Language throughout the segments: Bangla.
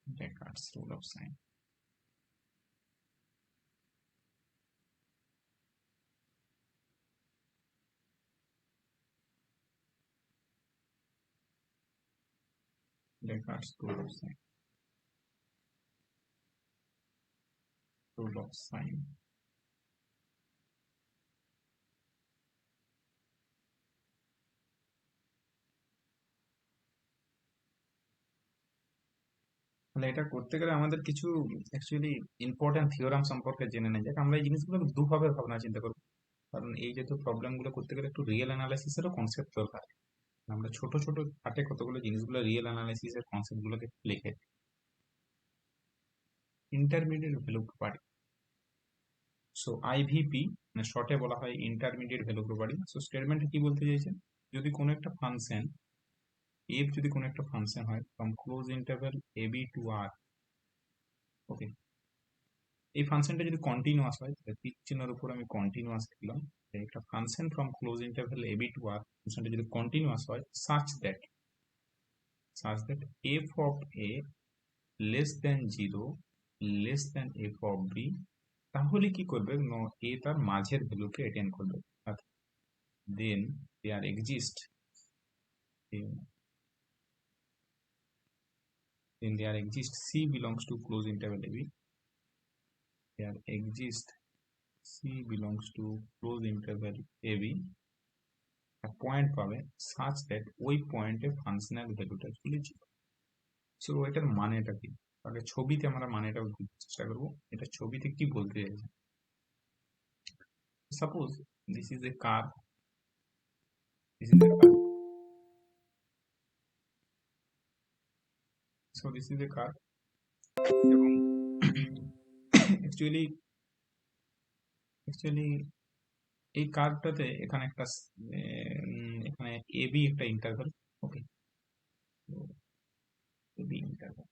Descartes rule of sign. Descartes rule of sign. Rule of sign. তাহলে এটা করতে গেলে আমাদের কিছু অ্যাকচুয়ালি ইম্পর্টেন্ট থিওরাম সম্পর্কে জেনে নেওয়া যাক। আমরা এই জিনিসগুলো দুভাবে ভাবনা চিন্তা করবো, কারণ এই যেহেতু প্রবলেম গুলো করতে গেলে একটু রিয়েল অ্যানালাইসিসেরও কনসেপ্ট দরকার। আমরা ছোট ছোট পার্টে কতগুলো জিনিসগুলো রিয়েল অ্যানালাইসিসের কনসেপ্ট গুলোকে লিখে ইন্টারমিডিয়েট ভ্যালু প্রপার্টি। সো আইভিপি মানে শর্টে বলা হয় ইন্টারমিডিয়েট ভ্যালু প্রপার্টি। সো স্টেটমেন্টে কি বলতে চাইছেন, যদি কোনো একটা ফাংশন এফ যদি কোনো একটা ফাংশন হয় from close interval a b to R, okay, এই ফাংশনটা যদি কন্টিনিউয়াস হয়, তাহলে তীর চিহ্নের উপর আমি কন্টিনিউয়াস দিলাম। একটা function from close interval a b to R, ফাংশনটা যদি কন্টিনিউয়াস হয় such that f of a less than 0 less than f of b, তাহলে কি করবে, এ তার মাঝের ভ্যালুকে অ্যাটেন্ড করবে। Then there exist c belongs to close interval ab, there exists c belongs to close interval ab, point পাবে such that ওই পয়েন্টে ফাংশনাল ভ্যালুটা চলে যাবে। সো এটার মানেটা কি, তাহলে ছবিতে আমরা মানেটা বুঝতে চেষ্টা করবো, এটা ছবিতে কি বলতে চাইছে। Suppose this is a car, this is a car, so this is a car, এবং অ্যাকচুয়ালি এই কার্ভটাতে এখানে একটা এখানে এবি একটা ইন্টারভ্যাল, ওকে, এবি ইন্টারভ্যাল,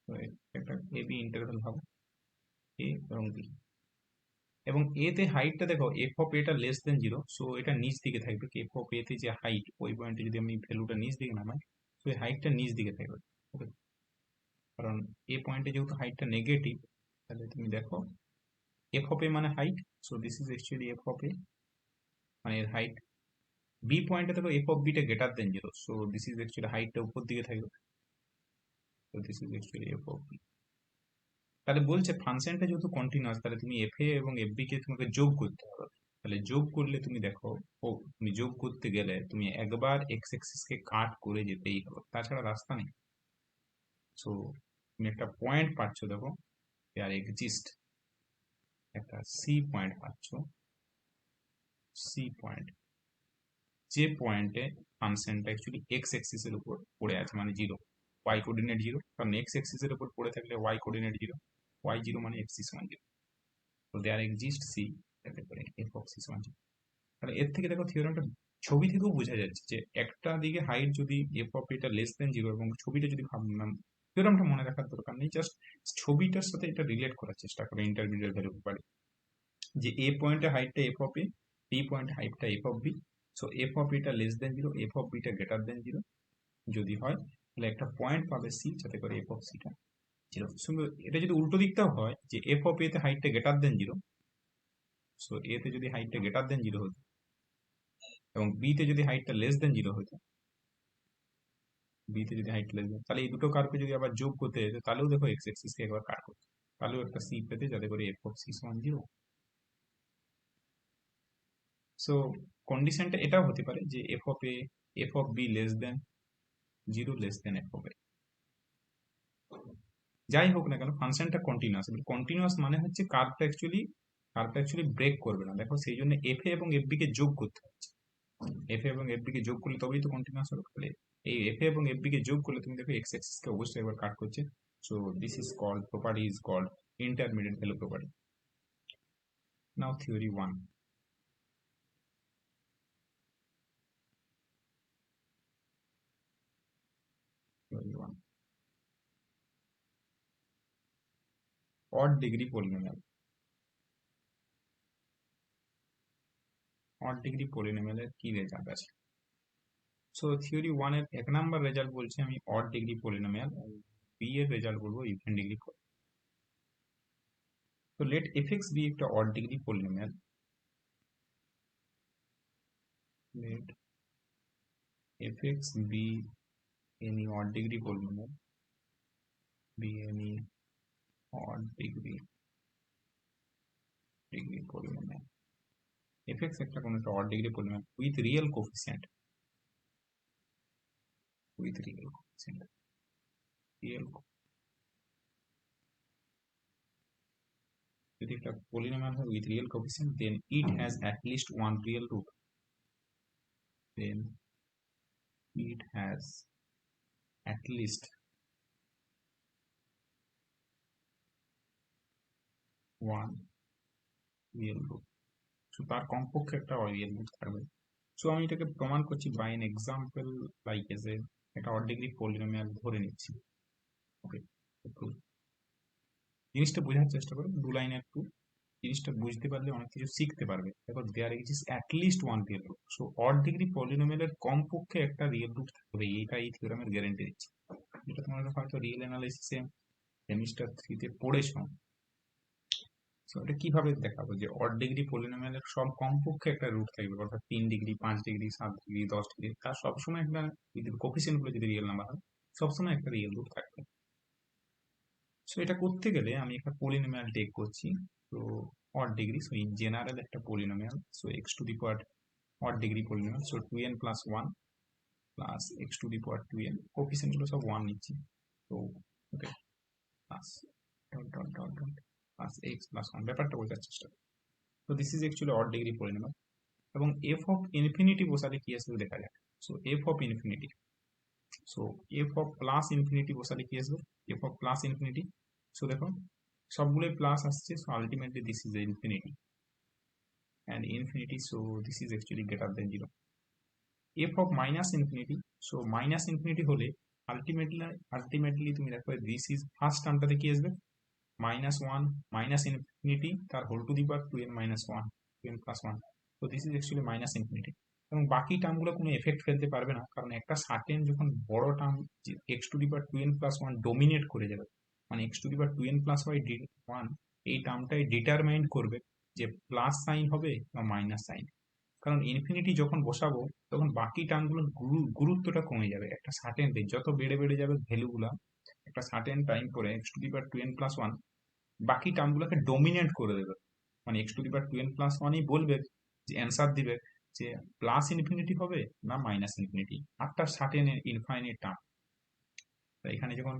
তো একটা এবি ইন্টারভ্যাল হবে এ এবং বি, এবং এ তে হাইটটা দেখো এফ অফ এটা লেস দেন 0, সো এটা নিচ দিকে থাকবে। এফ অফ এ তে যে হাইট, ওই পয়েন্টে যদি আমি ভ্যালুটা নিচ দিকে নামাই, তো এই হাইটটা নিচ দিকে থাকবে, ওকে, কারণ এ পয়েন্টে যেহেতু হাইটটা নেগেটিভ, তাহলে তুমি দেখো এফ অফ এ মানে height, so this is actually f of a মানে এর হাইট। বি পয়েন্টে দেখো f of beta greater than 0, so this is actually হাইটটা উপর দিকে থাকবে, so this is actually f of b. তাহলে বলছে ফাংশনটা যেহেতু কন্টিনিউয়াস, তাহলে তুমি এফ এ এবং এফ বি কে তোমাকে যোগ করতে হবে। তাহলে যোগ করলে তুমি দেখো, তুমি যোগ করতে গেলে তুমি একবার এক্স এক্সিস কে কাট করে যেতেই হবে, তাছাড়া রাস্তা নেই। সো তুমি একটা পয়েন্ট পাচ্ছ, দেখো আর এক্সিস্ট একটা সি পয়েন্ট পাচ্ছ, সি পয়েন্ট, যে পয়েন্টে ফাংশনটা অ্যাকচুয়ালি এক্স এক্সিস এর উপর পড়ে আছে মানে 0, ওয়াই কোঅর্ডিনেট 0, কারণ এক্স এক্সিস এর উপর পড়ে থাকলে ওয়াই কোঅর্ডিনেট 0, ওয়াই 0 মানে এক্সিস 1 0, তো দেয়ার এক্সিস্ট সি, তারপরে এফ অফ সি 1 0। তাহলে এর থেকে দেখো থিওরেমটা ছবি থেকেও বোঝা যাচ্ছে যে একটা দিকে হাইট যদি এফ অফ এটা লেস দেন 0, এবং ছবিটা যদি ভাবলাম, থিওরেমটা মনে রাখার দরকার নেই, জাস্ট ছবিটার সাথে এটা রিলেট করার চেষ্টা করে ইন্টারমিডিয়েট ভ্যালু পারে, যে এ পয়েন্টে হাইটটা এফ অফ এ, বি পয়েন্টে হাইটটা f of b, so f of এটা less than 0, F of beta greater than 0 যদি হয়, তাহলে একটা পয়েন্ট পাবে সি, যাতে করে এফ অফ সিটা 0। সুন্দর, এটা যদি উল্টো দিকটাও হয় যে এফ অফ এ তে হাইটটা গ্রেটার দেন 0, সো এ তে যদি হাইটটা গ্রেটার দেন 0 হতো এবং বি তে যদি হাইটটা লেস দেন 0 হতো, বি তে যদি হাইট লেস দেন, তাহলে এই দুটো কার্ভকে যদি আবার যোগ করতে যেত, তাহলেও দেখো এক্স এক্সিস কে একবার কাট করতে, তাহলেও একটা সি পেতে, যাতে করে এফ অফ সি সমান 0। সো কন্ডিশনটা এটাও হতে পারে যে f of a, f of b less than 0 less than f of a. যাই হোক না কেন ফাংশনটা কন্টিনিউয়াস, কন্টিনিউয়াস মানে হচ্ছে কার্ভটা অ্যাকচুয়ালি ব্রেক করবে না। দেখো সেই জন্য এফ এ এবং এফ বি কে যোগ করতে হচ্ছে, এফ এ এবং এফ বি কে যোগ করলে তবেই তো কন্টিনিউয়াস হবে। তাহলে এই এফ এ এবং এফ বি কে যোগ করলে তুমি দেখো এক্স এক্সিস কে অবশ্যই একবার কাট করছে। So this is called, property is called intermediate value property. Now theory 1, theory 1, odd degree polynomial, odd degree polynomial এর কি রেজাল্ট আছে। সো থিওরি 1 এর 1 নাম্বার রেজাল্ট বলছে আমি অড ডিগ্রি পলিনোমিয়াল বি এর রেজাল্ট বলবো ইভেন ডিগ্রি। তো লেট এফ বি একটা odd degree polynomial, let f be any odd degree polynomial, be any odd degree polynomial, fx একটা কোন একটা odd degree polynomial with real coefficient, with real coefficient, real যদি একটা polynomial হয় with real coefficient, then it has at least one real root, then it has at least one real root, so তার কমপক্ষে একটা রিয়েল রুট থাকবে। সো আমি এটাকে প্রমাণ করছি by an example, like as a একটা অড ডিগ্রি পলিনোমিয়াল ধরে নিচ্ছি। ওকে, জিনিসটা বোঝার চেষ্টা করো, দু লাইনের টু, জিনিসটা বুঝতে পারলে অনেক কিছু শিখতে পারবে। দেখো there exist at least one real root, so odd degree পলিনোমিয়ালের কমপক্ষে একটা রিয়েল রুট থাকবে, এইটা এই থিওরামের গ্যারান্টি দিচ্ছে। যেটা তোমরা হয়তো রিয়েল অ্যানালাইসিসে সেমিস্টার 3-তে পড়েছো। সো এটা কিভাবে দেখাবো যে অড ডিগ্রি পলিনোমিয়ালের সব কমপক্ষে একটা রুট থাকবে, অর্থাৎ 3 ডিগ্রি, 5 ডিগ্রি, 7 ডিগ্রি, 10 ডিগ্রি, তার সবসময় একটা কোফিসিয়েন্ট গুলো যদি রিয়েল নাম্বার হয়, সবসময় একটা রিয়েল রুট থাকবে। সো এটা করতে গেলে আমি একটা পলিনোমিয়াল টেক করছি, তো odd degree, so in general একটা polynomial, so x to the power odd degree polynomial, so 2n plus 1 plus x to the power 2n, coefficient গুলো সব 1 নিচ্ছি, তো ওকে plus dot dot dot dot plus x plus 1, ব্যাপারটা বোঝার চেষ্টা করো। তো this is actually odd degree polynomial, এবং f of infinity বসালে কি আসবে দেখা যাক। So f of infinity, so f of plus infinity বসালে কি আসবে, f of plus infinity, so দেখো সবগুলোই প্লাস আসছে, so ultimately this is infinity and infinity, so this is actually greater than 0. f of minus infinity, so minus infinity হলে ultimately তুমি দেখো this is ফার্স্ট টার্মটাতে কি আসবে, -1 minus infinity তার whole to the power 2n minus 1, 2n plus 1, so this is actually minus infinity, এবং বাকি টার্মগুলো কোনো এফেক্ট ফেলতে পারবে না, কারণ একটা সার্টেন যখন বড় term x to the power 2n plus 1 dominate করে যাবে, মানে x to the power 2n plus 1 এই টার্মটাই ডিটারমাইন করবে যে প্লাস সাইন হবে বা মাইনাস সাইন। কারণ ইনফিনিটি যখন বসাবো তখন বাকি টার্মগুলোর গুরুত্বটা কমে যাবে, একটা সার্টেন রেঞ্জ যত বেড়ে বেড়ে যাবে ভ্যালুগুলা, একটা সার্টেন টাইম পরে x to the power 2n plus 1 বাকি টার্মগুলোকে ডোমিনেট করে দেবে, মানে x to the power 2n plus 1ই বলবে, যে অ্যান্সার দিবে যে প্লাস ইনফিনিটি হবে না মাইনাস ইনফিনিটি, একটা সার্টেন ইনফাইনাইট টার্ম। এখানে যখন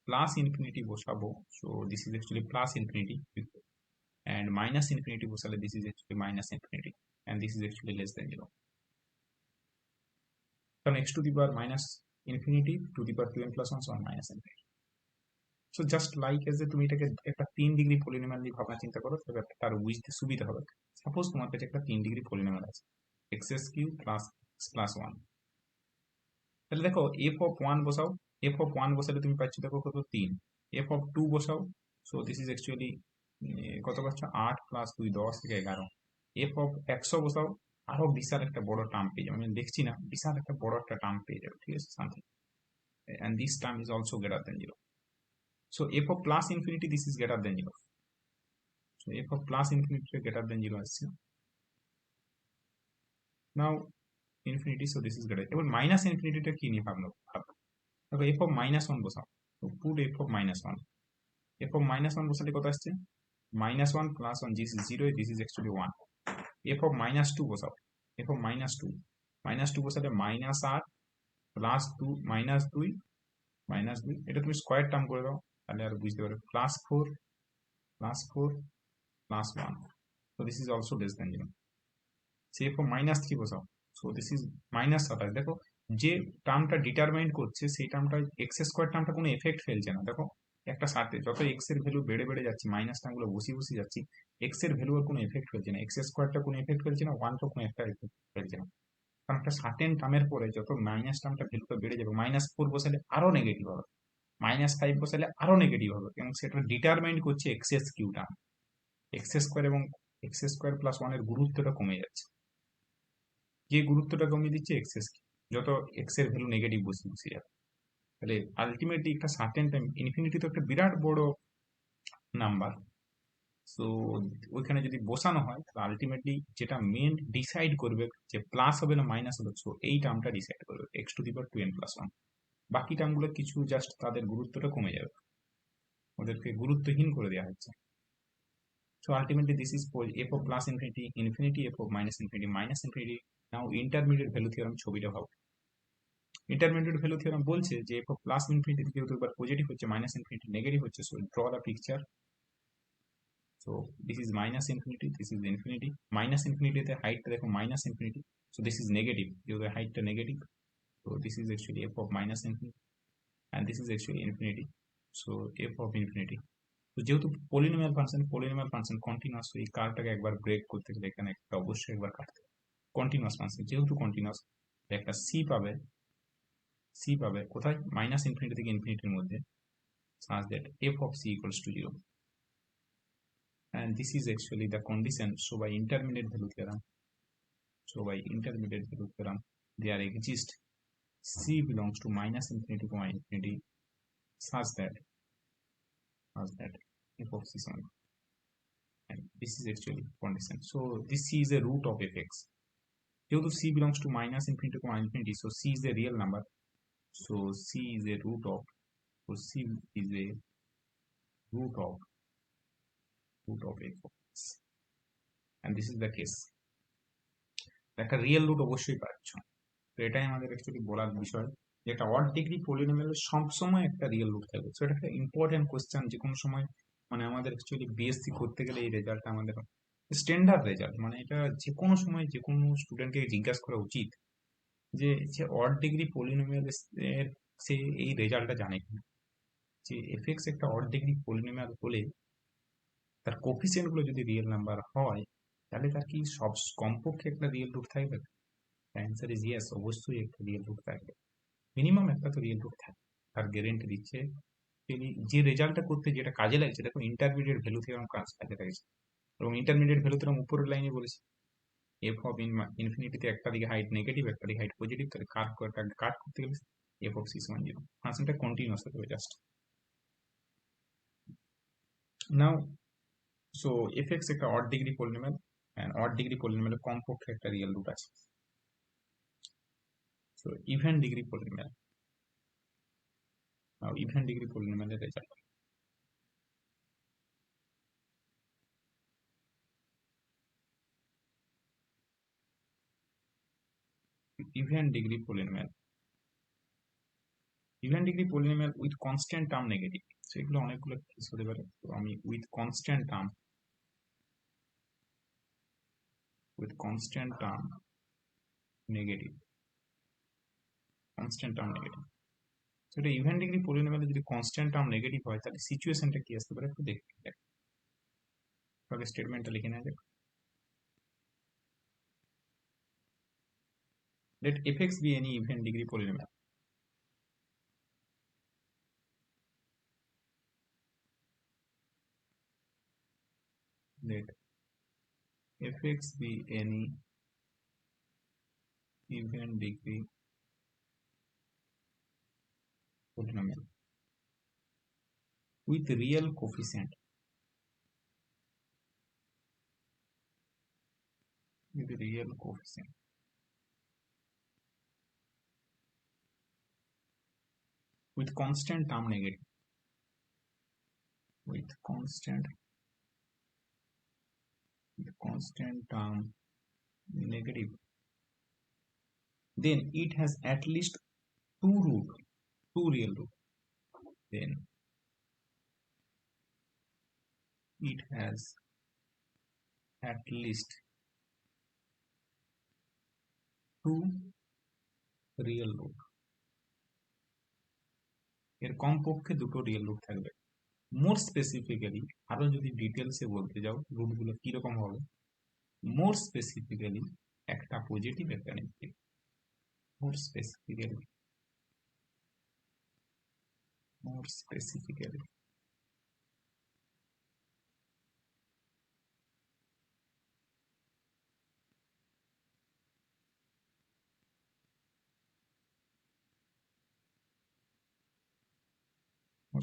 প্লাস ইনফিনিটি বসাবো, so this is actually plus infinity, and minus infinity বসালে this is actually minus infinity, and this is actually less than 0, কারণ x to the power minus infinity to the power 2n plus 1 so minus infinity. So just like as তুমি এটাকে একটা 3 ডিগ্রি পলিনোমিয়াল নিয়ে ভাবনা চিন্তা করো, তবে তার বুঝতে সুবিধা হবে। সাপোজ তোমার কাছে একটা 3 ডিগ্রি পলিনোমিয়াল আছে x cube plus x plus 1, তাহলে দেখো f of 1 বসাও, f of 1 বসালে তুমি পাচ্ছ দেখো কত 3, f of 2 বসাও, সো দিস ইজ অ্যাকচুয়ালি কত পাচ্ছ 8 প্লাস 2 10 থেকে 11, f of 100 বসাও, আরো বিশাল একটা বড় টার্ম পেয়ে যাবে, আমি দেখছি না বিশাল একটা বড় একটা টার্ম পেয়ে যাবে, ঠিক আছে something, and this term is also greater than 0, so f of plus infinity this is greater than 0, so f of plus infinity greater than 0 আসছে, now infinity, so this is greater, এবার মাইনাস ইনফিনিটিটা কি নিয়ে ভাবলো, দেখো f of minus 1 বসাও, তো put f of minus 1, f of minus 1 বসালে কত আসছে, -1 plus 1, this is 0, this is actually 1, f of minus 2 বসাও, f of minus 2 বসালে -8 প্লাস 2 -2 এটা তুমি স্কোয়ার টার্ম করে দাও, তাহলে আর বুঝতে পারবে, +4 plus 1, so this is also less than 0, say f of -3 বসাও, so this is -27, দেখো যে টার্মটা ডিটারমাইন করছে সেই টার্মটা এক্স স্কোয়ার টার্মটা কোনো এফেক্ট ফেলছে না, দেখো একটা সাথে যত এক্স এর ভ্যালু বেড়ে বেড়ে যাচ্ছে, মাইনাস টার্মগুলো বসে যাচ্ছে, এক্স এর ভ্যালু আর কোনো এফেক্ট ফেলছে না, এক্স স্কোয়ারটা কোনো এফেক্ট ফেলছে না, ওয়ানটা কোনো একটা এফেক্ট ফেলছে না, কারণ একটা সার্টেন টার্মের পরে যত মাইনাস টার্মটা ভ্যালুটা বেড়ে যাবে, -4 বসালে আরো নেগেটিভ হবে, -5 বসালে আরো নেগেটিভ হবে, এবং সেটা ডিটারমাইন করছে এক্স এস কিউ টার্ম, এক্স স্কোয়ার এবং এক্স স্কোয়ার প্লাস 1 এর গুরুত্বটা কমে যাচ্ছে, যে গুরুত্বটা কমিয়ে দিচ্ছে এক্স এস কিউ, যত এক্স এর ভ্যালু নেগেটিভ বসে যাবে, তাহলে আলটিমেটলি একটা সার্টেন টাইম, ইনফিনিটি তো একটা বিরাট বড় নাম্বার, সো ওইখানে যদি বসানো হয় তাহলে আলটিমেটলি যেটা মেন ডিসাইড করবে যে প্লাস হবে না মাইনাস হবে, সো এই টার্মটা ডিসাইড করবে x to the power 2n+1। বাকি টার্মগুলো কিছু জাস্ট তাদের গুরুত্বটা কমে যাবে, ওদেরকে গুরুত্বহীন করে দেওয়া হচ্ছে। So ultimately this is F of plus infinity infinity, F of minus infinity minus infinity. Now intermediate value theorem ছবিটা ভাবো। ইন্টারমিডিয়েট ভ্যালু থিওরাম বলছে যে এফ অফ প্লাস ইনফিনিটি যেহেতু এবার পজিটিভ হচ্ছে, মাইনাস ইনফিনিটি নেগেটিভ হচ্ছে, so draw the picture. So this is minus infinity, this is infinity. Minus infinity তে height দেখো minus infinity. So this is negative. যেহেতু height টা negative. So this is actually f of minus infinity. And this is actually infinity. So f of infinity. তো যেহেতু polynomial function continuous, এই কার্ভটাকে একবার ব্রেক করতে গেলে এখানে একটা অবশ্যই একবার কাটতে হবে। কন্টিনিউয়াস ফাংশন যেহেতু কন্টিনিউয়াস, একটা c পাবে কোথায়, মাইনাস ইনফিনিটি থেকে ইনফিনিটির মধ্যে, such that f of c equals to 0. And this is actually the condition. So by intermediate value theorem, there exists c belongs to minus infinity to infinity, such that f of c is 1. And this is actually condition. So this c is a root of fx. Due to c belongs to minus infinity to infinity, so c is a real number. So c is a root of, so c is a root of f of x. And this is the case. একটা রিয়েল রুট অবশ্যই পাচ্ছ। তো এটাই আমাদের অ্যাকচুয়ালি বলার বিষয়, যে একটা অড ডিগ্রি পলিনোমিয়ালের সবসময় একটা রিয়েল রুট থাকবে। সো এটা একটা ইম্পর্টেন্ট কোয়েশ্চেন, যে কোনো সময় মানে আমাদের অ্যাকচুয়ালি বিএসসি করতে গেলে এই রেজাল্টটা আমাদের স্ট্যান্ডার্ড রেজাল্ট, মানে এটা যে কোনো সময় যে কোনো স্টুডেন্টকে জিজ্ঞাসা করা উচিত যে যে অড ডিগ্রি পলিনোমিয়াল এর সে এই রেজাল্টটা জানে কিনা, যে এফএক্স একটা অড ডিগ্রি পলিনোমিয়াল হলে তার কোফিসিয়েন্ট গুলো যদি রিয়েল নাম্বার হয়, তাহলে তার কি সব কমপক্ষে একটা রিয়েল রুট থাকবে? অ্যান্সার ইজ ইয়েস, অবশ্যই একটা রিয়েল রুট থাকবে, মিনিমাম একটা তো রিয়েল রুট থাকবে। তার গ্যারেন্টি দিচ্ছে যে রেজাল্টটা করতে যেটা কাজে লাগছে। দেখো ইন্টারমিডিয়েট ভ্যালু থিওরাম কাজে লাগছে, এবং ইন্টারমিডিয়েট ভ্যালু থিওরাম উপরের লাইনে বলেছে এফ অফ ইনফিনিটিতে একটা দিকে হাইট নেগেটিভ একটা দিকে হাইট পজিটিভ, তাহলে কাট করতে গেলে এফ অফ সিক্স 1 0 ফাংশনটা কন্টিনিউয়াস হতে হবে just. Now so F X একটা odd degree polynomial, and odd degree পলিনোমিয়ালের কমপক্ষে একটা রিয়েল রুট আছে। So even degree polynomial, now even degree পলিনোমিয়ালের result, even degree polynomial with constant term negative. So এগুলো অনেকগুলো কেস হতে পারে, তো আমি উইথ কনস্ট্যান্ট টার্ম নেগেটিভ, তো এটা ইভেন ডিগ্রি পলিনোমিয়ালে যদি কনস্ট্যান্ট টার্ম নেগেটিভ হয়, তাহলে সিচুয়েশনটা কি আসতে পারে একটু দেখতে হবে। তাহলে স্টেটমেন্টটা লিখে নেওয়া যাক, let fx be any even degree polynomial, let fx be any even degree polynomial with real coefficient, with constant term negative, with constant term negative, then it has at least two real root, then it has at least two real root, এর কমপক্ষে দুটো রিয়েল রুট থাকবে। মোর স্পেসিফিক্যালি আরো যদি ডিটেলসে বলতে যাও রুটগুলো কিরকম হবে, মোর স্পেসিফিক্যালি একটা পজিটিভ একটা negative, more specifically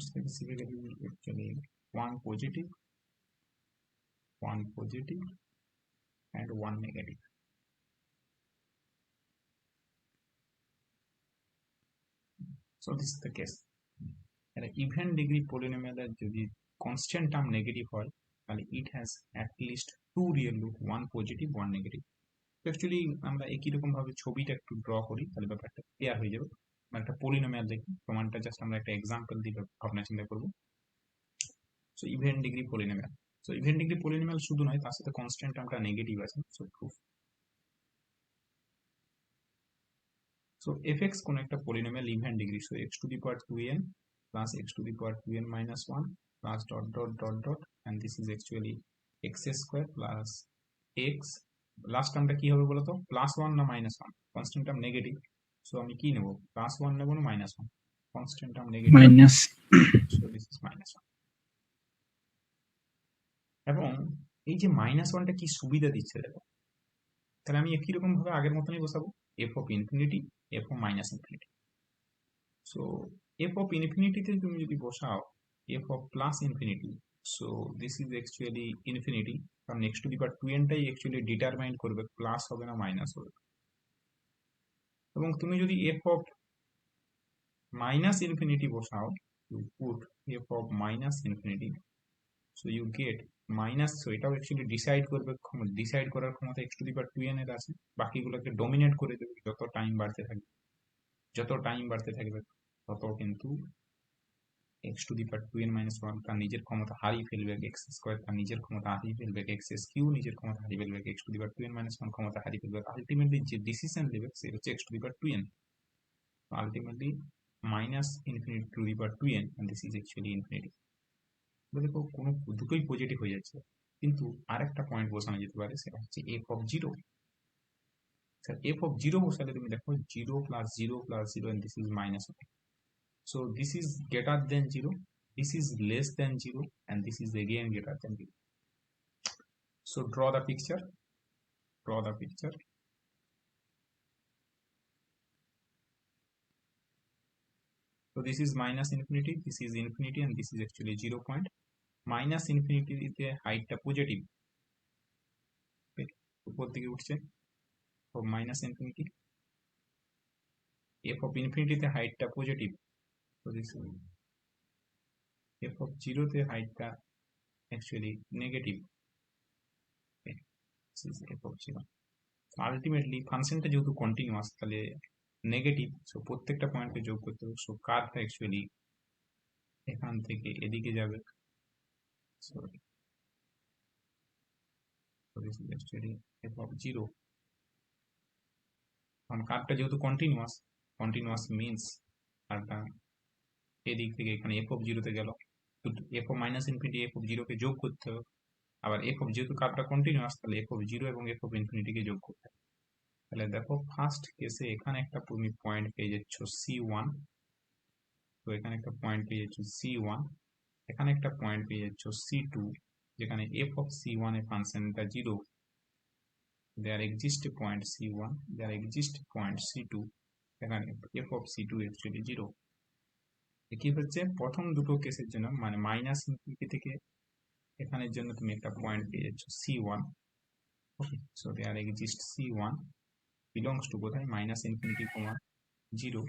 specifically actually one positive, and one negative. So this is the case. And even degree polynomial যদি constant term negative হয় তাহলে it has at least two real root, one positive, one negative. Actually আমরা একই রকম ভাবে ছবিটা একটু ড্র করি তাহলে ব্যাপারটা ক্লিয়ার হয়ে যাবে। মানে একটা পলিনোমিয়াল দেখি, প্রমাণটা জাস্ট আমরা একটা এক্সাম্পল দিয়ে ভাবনা চিন্তা করবো। So even degree polynomial, so even degree polynomial শুধু নয়, তার সাথে কনস্ট্যান্ট টার্মটা নেগেটিভ আছে। সো প্রুফ, সো fx কোন একটা polynomial even degree, so x to the power 2n plus x to the power 2n minus 1 plus dot dot dot dot, and this is actually x square plus x, last টার্মটা কি হবে বলতো, প্লাস 1 না minus 1, constant term negative, so আমি কি নেব, প্লাস 1 নেব না minus 1, constant term negative minus, so this is minus 1। এবং এই যে মাইনাস 1টা কি সুবিধা দিচ্ছে দেখো, তাহলে আমি একই রকম ভাবে আগের মতনই বসাবো f of infinity, f of minus infinity। So f of infinity তে তুমি যদি বসাও f of plus infinity, so this is actually infinity, কারণ x to the power 2n টাই actually ডিটারমাইন করবে প্লাস হবে না মাইনাস হবে। এবং তুমি যদি f of minus infinity বসাও, you put f of minus infinity, so you get minus, so এটাও অ্যাকচুয়ালি ডিসাইড করার ক্ষমতা x to the power 2n এর আছে, বাকিগুলোকে ডমিনেট করে দেবে যত টাইম বাড়তে থাকবে, তত কিন্তু x to the power 2n minus 1 তার নিজের ক্ষমতা হারিয়ে ফেলবে, x স্কয়ার তার নিজের ক্ষমতা হারিয়ে ফেলবে, x কিউ নিজের ক্ষমতা হারিয়ে ফেলবে, x to the power 2n minus 1 ক্ষমতা হারিয়ে ফেলবে। আলটিমেটলি যে ডিসিশন নেবে সেটা হচ্ছে x to the power 2n, ultimately minus infinity to the power 2n, and this is actually infinity। দেখো কোনো দুটোই পজিটিভ হয়ে যাচ্ছে, কিন্তু আরেকটা পয়েন্ট বসানো যেতে পারে, সেটা হচ্ছে f of 0। Sir f of 0 বসালে তুমি দেখো 0 plus 0 plus 0, and this is minus 1, so this is greater than 0, this is less than 0, and this is again greater than 0। So draw the picture, so this is minus infinity, this is infinity, and this is actually 0 point। minus infinity তে হাইটটা পজিটিভ, উপর দিকে উঠছে, তো minus infinity, f of infinity তে হাইটটা positive, so this is f of 0 তে হাইটটা actually negative, this is f of 0। Ultimately ফাংশনটা যেহেতু কন্টিনিউয়াস তাহলে নেগেটিভ, সো প্রত্যেকটা পয়েন্টকে যোগ করতে হবে, সো কার্ভটা অ্যাকচুয়ালি এখান থেকে এদিকে যাবে, so this is actually f of 0। কারণ কার্ভটা যেহেতু কন্টিনিউয়াস মিন্স কার্ভটা এদিক থেকে এখানে f of 0 তে গেল, f of minus infinity f of 0 কে যোগ করতে হবে, আবার f of যেহেতু কার্ভটা কন্টিনিউয়াস তাহলে f of 0 এবং f of infinity কে যোগ করতে হবে। তাহলে দেখো ফার্স্ট কেসে এখানে একটা তুমি পয়েন্ট পেয়ে যাচ্ছ c1, তো এখানে একটা পয়েন্ট পেয়ে যাচ্ছ c1, এখানে একটা পয়েন্ট পেয়ে যাচ্ছ c2, যেখানে f of c1 এর ফাংশনটা 0, there exists a point c1, there exists a point c2, এখানে f of c2 actually 0। কি হচ্ছে প্রথম দুটো কেসের জন্য, মানে মাইনাস ইনফিনিটি থেকে এখানের জন্য তুমি একটা পয়েন্ট পেয়ে যাচ্ছ c1, okay, so there exists c1 belongs to কোথায়, minus infinity, 0,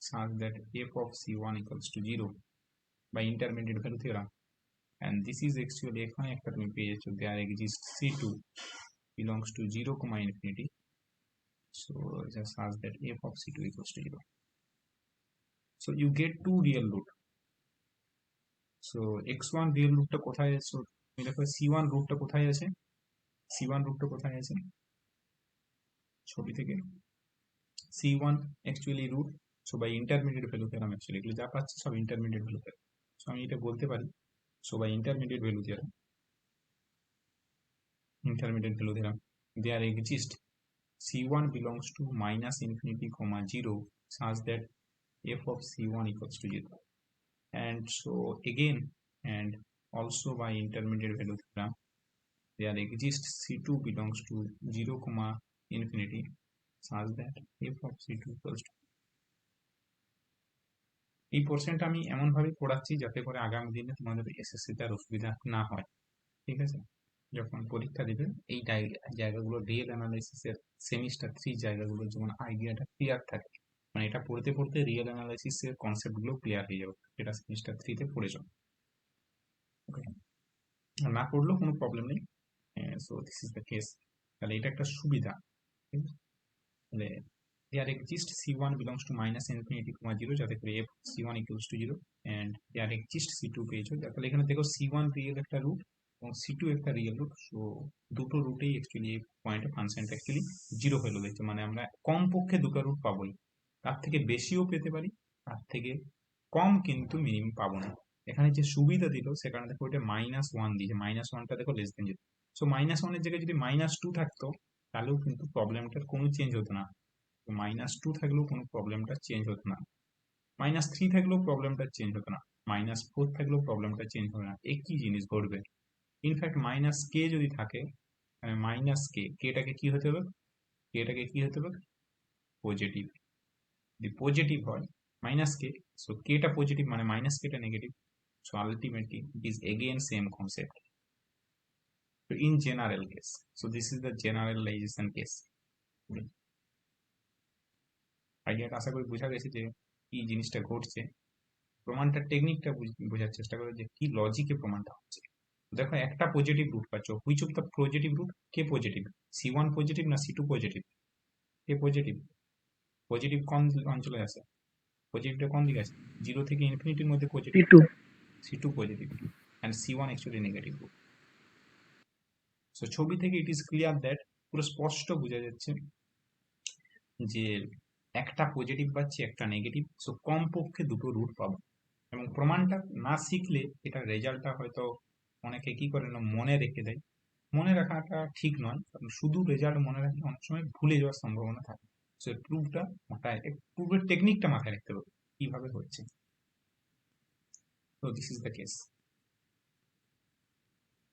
such that f of c1 equals to 0 by intermediate value theorem, and this is actually এখানে একটা তুমি পেয়ে যাচ্ছ there exists c2 belongs to 0, infinity, so just such that f of c2 equals to 0, so you get two real root। so x1 real rootটা কোথায় আছে, তুমি দেখো c1 রুটটা কোথায় আছে, ছবি থেকে c1 actually root, so by intermediate value theorem actually এগুলো যা পাচ্ছি সব intermediate value theorem, so আমি এটা বলতে পারি, so by intermediate value theorem there exists c1 belongs to minus infinity, 0, such that f of c1 equals to 0, and so again, and also by intermediate value theorem there exists c2 belongs to 0, infinity, such that f of c2 equals to এই পোর্শনটা আমি এমন ভাবে পড়াচ্ছি যাতে করে আগামী দিনে তোমাদের এসএসসি তে আর অসুবিধা না হয়, ঠিক আছে? যখন পরীক্ষা দিবে এই জায়গাগুলো রিয়েল অ্যানালাইসিসের সেমিস্টার 3 জায়গাগুলো যেমন আইডিয়াটা ক্লিয়ার থাকে, মানে এটা পড়তে পড়তে রিয়েল অ্যানালাইসিসের কনসেপ্ট গুলো ক্লিয়ার হয়ে যাবে, এটা সেমিস্টার 3 তে পড়ে যাবে। ওকে, না পড়লেও কোনো প্রবলেম নেই। So this is the case. তাহলে এটা একটা সুবিধা, ঠিক আছে? তাহলে there exists c1 belongs to minus infinity comma 0 যাতে করে f c1 equals to 0 and there exists c2 পেয়েছো, তাহলে এখানে দেখো c1 রিয়েল একটা রুট এবং c2 একটা রিয়েল রুট। সো দুটো রুটেই অ্যাকচুয়ালি এই পয়েন্টে ফাংশনটা অ্যাকচুয়ালি 0 হলো দেখছো, মানে আমরা কমপক্ষে দুটো রুট পাবোই, তার থেকে বেশিও পেতে পারি, তার থেকে কম কিন্তু মিনিমাম পাবো না। এখানে যে সুবিধা দিল সেখানে দেখো এটা -1 দিয়েছে, -1টা দেখো লেস দেন 0। সো -1 এর জায়গায় যদি -2 থাকতো তাহলেও কিন্তু প্রবলেমটার কোনো চেঞ্জ হতো না, -2 থাকলেও কোনো প্রবলেমটা চেঞ্জ হতো না, -3 থাকলেও প্রবলেমটা চেঞ্জ হতো না, -4 থাকলেও প্রবলেমটা চেঞ্জ হবে না, একই জিনিস ঘটবে। ইনফ্যাক্ট কে যদি থাকে, কেটাকে কি হতে হবে, কেটাকে কি হতে হবে, পজিটিভ। যদি পজিটিভ হয় কে, সো কেটা পজিটিভ মানে কেটা negative, so ultimately it is again same concept. So in general case, so this is the generalization case. আইডিয়াটা আশা করি বোঝা গেছে যে কি জিনিসটা ঘটছে। প্রমাণটা টেকনিকটা বোঝার চেষ্টা করো যে কি লজিকে প্রমাণটা হচ্ছে। দেখো একটা পজিটিভ রুট পাচ্ছ, which of the positive root, কে পজিটিভ, c1 পজিটিভ না c2 পজিটিভ, কে পজিটিভ, পজিটিভ কোন অঞ্চলে আছে, পজিটিভটা কোন দিকে আছে, 0 থেকে ইনফিনিটির মধ্যে positive, T2. c2 positive and c1 actually negative root. So ছবি থেকে ইট ইজ ক্লিয়ার দ্যাট, পুরো স্পষ্ট বোঝা যাচ্ছে যে একটা পজিটিভ পাচ্ছি একটা নেগেটিভ, সো কমপক্ষে দুটো রুট পাবো। এবং প্রমাণটা না শিখলে এটা রেজাল্টটা হয়তো অনেকে কি করে না মনে রেখে দেয়, মনে রাখাটা ঠিক নয়, কারণ শুধু রেজাল্ট মনে রাখলে অনেক সময় ভুলে যাওয়ার সম্ভাবনা থাকে। সো প্রুফটা মাথায়, প্রুফের টেকনিকটা মাথায় রাখতে হবে কিভাবে হচ্ছে। তো দিস ইজ দ্য কেস।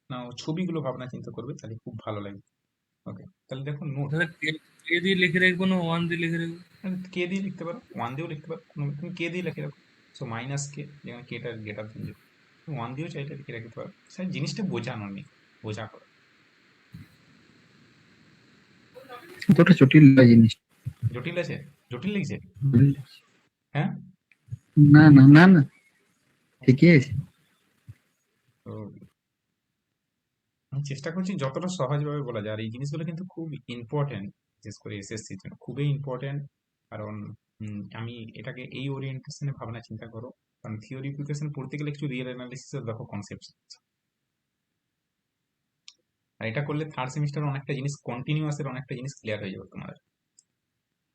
নাও ছবিগুলো ভাবনা চিন্তা করবে তাহলে খুব ভালো লাগবে। ওকে, তাহলে দেখো নোট, তাহলে কে দিয়ে লিখে রাখবো না ওয়ান দিয়ে লিখে রাখবো? কে দিয়ে লিখতে পারো, ওয়ান দিয়েও লিখতে পারো, তুমি কে দিয়ে লিখে রাখো। সো কে, যেখানে কেটা গ্রেটার দেন 0, ওয়ান দিয়েও চাইলে লিখে রাখতে পারো। স্যার জিনিসটা বোঝানোর নেই, বোঝা করো। কতটা জটিল জিনিস। জটিল আছে, জটিল লিখছে, হ্যাঁ? না না না না, ঠিকই আছে। তো আমি চেষ্টা করছি যতটা সহজভাবে বলা যায়, আর এই জিনিসগুলো কিন্তু খুব ইম্পর্টেন্ট, বিশেষ করে এসএসসির জন্য খুবই ইম্পর্টেন্ট। কারণ আমি এটাকে এই ওরিয়েন্টেশনে ভাবনা চিন্তা করো, কারণ থিওরি প্রিপারেশন পড়তে গেলে একটু রিয়েল অ্যানালিসিসের দেখো কনসেপ্ট, আর এটা করলে থার্ড সেমিস্টার অনেকটা জিনিস কন্টিনিউয়াসের অনেকটা জিনিস ক্লিয়ার হয়ে যাবে তোমাদের।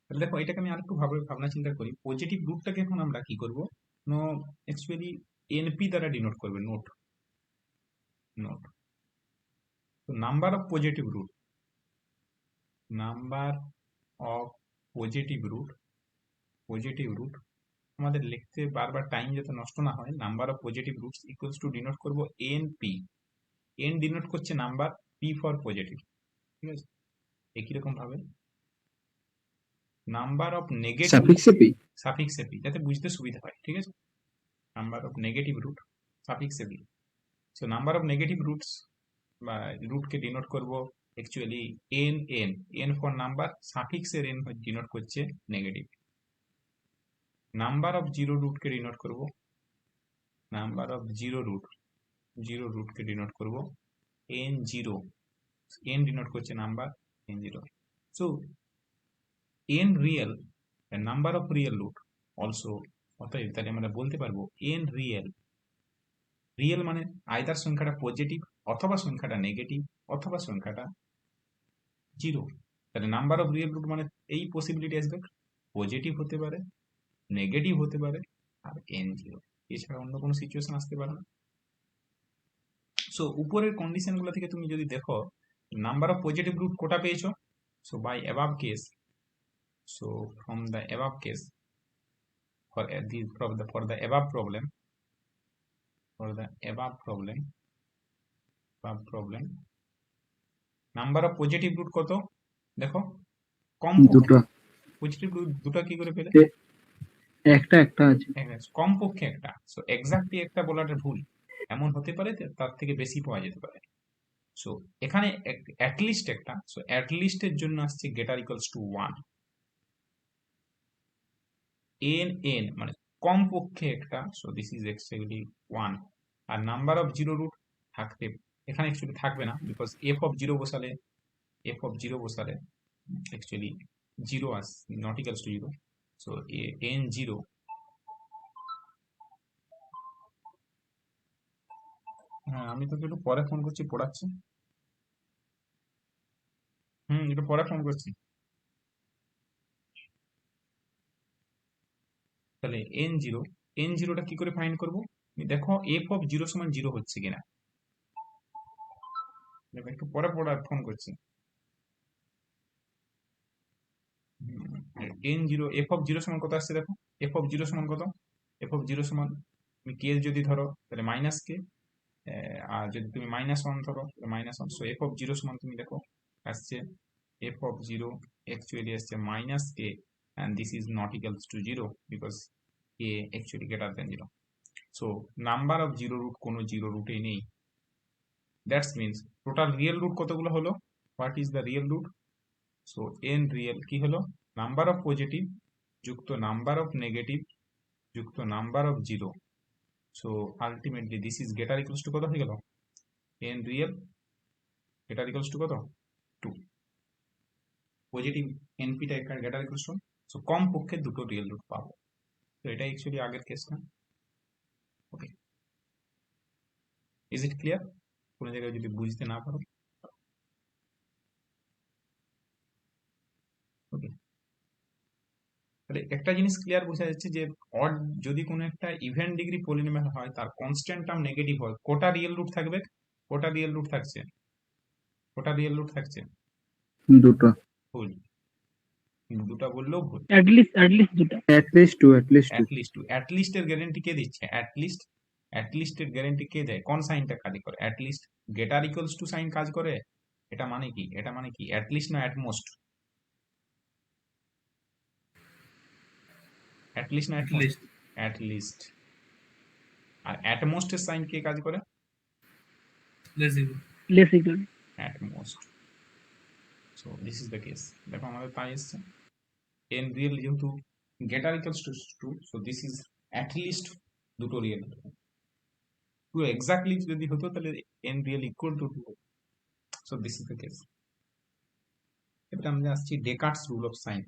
তাহলে দেখো এটাকে আমি আরেকটু ভাবনা চিন্তা করি, পজিটিভ রুটটাকে এখন আমরা কি করব, নো অ্যাকচুয়ালি এনপি দ্বারা ডিনোট করবে, নোট, নোট। তো number of positive root, number of positive root, positive root আমাদের লিখতে বারবার টাইম যাতে নষ্ট না হয়, number of positive roots equals to denote করব এন পি, এন ডিনোট করছে নাম্বার, পি ফর পজিটিভ, ঠিক আছে? একই রকম ভাবে নাম্বার অফ নেগেটিভ, সাফিক্সে পি। সাফিক্স পি যাতে বুঝতে সুবিধা হয়, ঠিক আছে? Number of negative root suffix P. So number of negative roots বা রুটকে ডিনোট করব actually N, N, N for number, সাফিক্সের এন ডিনোট করছে নেগেটিভ। নাম্বার অফ জিরো রুটকে ডিনোট করব, number of zero root, zero রুটকে ডিনোট করব এন জিরো, এন ডিনোট করছে number, N zero. So N real, number of real root also, অতএব তাহলে আমরা বলতে পারবো এন রিয়েল, রিয়েল মানে আইদার সংখ্যাটা পজিটিভ অথবা সংখ্যাটা নেগেটিভ অথবা সংখ্যাটা জিরো। তাহলে নাম্বার অফ রিয়েল রুট মানে এই পসিবিলিটি আসবে, পজিটিভ হতে পারে, নেগেটিভ হতে পারে, আর এন জিরো, এছাড়া অন্য কোনো সিচুয়েশন আসতে পারে না। সো উপরের কন্ডিশন গুলো থেকে তুমি যদি দেখো নাম্বার অফ পজিটিভ রুট কোটা পেয়েছো, so by above case, so from the above case, for the above problem, for the above problem, number of positive root কত দেখো, কম দুটো। পজিটিভ রুট দুটো কি করে পেলে, একটা একটা আছে। কমপক্ষে একটা, সো এক্স্যাক্টলি একটা বলাটা ভুল, এমন হতে পারে যে তার থেকে বেশি পাওয়া যেতে পারে। সো এখানে অ্যাটলিস্ট একটা, সো অ্যাটলিস্টের জন্য আসছে greater equals to one. N N মানে কমপক্ষে একটা, so this is actually one. আর নাম্বার অফ জিরো রুট থাকতে, এখানে অ্যাকচুয়ালি থাকবে না, বিকজ এফ অফ জিরো বসালে actually zero as not equals to zero. So N zero, হ্যাঁ আমি তোকে একটু পরে ফোন করছি, পড়াচ্ছি। একটু পরে ফোন করছি। তাহলে এন জিরোটা কি করে ফাইন্ড করবো? দেখো এফ অফ জিরো সমান জিরো হচ্ছে কিনা। দেখো একটু পরে ফোন করছি। N zero, F of zero সমান কত আসছে দেখো। এফ অফ জিরো সমান কত? এফ অফ জিরো সমান, তুমি কে যদি ধরো তাহলে মাইনাস কে, আর যদি তুমি -1 ধরো তাহলে -1। সো এফ অফ জিরো সমান তুমি দেখো আসছে, এফ অফ জিরো অ্যাকচুয়ালি আসছে minus k, and this is not equals to zero because k actually greater than zero. So number of zero root কোনো জিরো রুটেই নেই। That's means total real root কতগুলো হলো? What is the real root? So N real কি হলো? নাম্বার অফ পজিটিভ যুক্ত নাম্বার অফ নেগেটিভ যুক্ত number of zero. So ultimately this is greater equals to কত হয়ে গেল? N real greater equals to কত? টু। পজিটিভ এনপিটা এখানে গ্রেটার ইকুয়ালস টু, সো কম পক্ষে দুটো রিয়েল রুট পাবো। তো এটা অ্যাকচুয়ালি আগের কেসটা। ওকে, ইজ ইট ক্লিয়ার? কোনো জায়গায় যদি বুঝতে না পারো, ওকে। তাহলে একটা জিনিস ক্লিয়ার বোঝা যাচ্ছে যে অড, যদি কোনো একটা ইভেন ডিগ্রি পলিনোমিয়াল হয় তার কনস্ট্যান্ট টার্ম নেগেটিভ হয়, কোটা রিয়েল রুট থাকবে? কোটা রিয়েল রুট থাকছে? কোটা রিয়েল রুট থাকছে? দুটো। ভুল। দুটা বললেও ভুল। অ্যাটলিস্ট দুটো, অ্যাটলিস্ট টু। অ্যাটলিস্টের গ্যারেন্টি কে দিচ্ছে? অ্যাটলিস্টের গ্যারেন্টি কে দেয়? কোন সাইনটা কাজ করে? At least greater equals to sign কাজ করে। এটা মানে কি? এটা মানে কি অ্যাটলিস্ট না অ্যাটমোস্ট? অ্যাটলিস্ট না অ্যাটমোস্ট? অ্যাটলিস্ট। অ্যাটলিস্ট। আর অ্যাটমোস্টের সাইন কে কাজ করে? Less equal. Less equal. At most. So this is the case. দেখো আমাদের তাই এসছে, এন রিয়েল যেহেতু greater equals to two, so this is at least দুটো রিয়েল। পুরো এক্স্যাক্টলি যদি হতো তাহলে N real equal to two. So this is the case. এবার আমরা আসছি Descartes rule of sign.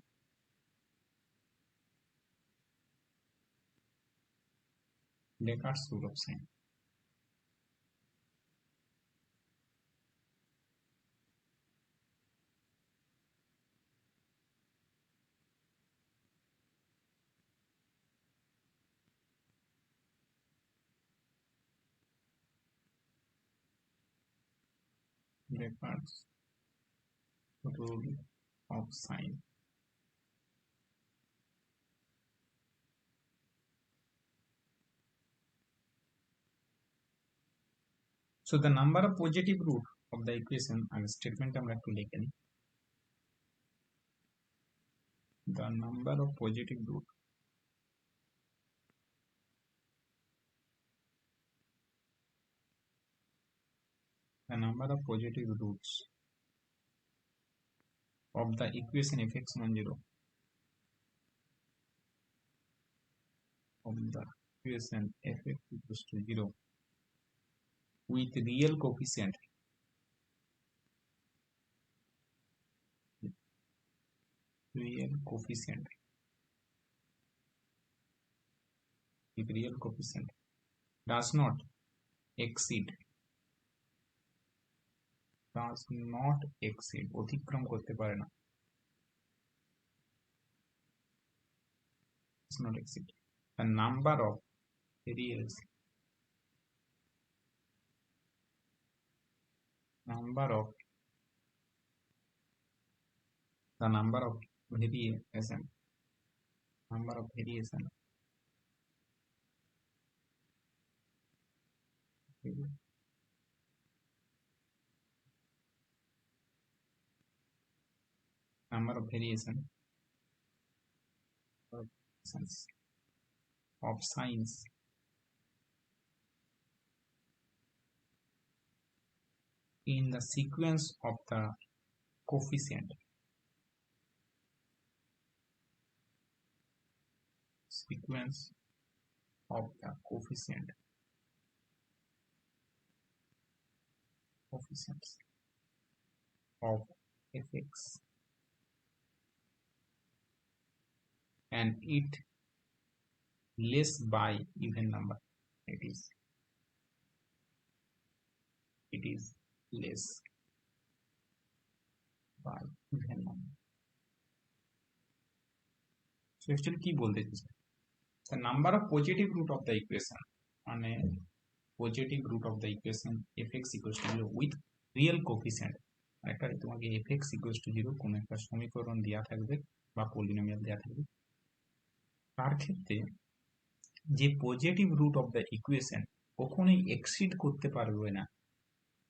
Descartes rule of sign. Descartes rule of sign. So the number of positive root of the equation, and statement আমরা একটু লিখে নিই। The number of positive root, the number of positive roots of the equation fx সমান 0, of the equation fx equals to 0 with real coefficient, real coefficient, with real coefficient does not exceed, does not exceed অতিক্রম করতে পারে না, does not exceed the number of reals, number of, the number of variation, number of variation, number of variation, of signs in the sequence of the coefficient of the coefficients of fx, and it less by even number. It is less by even number. So actually কি বলতে চাইছে, the number of positive root of the equation মানে positive root of the equation fx equals to 0 with real coefficient। একটা তোমাকে fx equals to 0 কোন একটা সমীকরণ দেওয়া থাকবে বা পলিনোমিয়াল দেওয়া থাকবে, তার ক্ষেত্রে যে positive root of the equation কখনোই এক্সিড করতে পারবে না,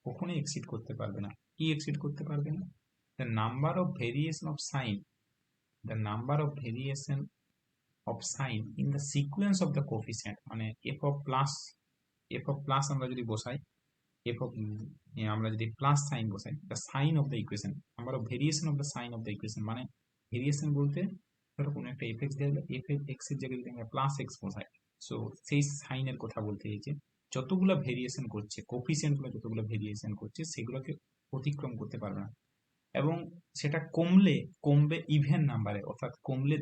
কখনোই এক্সিড করতে পারবে না। কি এক্সিড করতে পারবে না? The number of variation of sign, the number of variation of sign in the sequence of the coefficient, মানে এফ অফ প্লাস আমরা যদি বসাই, এফ অফ আমরা যদি প্লাস সাইন বসাই, the sign of the equation, number of variation of the sign of the equation, মানে ভেরিয়েশন বলতে ধরো কোনো একটা এফ এক্স দেওয়া হলো, এফ এক্স এর জায়গায় যদি আমরা প্লাস এক্স বসাই, সো সেই সাইনের কথা বলতে চাইছে যতগুলো ভেরিয়েশন করছে, কোফিসিয়েন্ট গুলো যতগুলো ভেরিয়েশন করছে সেগুলোকে অতিক্রম করতে পারবে না। এবং সেটা কমবে ইভেন নাম্বারে, অর্থাৎ কমলে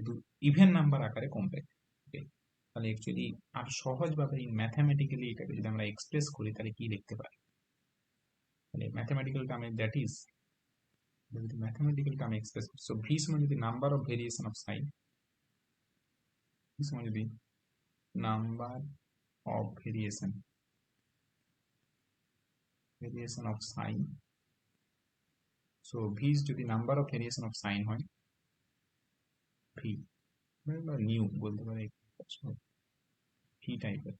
ইভেন নাম্বার আকারে কমবে। তাহলে অ্যাকচুয়ালি আর সহজভাবে ম্যাথামেটিক্যালি এটাকে যদি আমরা এক্সপ্রেস করি তাহলে কি লিখতে পারি, তাহলে ম্যাথামেটিক্যাল টার্মে দ্যাট ইজ, যদি ম্যাথামেটিক্যাল টার্মে এক্সপ্রেস করি, সো ভি সমান যদি number of variation of sign, V সমান যদি number of variation of sign, so V যদি number of variation of sign হয়, ভি বা নিউ বলতে পারে, ভি টাইপের,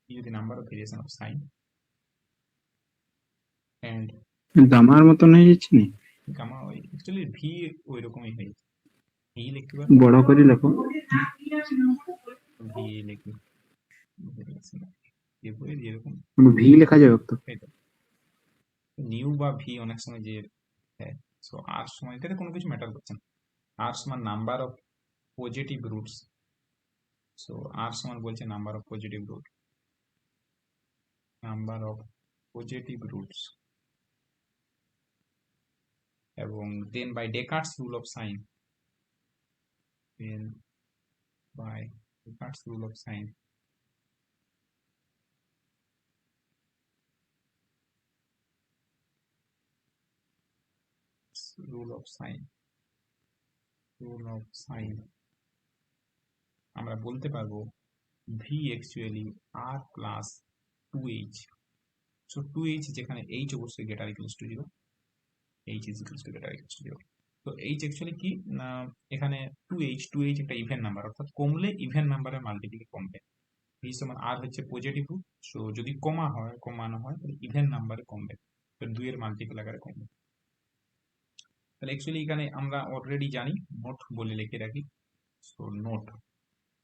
যদি number of variation of sign and গামার মতন হয়ে যাচ্ছে না? গামা, ওই অ্যাকচুয়ালি ভি ওই রকমই হয়ে যাচ্ছে, ভি লিখতে পারো, বড় করে লেখো। ভি লিখবে যেরকম ভি লেখা যাবে তো? নিউ বা ভি অনেক সময় যে, হ্যাঁ, সো আর সময় এটাতে কোনো কিছু ম্যাটার করছে না। আর সমান number of positive roots, so R সমান বলছে নাম্বার অফ পজিটিভ রুটস এবং then by Descartes rule of sign, then by Descartes rule of sign, rule of sign আমরা বলতে পারবো V actually R plus 2h, so 2h যেখানে h অবশ্যই greater equals to 0, h is equals to greater equals to 0। তো h অ্যাকচুয়ালি কি না, এখানে 2h একটা ইভেন নাম্বার, অর্থাৎ কমলে ইভেন নাম্বারের মাল্টিপ্লিকে কমবে। ভি সমান আর হচ্ছে পজিটিভ রুট, সো যদি কমানো হয় তাহলে ইভেন নাম্বারে কমবে, তো 2 এর মাল্টিপল আকারে কমবে। তাহলে অ্যাকচুয়ালি এখানে আমরা অলরেডি জানি, নোট বলে লিখে রাখি, সো নোট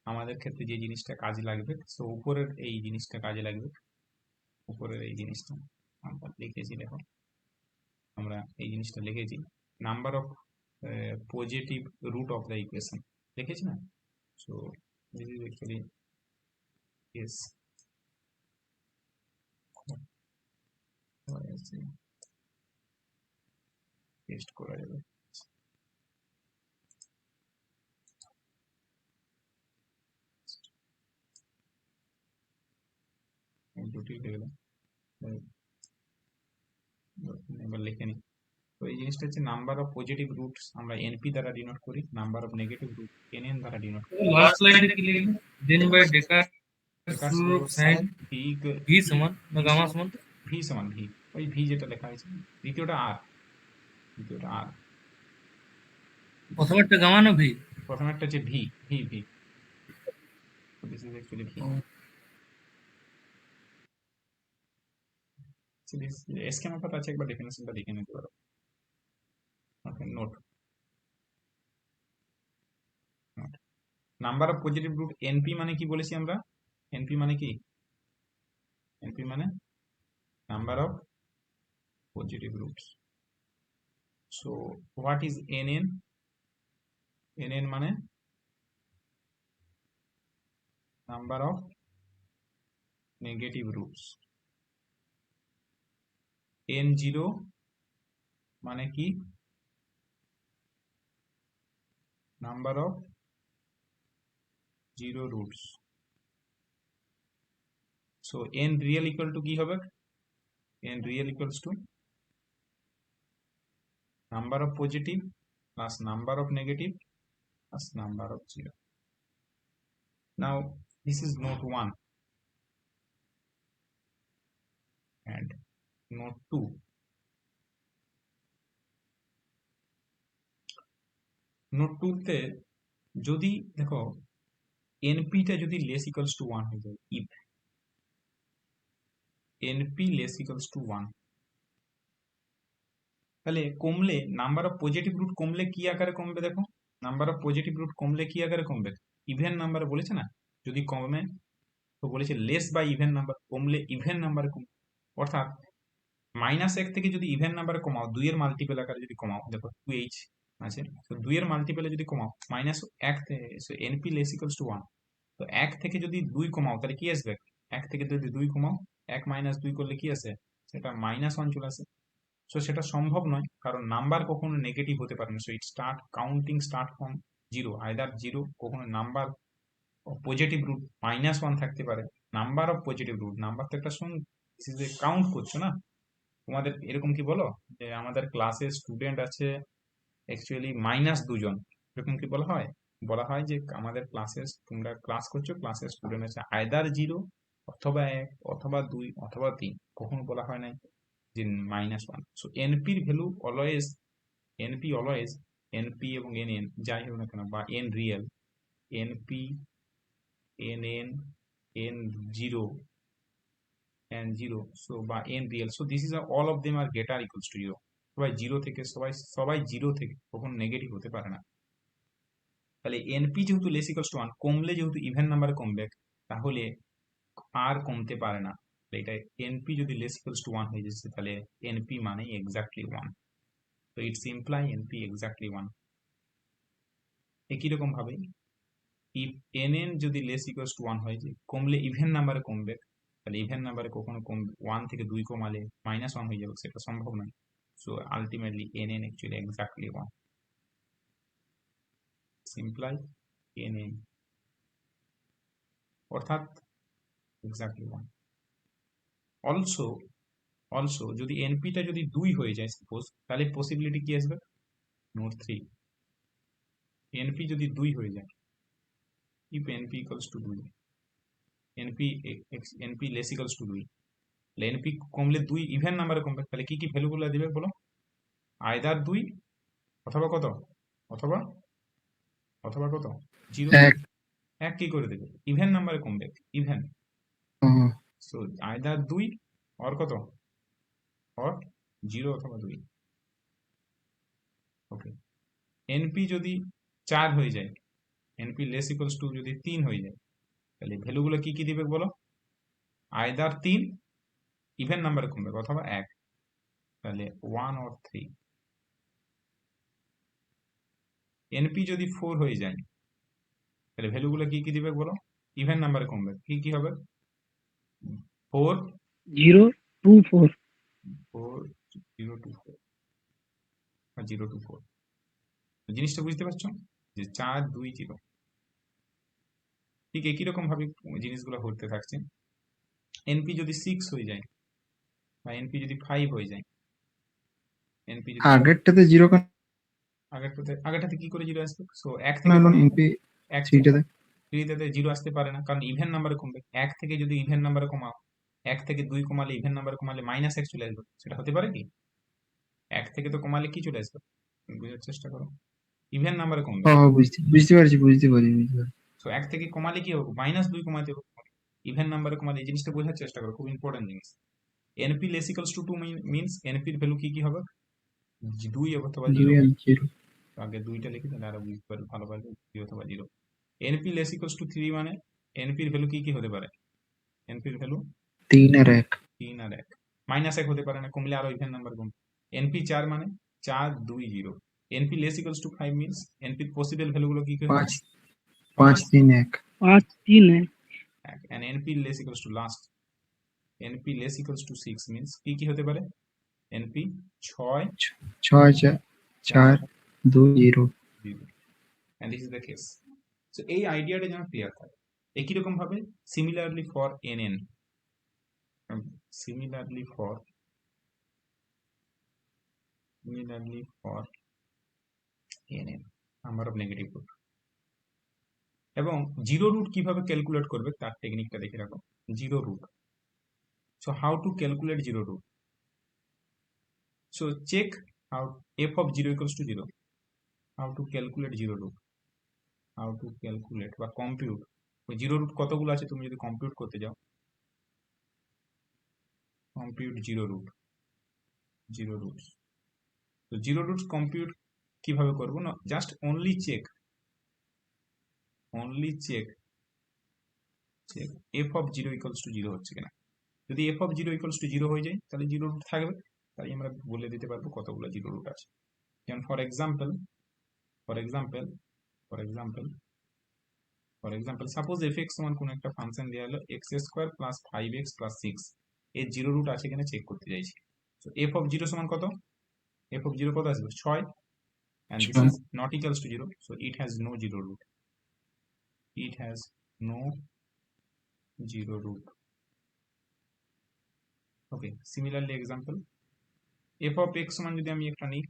আমাদের ক্ষেত্রে যে জিনিসটা কাজে লাগবে, সো উপরের এই জিনিসটা কাজে লাগবে, উপরের এই জিনিসটা আমরা লিখেছি, দেখো আমরা এই জিনিসটা লিখেছি, number of positive root of the equation লিখেছি না, so this is actually yes, test করা যাবে, দুটি লিখে দিলাম, এবার লিখে নিই। তো এই জিনিসটা হচ্ছে নাম্বার অফ পজিটিভ রুটস আমরা এনপি দ্বারা ডিনোট করি, number of negative root NN দ্বারা ডিনোট করি। लास्ट स्लाइड की लिखना then by Descartes Descartes rule rule of of sign sign, V v समान न गामा समान ভি সমান ভি, ওই ভি যেটা লেখা হয়েছে, দ্বিতীয়টা আর, দ্বিতীয়টা আর, প্রথমেরটা গামা না v প্রথম একটা হচ্ছে V, V, this is actually V, schema পাতা আছে, একবার ডেফিনেশনটা দেখে নিতে পারো। Okay, note number of positive root NP মানে কি বলেছি আমরা? এনপি মানে কি? এনপি মানে number of positive roots. So what is NN? NN মানে number of negative roots. n0 মানে কি? Number of zero roots. So n real equal to কি হবে? n real equals to number of positive plus number of negative plus number of zero. Now this is note 1 and note 2। Note 2 তে যদি দেখো np-টা যদি লেস ইকুয়ালস টু 1 হয়ে যায়, if np less equals to 1, তাহলে কমলে নাম্বার অফ পজিটিভ রুট কমলে কি আকারে কমবে? দেখো নাম্বার অফ পজিটিভ রুট কমলে কি আকারে কমবে? ইভেন নাম্বার বলেছে না, যদি কমে তো বলেছে লেস বাই ইভেন নাম্বার, কমলে ইভেন নাম্বারে কমবে। অর্থাৎ -1 থেকে যদি ইভেন নাম্বারে কমাও, 2 এর মাল্টিপল আকারে যদি কমাও, দেখো 2h আছে, তো 2 এর মাল্টিপলে যদি কমাও -1 থেকে, so NP less equals to 1, তো 1 থেকে যদি 2 কমাও তাহলে কি আসবে? 1 থেকে যদি 2 কমাও, 1 - 2 করলে কি আসে? সেটা -1 চলে আসে। সো সেটা সম্ভব নয়, কারণ নাম্বার কখনো নেগেটিভ হতে পারে না। So it start counting start from zero, either zero, কখনো নাম্বার পজিটিভ রুট -1 থাকতে পারে। Number of positive root, number তো একটা কাউন্ট করছো না। তোমাদের এরকম কি বলো যে আমাদের ক্লাসে স্টুডেন্ট আছে অ্যাকচুয়ালি -2 জন, এরকম কি বলা হয়? বলা হয় যে আমাদের ক্লাসে, তোমরা ক্লাস করছো, ক্লাসে স্টুডেন্ট আছে আইদার 0 অথবা 1 অথবা 2 অথবা 3, কখনো বলা হয় না যে -1। সো এনপির value always, NP always, NP এবং এনএন যাই হোক না কেন, বা N real, NP, NN, N zero and 0, so by n real, so this is all of them are greater equals to 0। সবাই জিরো থেকে, সবাই সবাই জিরো থেকে, কখনো নেগেটিভ হতে পারে না। তাহলে এনপি যেহেতু লেস ইকুয়ালস টু 1, কমলে যেহেতু ইভেন নাম্বারে কমবে, তাহলে আর কমতে পারে না। এটা এনপি যদি লেস ইকুয়ালস টু 1 হয়ে যাচ্ছে, তাহলে এনপি মানে এক্স্যাক্টলি 1। তো ইটস ইমপ্লাই এনপি এক্স্যাক্টলি 1। একই রকম ভাবে ইফ এনএন যদি লেস ইকুয়ালস টু 1 হয়, যে কমলে ইভেন নাম্বারে কমবে, তাহলে ইভেন নাম্বারে কখনো কম 1 থেকে 2 কমালে -1 হয়ে যাবে, সেটা সম্ভব নয়। So ultimately NN actually exactly 1, সিম্পলাই NN অর্থাৎ এক্স্যাক্টলি 1। অলসো, অলসো যদি এনপিটা যদি 2 হয়ে যায় সাপোজ, তাহলে পসিবিলিটি কি আসবে? নোট 3, এনপি যদি 2 হয়ে যায়, if NP equals to 2, NP, NP less equals to 2, NP কমলে 2 ইভেন নাম্বারে কমবে, তাহলে কি কি ভ্যালুগুলো দিবে বলো? আইদার 2 অথবা কত, অথবা অথবা কত, 0। এক। 1 কি করে দেবে? ইভেন নাম্বারে কমবে, ইভেন। ও, সো আইদার 2 অর কত, অর 0 অথবা 2। ওকে, এনপি যদি 4 হয়ে যায়, এনপি লেস ইকুয়ালস টু যদি 3 হয়ে যায়, তাহলে ভ্যালুগুলো কি কি দিবে বলো? আইদার 3 ইভেন নাম্বারে কমবে, অথবা 1, তাহলে 1 অর 3। এনপি যদি 4 হয়ে যায়, তাহলে ভ্যালুগুলো কি কি দিবে বলো? ইভেন নাম্বারে কমবে, কি কি হবে? 4, 0 2 4। 4, 0 2 4, 0 2 4। জিনিসটা বুঝতে পারছো যে 4 2 0, ঠিক একই রকম ভাবে জিনিসগুলো ঘটতে থাকছে। এনপি যদি 6 হয়ে যায়, বা এনপি যদি 5 হয়ে যায়, এনপি যদি আগেরটাতে 0 কেন আগেরটাতে কি করে 0 আসবে? সো 1 থেকে হলো কমাবো, এমপি 1 থেকে থ্রিটাতে? 3টাতে 0 আসতে পারে না, কারণ ইভেন নাম্বারে কমবে। 1 থেকে যদি ইভেন নাম্বারে কমাও, 1 থেকে 2 কমালে, ইভেন নাম্বারে কমালে -1 চলে আসবে, সেটা হতে পারে কি? 1 থেকে তো কমালে কি চলে আসবে? তুমি বোঝার চেষ্টা করো, ইভেন নাম্বারে কমবে। ও, বুঝতে বুঝতে পারছি, বুঝতে পারছি। সো 1 থেকে কমালে কি হবে? -2 কমাতে হবে, ইভেন নাম্বারে কমালে। এই জিনিসটা বোঝার চেষ্টা করো, খুব ইম্পর্টেন্ট জিনিস। NP less equals to 2 means এনপির ভ্যালু কি কি হবে? 2 অথবা 0। 2 আর 0। আগে 2টা লিখি, তাহলে আরো বুঝতে পারবে ভালোভাবে, 2 অথবা 0। এনপি লেস ইকুয়ালস টু 3 মানে এনপির ভ্যালু কি কি হতে পারে? এনপির ভ্যালু 3 আর 1। 3 আর 1, -1 হতে পারে না, কমলে আরো ইভেন নাম্বার কম। এনপি 4 মানে 4 2 0। NP less equals to 5 means এনপির পসিবল ভ্যালুগুলো কি কি হতে 5 পারে? 5 5 3 1। 5 3 1। and np less equals to last np less equals to 6 means কি কি হতে পারে? np 6 6 4 2 0। 0, and this is the case. So এই আইডিয়াটা যেন ক্লিয়ার থাকে। একই রকম ভাবে similarly for nn, similarly for nn number of negative root, এবং জিরো রুট কিভাবে ক্যালকুলেট করবে তার টেকনিকটা দেখে রাখো। Zero root, so how to calculate zero root? So check how f of 0 equals to 0, how to calculate zero root, how to calculate বা কম্পিউট ওই জিরো রুট কতগুলো আছে তুমি যদি কম্পিউট করতে যাও, compute zero root, zero root. তো জিরো রুট কম্পিউট কিভাবে করবো না, just only check f of zero equals to zero হচ্ছে কিনা। যদি f of zero equals to zero হয়ে যায় তাহলে জিরো রুট থাকবে, তাই আমরা বলে দিতে পারবো কতগুলো জিরো রুট আছে। যেমন for example suppose F x সমান কোন একটা ফাংশন দেওয়া হলো x square plus 5x plus 6, এর জিরো রুট আছে কিনা চেক করতে চাইছি। তো এফ অফ জিরো সমান কত? এফ অফ জিরো কত আসবে? 6, and this is not equals to 0, so it has no zero root, it has no zero root. Okay, similarly example f of x সমান যদি আমি একটা নিই,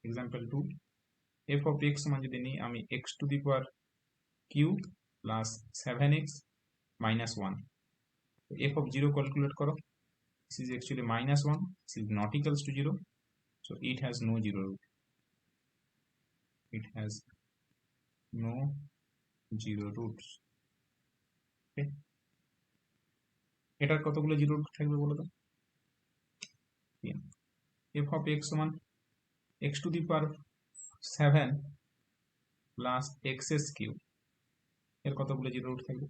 example 2, f of x সমান যদি নিই আমি x to the power q plus 7x minus 1, f of 0 calculate করো, this is actually minus 1, this is not equals to 0, so it has no zero root, it has no zero roots. Okay, এটার কতগুলো জিরো রুট থাকবে বলো তো? f of x সমান x to the power 7 plus x's cube, এর কতগুলো জিরো রুট থাকবে?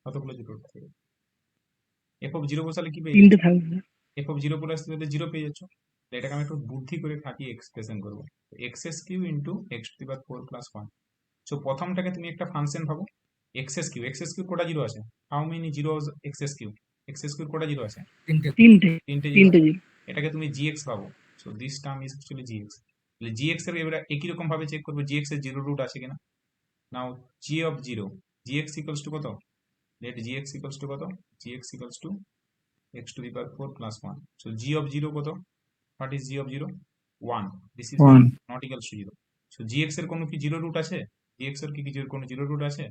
কতগুলো জিরো রুট থাকবে? f of 0 বসালে কি পেয়ে যাচ্ছ? 3টে থাকবে। f of 0 প্লাস 0 পেয়ে যাচ্ছ। এটাকে আমি একটু বুদ্ধি করে খাটিয়ে এক্সপ্রেশন করবো, x's cube into x to the power 4 plus 1। So প্রথমটাকে তুমি একটা ফাংশন ভাবো, x's cube কটা জিরো আছে? How many zeros x's cube কটা জিরো আছে? 3টে তিনটে জিরো। 3টে জিরো। এটাকে তুমি gx পাবো, so this term is actually gx। তাহলে gx এর এবারে একই রকম ভাবে চেক করবো gx এর জিরো রুট আছে কিনা। নাও g of 0, gx equals to কত? let gx equals to কত? gx equals to x to the power 4 plus 1, so g of 0 কত? what is g of 0? 1, this is 1। not equals to 0, so gx এর কোনো কি জিরো রুট আছে? gx এর কি কোনো জিরো রুট আছে?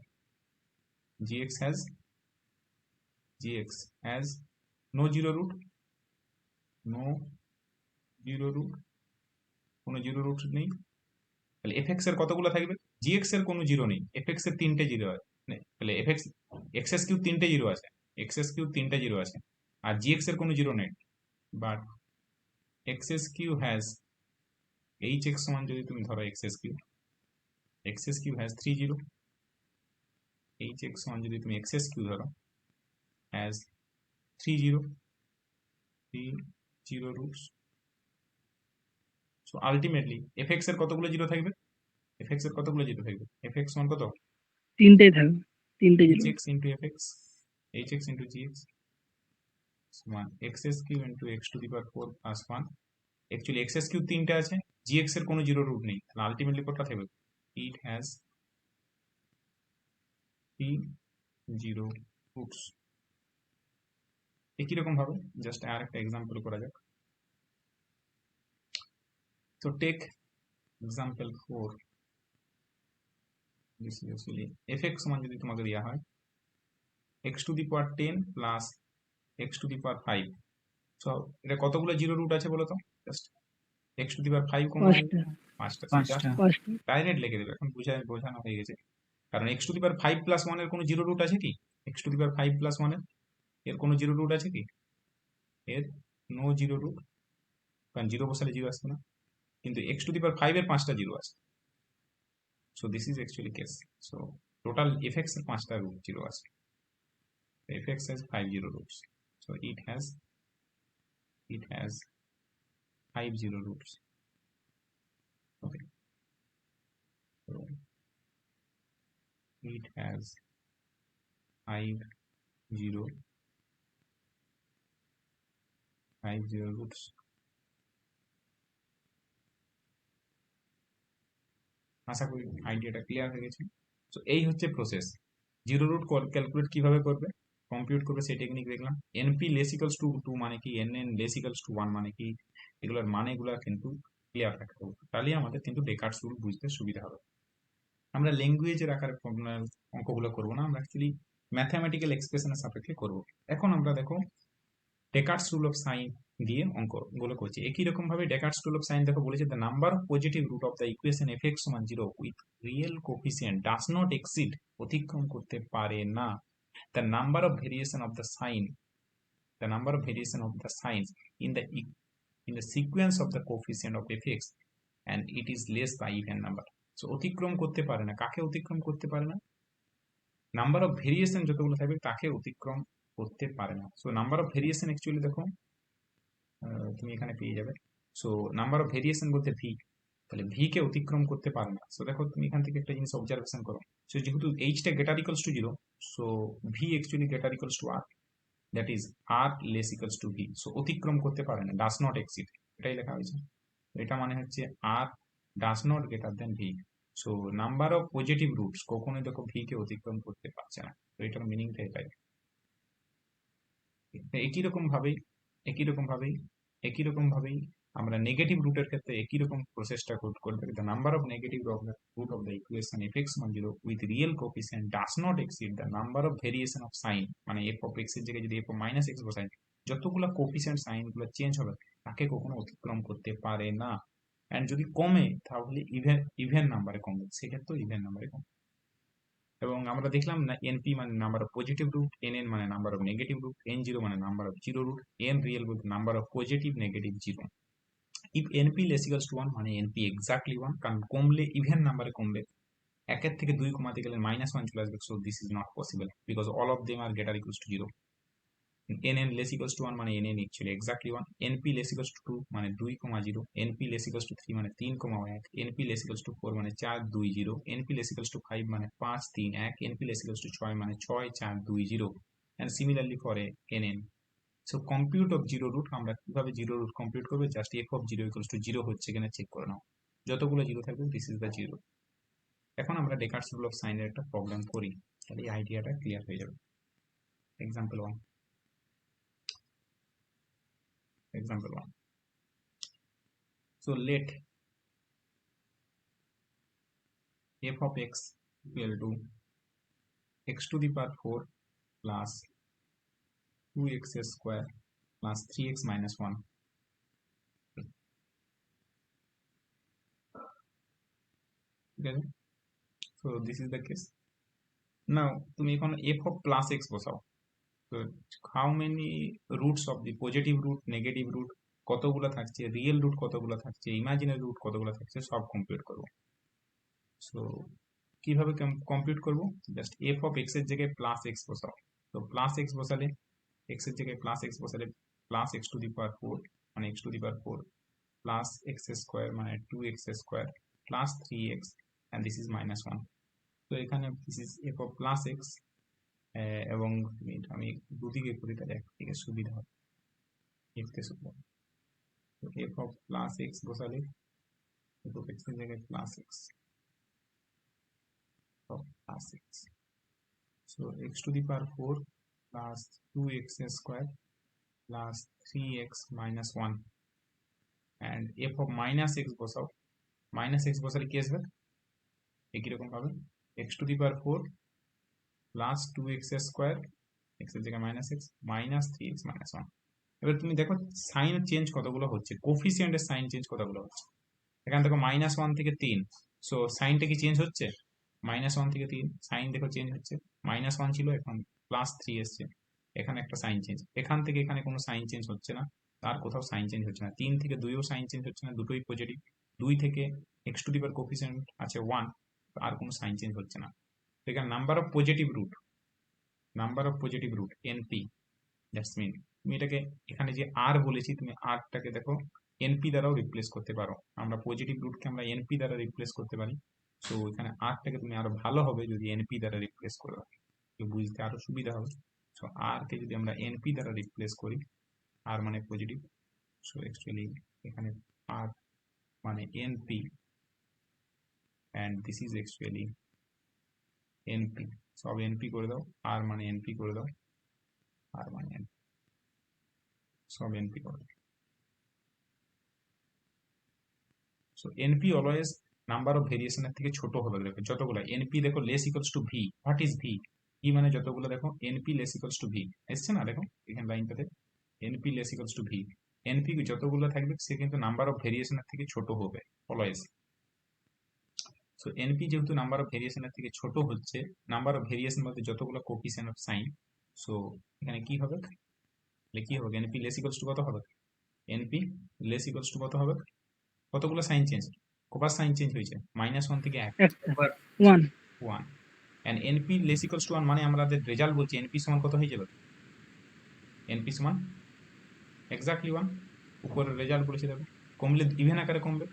gx has no zero root, no zero root, কোনো জিরো রুট নেই। তাহলে fx এর কতগুলো থাকবে? gx এর কোনো জিরো নেই, fx এর তিনটে জিরো আছে, তাহলে fx xs কিউব তিনটে জিরো আছে, xs কিউব তিনটে জিরো আছে, আর gx এর কোনো জিরো নেই, but xs cube has hx সমান যদি তুমি ধরো xs cube has 3 zero, hx সমান যদি তুমি xs কিউব ধরো has 3 zero, 3 zero roots. So ultimately fx এর কতগুলো জিরো থাকবে? fx এর কতগুলো জিরো থাকবে? fx সমান কত? 3টেই থাকবে, 3টে zero. hx into fx, hx into gx সমান xs cube into x to the power 4 plus 1, actually xs cube তিনটে আছে, gx এর কোনো জিরো রুট নেই, তাহলে আলটিমেটলি কতটা থাকবে? it has 3 zero roots. একই রকম ভাবে জাস্ট আর একটা এক্সাম্পল করা যাক। তো take example 4, this is actually fx সমান যদি তোমাকে দেওয়া হয় x to the power 10 plus x to the power 5, so এটা কতগুলো জিরো রুট আছে বলো তো? Just x to the power 5 common নেবে, 5টা। সো জাস্ট ডাইরেক্ট লিখে দেবে, এখন বোঝানো হয়ে গেছে। কারণ x to the power 5 plus 1 এর কোনো জিরো রুট আছে কি? x to the power 5 plus 1 এর কোনো জিরো রুট আছে কি? এর নো জিরো রুট, কারণ জিরো বসালে জিরো আসবে না, কিন্তু x to the power 5 এর 5টা জিরো আছে। So this is actually case. So total fx এর 5টা root 0 আছে, fx has 50 roots, so it has 50 roots. Okay, so it has 50 roots. আশা করি আইডিয়াটা ক্লিয়ার হয়ে গেছে। তো এই হচ্ছে প্রসেস। জিরো রুট ক্যালকুলেট কিভাবে করবে, কম্পিউট করবে, সেই টেকনিক দেখলাম। এনপি লেস ইকালস টু 2 মানে কি, এন লেস ইকালস টু 1 মানে কি, এগুলোর মানেগুলো কিন্তু ক্লিয়ার রাখতে হবে, তাহলে আমাদের কিন্তু ডেকার্টস রুল বুঝতে সুবিধা হবে। আমরা ল্যাঙ্গুয়েজের আকারে অঙ্কগুলো করবো না, আমরা অ্যাকচুয়ালি ম্যাথামেটিক্যাল এক্সপ্রেশনের সাপেক্ষে করবো। এখন আমরা দেখো ডেকার্টস রুল অফ সাইন দিয়ে অঙ্কগুলো করছি। একই রকম ভাবে ডেকার্টস রুল অফ সাইন দেখো বলেছে the number of positive root of the equation f x সমান 0 with real coefficient does not exceed, অতিক্রম করতে পারে না, the number of variation of the sign, the number of variation of the signs in the sequence of the coefficient of f x and it is less by even number. So অতিক্রম করতে পারে না, কাকে অতিক্রম করতে পারে না? নাম্বার অফ ভেরিয়েশন যতগুলো থাকবে তাকে অতিক্রম করতে পারে না। So number of variation actually দেখো তুমি এখানে পেয়ে যাবে। সো নাম্বার অফ ভেরিয়েশন বলতে ভি, তাহলে ভি কে অতিক্রম করতে পারে না। সো দেখো তুমি এখান থেকে একটা জিনিস অবজারভেশন করো, সো যেহেতু এইচটা greater equals to 0, so V actually greater equals to R, that is R less equals to V. So অতিক্রম করতে পারে না, ডাজ নট এক্সিড, এটাই লেখা হয়েছে। এটা মানে হচ্ছে R does not greater than V. So number of positive roots কখনোই দেখো ভি কে অতিক্রম করতে পারছে না, তো এটার মিনিংটা এটাই। একই রকম ভাবেই একই রকম ভাবেই একই রকম ভাবেই আমরা নেগেটিভ রুটের ক্ষেত্রে একই রকম প্রসেসটা করতে পারি। The number of negative root of the equation f x সমান 0 with real coefficient does not exceed the number of variation of sign, মানে এফ অফ এক্স এর জায়গায় যদি এফ অফ মাইনাস এক্স বসাই, যতগুলো কোফিসিয়েন্ট সাইন গুলো চেঞ্জ হবে তাকে কখনো অতিক্রম করতে পারে না। এন্ড যদি কমে তাহলে ইভেন নাম্বারে কমবে, সেক্ষেত্রে ইভেন নাম্বারে কমবে। এবং আমরা দেখলাম না এনপি মানে number of positive root, N মানে number of negative root, N zero মানে number of zero root, N real বলতে number of positive negative zero. If NP less equals to 1 মানে এনপি এক্স্যাক্টলি 1, কারণ কমলে ইভেন নাম্বারে কমবে, একের থেকে 2 কমাতে গেলে -1 চলে আসবে। So this is not possible because all of them are greater equals to 0। nn less equals to 1 মানে nn actually exactly 1, np less equals to 2 মানে 2, 0, np less equals to 3 মানে 3, 1, np less equals to 4 মানে 4, 2, 0, np less equals to 5 মানে 5, 3, 1, np less equals to 6 মানে 6, 4, 2, 0 and similarly for a nn. So compute of zero root, আমরা কিভাবে জিরো রুট কম্পিউট করবে, just f of 0 equals to 0 হচ্ছে কিনা চেক করে নাও, যতগুলো জিরো থাকবে দিস ইজ দ্য জিরো। এখন আমরা ডেকার্টস রুল অফ সাইনের একটা প্রবলেম করি, তাহলে এই আইডিয়াটা ক্লিয়ার হয়ে যাবে। Example 1, example 1. So let f of x equal to x to the power 4 plus 2x square plus 3x minus 1. Okay, so this is the case. Now তুমি এখন f of plus x বসাও, so how many roots of the positive root, negative root কতগুলো থাকছে, রিয়েল রুট কতগুলো থাকছে, ইমাজিনারি রুট কতগুলো থাকছে, সব কম্পিউট করব। সো কিভাবে কম্পিউট করব, জাস্ট f of x এর জায়গায় প্লাস x বসাও। তো প্লাস x বসালে, x এর জায়গায় প্লাস x বসালে plus x to the power 4 মানে x to the power 4 plus x square মানে 2x square plus 3x and this is minus 1. তো এখানে this is f of plus x, এবং আমি দুদিকে করি তাহলে একদিকে সুবিধা হবে, লিখতে সুবিধা। তো f of plus x বসালে f of x এর জায়গায় plus x of plus x, so x to the power 4 plus 2x square plus 3x minus 1 and f of minus x বসাও, মাইনাস x বসালে কি আসবে, একই রকম ভাবে x to the power 4 plus 2x square, x এর জায়গায় minus x minus 3x minus 1। এবার তুমি দেখো সাইন চেঞ্জ কতগুলো হচ্ছে, কোফিসিয়েন্টের সাইন চেঞ্জ কতগুলো হচ্ছে। এখানে দেখো -1 থেকে 3, সো সাইনটা কি চেঞ্জ হচ্ছে, -1 থেকে 3 সাইন দেখো চেঞ্জ হচ্ছে, -1 ছিল এখন +3 এসছে, এখানে একটা সাইন চেঞ্জ, এখান থেকে এখানে কোনো সাইন চেঞ্জ হচ্ছে না, তার কোথাও সাইন চেঞ্জ হচ্ছে না, 3 থেকে 2ও সাইন চেঞ্জ হচ্ছে না, দুটোই পজিটিভ। 2 থেকে x to the power coefficient আছে 1, আর কোনো সাইন চেঞ্জ হচ্ছে না। তো এখানে number of positive root np, that's mean তুমি এটাকে এখানে যে আর বলেছি তুমি আরটাকে দেখো এনপি দ্বারাও রিপ্লেস করতে পারো। আমরা পজিটিভ রুটকে আমরা এনপি দ্বারা রিপ্লেস করতে পারি। তো এখানে আরটাকে তুমি আরো ভালো হবে যদি এনপি দ্বারা রিপ্লেস করো, বুঝতে আরো সুবিধা হবে। সো আর কে যদি আমরা এনপি দ্বারা রিপ্লেস করি, আর মানে পজিটিভ, সো অ্যাকচুয়ালি এখানে আর মানে np and this is actually np. সব এনপি করে দাও, আর মানে এনপি করে দাও, আর মানে NP, সব এনপি করে দাও। So NP always number of ভেরিয়েশনের থেকে ছোট হবে। দেখো যতগুলো এনপি দেখো less equals to V. What is V? V মানে যতগুলো দেখো NP less equals to V এসছে না, দেখো এখানে লাইনটাতে NP less equals to V. NP যতগুলো থাকবে সে কিন্তু নাম্বার অফ ভেরিয়েশনের থেকে ছোট হবে অলওয়েজ। সো এনপি যেহেতু নাম্বার অফ ভেরিয়েশনের থেকে ছোট হচ্ছে, নাম্বার অফ ভেরিয়েশন মধ্যে যতগুলো কোফিসিয়েন্ট অফ সাইন, সো এখানে কি হবে, কি হবে এনপি লেস ইকুয়ালস টু কত হবে, এনপি লেস ইকুয়ালস টু কত হবে, কতগুলো সাইন চেঞ্জ, কবার সাইন চেঞ্জ হয়েছে, -1 থেকে 1, একবার 1 1 and np less equals to 1 মানে আমাদের রেজাল্ট বলছি এনপি সমান কত হয়ে যাবে, এনপি সমান এক্স্যাক্টলি 1। উপরের রেজাল্ট বলেছি দেখো, কমলে ইভেন আকারে কমবে,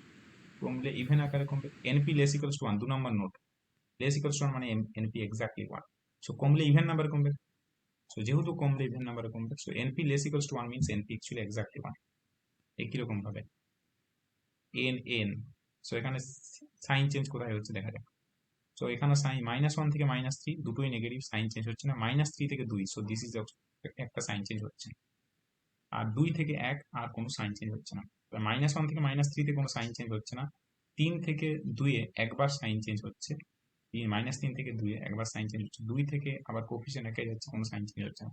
কমলে ইভেন আকারে কমবে। Np less equals to 1, 2 number note, less equals to 1 মানে এনপি এক্স্যাক্টলি 1। সো কমলে ইভেন নাম্বার কমবে, সো যেহেতু কমলে ইভেন নাম্বার কমবে, so NP less equals to 1 means np actually exactly 1। একই রকম ভাবে এন, সো এখানে সাইন চেঞ্জ কোথায় হচ্ছে দেখা যাক। সো এখানে সাইন -1 থেকে -3 দুটোই নেগেটিভ, সাইন চেঞ্জ হচ্ছে না। -3 থেকে 2, সো দিস ইজ একটা সাইন চেঞ্জ হচ্ছে, আর 2 থেকে 1 আর কোনো সাইন চেঞ্জ হচ্ছে না। -1 থেকে -3 তে কোনো সাইন চেঞ্জ হচ্ছে না। 3 থেকে 2 এ একবার সাইন চেঞ্জ হচ্ছে, -3 থেকে 2 এ একবার সাইন চেঞ্জ হচ্ছে, 2 থেকে আবার কোফিশিয়েন্ট একে যাচ্ছে, কোনো সাইন চেঞ্জ হচ্ছে না।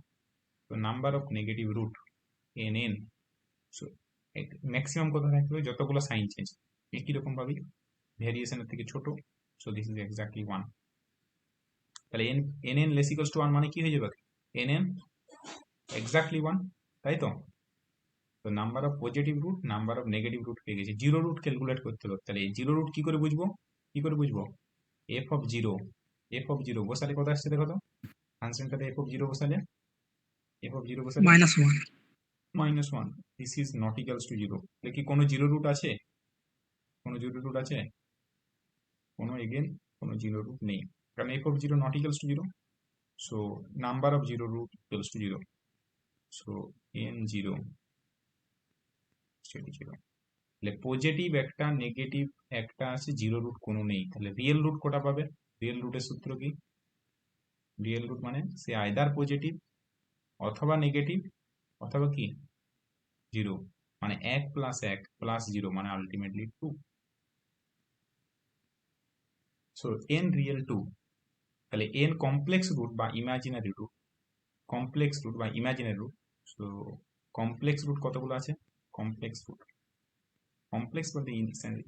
তো number of negative root n, so maximum কোথায় থাকবে, যতগুলো সাইন চেঞ্জ একই রকম ভাবে ভেরিয়েশনের থেকে ছোট, সো দিস ইজ এক্স্যাক্টলি 1। তাহলে N N less equals to 1 মানে কি হয়ে যাবে, এন এন এক্স্যাক্টলি 1, তাই তো। তো number of positive root, number of negative root পেয়ে গেছি, জিরো রুট ক্যালকুলেট করতে হবে। তাহলে এই জিরো রুট কি করে বুঝবো, কি করে বুঝবো, F of zero, F of zero বসালে কত আসছে দেখো তো, ফাংশনটাতে এফ অফ জিরো বসালে, এফ অফ জিরো বসালে -1 -1, this is not equals to zero. তাহলে কি কোনো জিরো রুট আছে, কোনো জিরো রুট আছে, কোনো এগেন কোনো জিরো রুট নেই, কারণ f of zero not equals to zero. So number of zero root equals to zero, so N zero zero. তাহলে পজিটিভ একটা, নেগেটিভ একটা আছে, জিরো রুট কোনো নেই। তাহলে রিয়েল রুট কটা পাবে, রিয়েল রুটের সূত্র কি, রিয়েল রুট মানে সে আইদার পজিটিভ অথবা নেগেটিভ অথবা কি জিরো, মানে 1 প্লাস 1 প্লাস 0 মানে আলটিমেটলি 2। সো এন রিয়েল 2, তাহলে এন কমপ্লেক্স রুট বা ইমাজিনারি রুট, কমপ্লেক্স রুট বা imaginary root. So complex root কতগুলো আছে, কমপ্লেক্স রুট, কমপ্লেক্স বলতে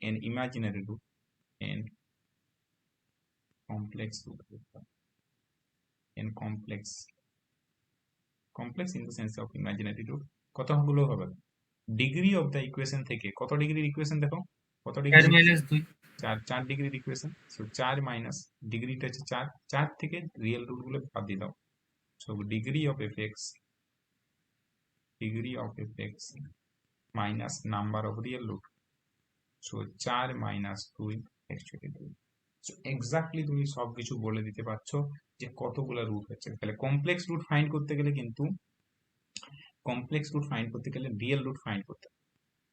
n imaginary root, n complex root, n complex, complex in the sense of imaginary root কতগুলো হবে, ডিগ্রি অফ দ্য ইকুয়েশন থেকে, কত ডিগ্রির ইকুয়েশন দেখো, কত ডিগ্রি, 4 - 2 4 ডিগ্রির ইকুয়েশন। সো 4 মাইনাস ডিগ্রিটা হচ্ছে 4, 4 থেকে রিয়েল রুট গুলো বাদ দিয়ে দাও। So degree of f x minus number of real root, so 4 minus 2 actually 2। So exactly তুমি সবকিছু বলে দিতে পারছো যে কতগুলো রুট হচ্ছে। তাহলে কমপ্লেক্স রুট ফাইন্ড করতে গেলে কিন্তু, কমপ্লেক্স রুট ফাইন্ড করতে গেলে রিয়েল রুট ফাইন্ড করতে হবে।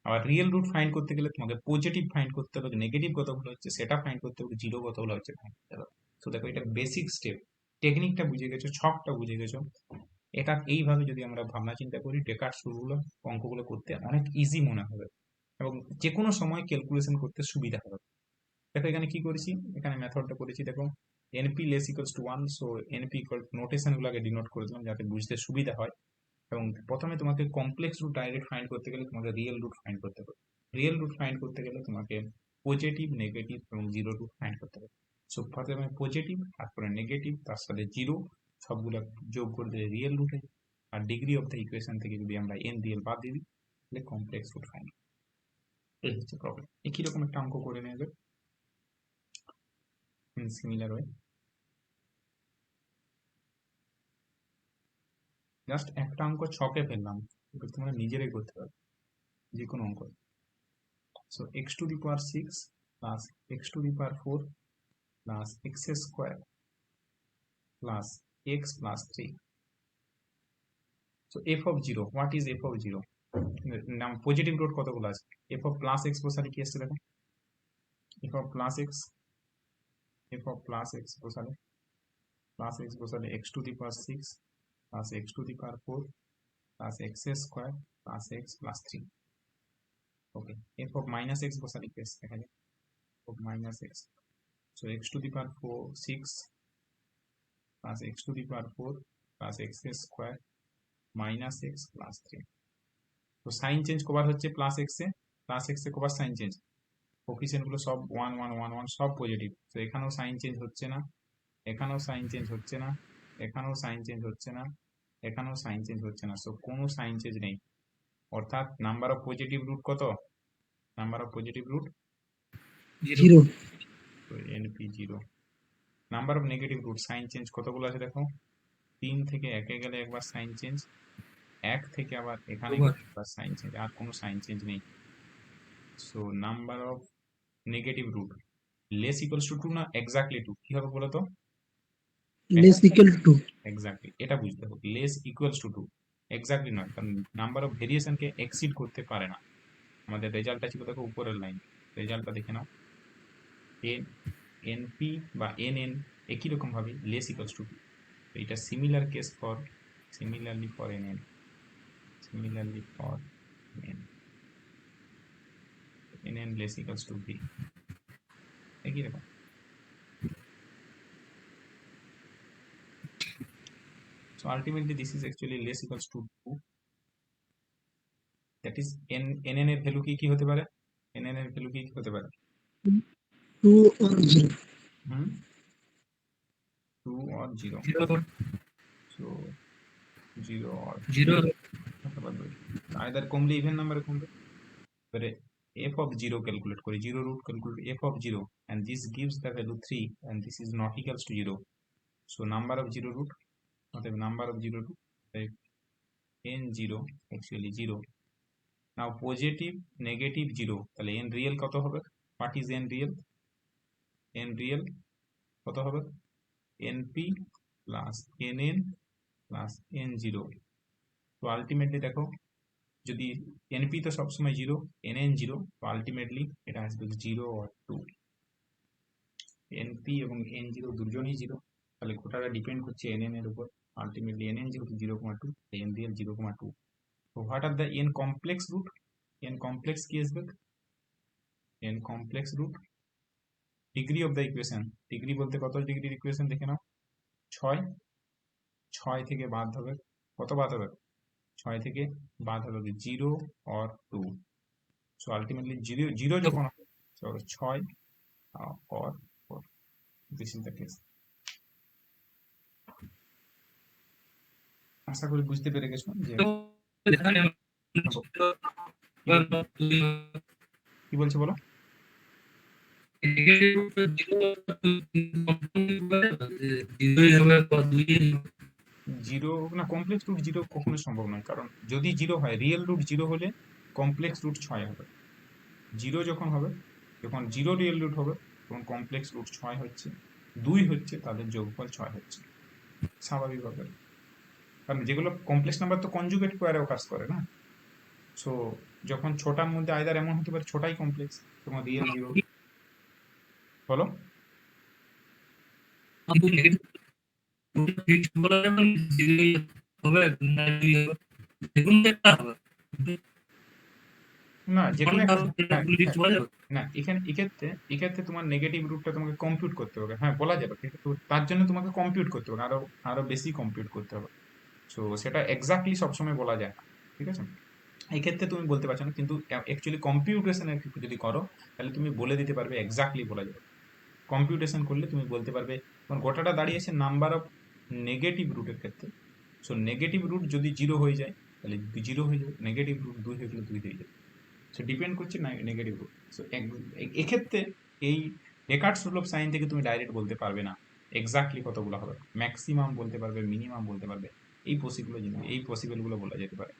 আবার রিয়েল রুট ফাইন্ড করতে গেলে তোমাকে পজিটিভ ফাইন্ড করতে হবে, নেগেটিভ কতগুলো হচ্ছে সেটা ফাইন্ড করতে হবে, জিরো কতগুলো হচ্ছে ফাইন্ড করতে হবে। তো দেখো এটা বেসিক স্টেপ, টেকনিকটা বুঝে গেছো, ছকটা বুঝে গেছো। এটা এইভাবে যদি আমরা ভাবনা চিন্তা করি, ডেকার্টস রুলগুলো অঙ্কগুলো করতে অনেক ইজি মনে হবে এবং যে কোনো সময় ক্যালকুলেশন করতে সুবিধা হবে। দেখো এখানে কি করেছি, এখানে মেথডটা করেছি দেখো, NP less equals to 1, so np equal notation গুলোকে ডিনোট করে দিলাম যাতে বুঝতে সুবিধা হয়। এবং প্রথমে তোমাকে কমপ্লেক্স রুট ডাইরেক্ট ফাইন্ড করতে গেলে তোমাকে রিয়েল রুট ফাইন্ড করতে হবে, রিয়েল রুট ফাইন্ড করতে গেলে তোমাকে পজিটিভ, নেগেটিভ এবং জিরো রুট ফাইন্ড করতে হবে। সো প্রথমে পজিটিভ, তারপরে নেগেটিভ, তার সাথে জিরো, সবগুলো যোগ করে দিলে রিয়েল রুট হয়। আর ডিগ্রি অফ দ্য ইকুয়েশন থেকে যদি আমরা এন রিয়েল বাদ দিয়ে দিই তাহলে কমপ্লেক্স রুট ফাইন্ড। এই হচ্ছে প্রবলেম। একই রকম একটা অঙ্ক করে নেবে, ইন সিমিলার ওয়ে। জাস্ট একটা অঙ্ক ছকে ফেললাম, এটা তোমরা নিজেরাই করতে পারবে যে কোনো অঙ্ক। So x to the power 6 plus x to the power 4 plus x square plus x plus 3। So f of zero, what is F of zero? নাম পজিটিভ রুট কতগুলো আছে? এফ অফ প্লাস এক্স বসালে কি আসছে দেখো, f of plus x, F of plus x বসালে, প্লাস এক্স বসালে x to the power 6 plus x to the power 4 plus x square plus x plus 3। Okay, F of minus x বসালে কি আসছে দেখা যায়, of minus x. So x to the power 4 6 plus x to the power 4 plus x square minus x plus 3. তো সাইন চেঞ্জ কবার হচ্ছে প্লাস এক্স এ, প্লাস এক্স এ কবার সাইন চেঞ্জ, কোফিসিয়েন্ট গুলো সব 1 1 1 1 সব পজিটিভ। তো এখানেও সাইন চেঞ্জ হচ্ছে না, এখানেও সাইন চেঞ্জ হচ্ছে না, এখানেও সাইন চেঞ্জ হচ্ছে না, এখানেও সাইন চেঞ্জ হচ্ছে না। সো কোনো সাইন চেঞ্জ নেই, অর্থাৎ নাম্বার অফ পজিটিভ রুট কত, number of positive root 0 np 0। Number of negative root sign change কতগুলো আছে দেখো, 3 থেকে 1 এ গেলে একবার সাইন চেঞ্জ, 1 থেকে আবার এখানে গেলে একবার সাইন চেঞ্জ, আর কোনো সাইন চেঞ্জ নেই। So number of negative root less equals to 2 না এক্স্যাক্টলি 2, কি হবে বলো তো? less equal to এক্স্যাক্টলি, এটা বুঝতে হবে, লেস ইকুয়ালস টু 2, এক্স্যাক্টলি নয়, কারণ নাম্বার অফ ভেরিয়েশনকে এক্সিড করতে পারে না। আমাদের রেজাল্টটা ছিল দেখো উপরের লাইন, রেজাল্টটা দেখে নাও, এন এনপি বা এন এন একই রকম ভাবে লেস ইকুয়ালস টু 2। এটা similar case for, similarly for N N, similarly for n less equals to b, একই রকম। So ultimately this is actually less equals to 2, that is n এর ভ্যালু কি কি হতে পারে, n এর ভ্যালু কি কি হতে পারে, 2 or 0 hmm 2 or 0, so 0 or 0 হতে পারবে, আইদার কমলে ইভেন নাম্বারে কমবে। এবারে f of 0 ক্যালকুলেট করি, 0 root calculate f of 0 and this gives the value 3 and this is not equals to 0, so number of 0 root, অতএব number of 0 root n0 actually 0। Now positive negative 0, তাহলে n রিয়েল কত হবে, what is n real, n real কত হবে, np plus nn plus n0। তো আলটিমেটলি দেখো, যদি np তো সবসময় 0, nn 0, তো আলটিমেটলি এটা আসবে 0 or 2, np এবং n0 দুজনেই 0, তাহলে গোটাটা ডিপেন্ড করছে nn এর উপর। Ultimately nn 0.2, n real 0.2। তো what are the n complex root, n complex কি আসবে, n complex root degree of the equation, degree বলতে কত ডিগ্রির ইকুয়েশন দেখে নাও, 6, 6 থেকে বাদ হবে, কত বাদ হবে, 6 থেকে বাদ হবে 0 or 2। সো আলটিমেটলি 0 0 যখন হবে, 6 or 4, this is the case. আশা করি বুঝতে পেরে গেছো যে কি বলছে বলো। জিরো না, কমপ্লেক্স রুট 0 কখনো সম্ভব নয়, কারণ যদি 0 হয়, রিয়েল রুট 0 হলে কমপ্লেক্স রুট 6 হবে। 0 যখন হবে, যখন 0 রিয়েল রুট হবে, তখন কমপ্লেক্স রুট 6 হচ্ছে, 2 হচ্ছে, তাদের যোগফল 6 হচ্ছে স্বাভাবিকভাবে, কারণ যেগুলো কমপ্লেক্স নাম্বার তো কনজুগেট স্কোয়ারেও কাজ করে না। সো যখন ছোটার মধ্যে আইদার এমন হতে পারে ছোটাই কমপ্লেক্স, তখন রিয়েল 0। বলো, না যে কোনো একটা, হ্যাঁ হ্যাঁ, না এখানে এক্ষেত্রে তোমার নেগেটিভ রুটটা তোমাকে কম্পিউট করতে হবে, হ্যাঁ বলা যাবে, কিন্তু তার জন্য তোমাকে কম্পিউট করতে হবে, আরো আরো বেশি কম্পিউট করতে হবে। সো সেটা এক্স্যাক্টলি সবসময় বলা যায় না, ঠিক আছে, এই ক্ষেত্রে তুমি বলতে পারছো না, কিন্তু অ্যাকচুয়ালি কম্পিউটেশনের যদি করো, তাহলে তুমি বলে দিতে পারবে, এক্স্যাক্টলি বলা যাবে। কম্পিউটেশন করলে তুমি বলতে পারবে, তোমার গোটাটা দাঁড়িয়েছে নাম্বার অফ নেগেটিভ রুটের ক্ষেত্রে। সো নেগেটিভ রুট যদি 0 হয়ে যায়, তাহলে 0 হয়ে যাবে, নেগেটিভ রুট 2 হয়ে গেলে 2 হয়ে যাবে। সো ডিপেন্ড করছে নেগেটিভ রুট। সো এক্ষেত্রে এই ডেকার্টস রুল অফ সাইন থেকে তুমি ডাইরেক্ট বলতে পারবে না এক্স্যাক্টলি কতগুলো হবে, ম্যাক্সিমাম বলতে পারবে, মিনিমাম বলতে পারবে, এই পসিবল জিনিস, এই পসিবল গুলো বলা যেতে পারে।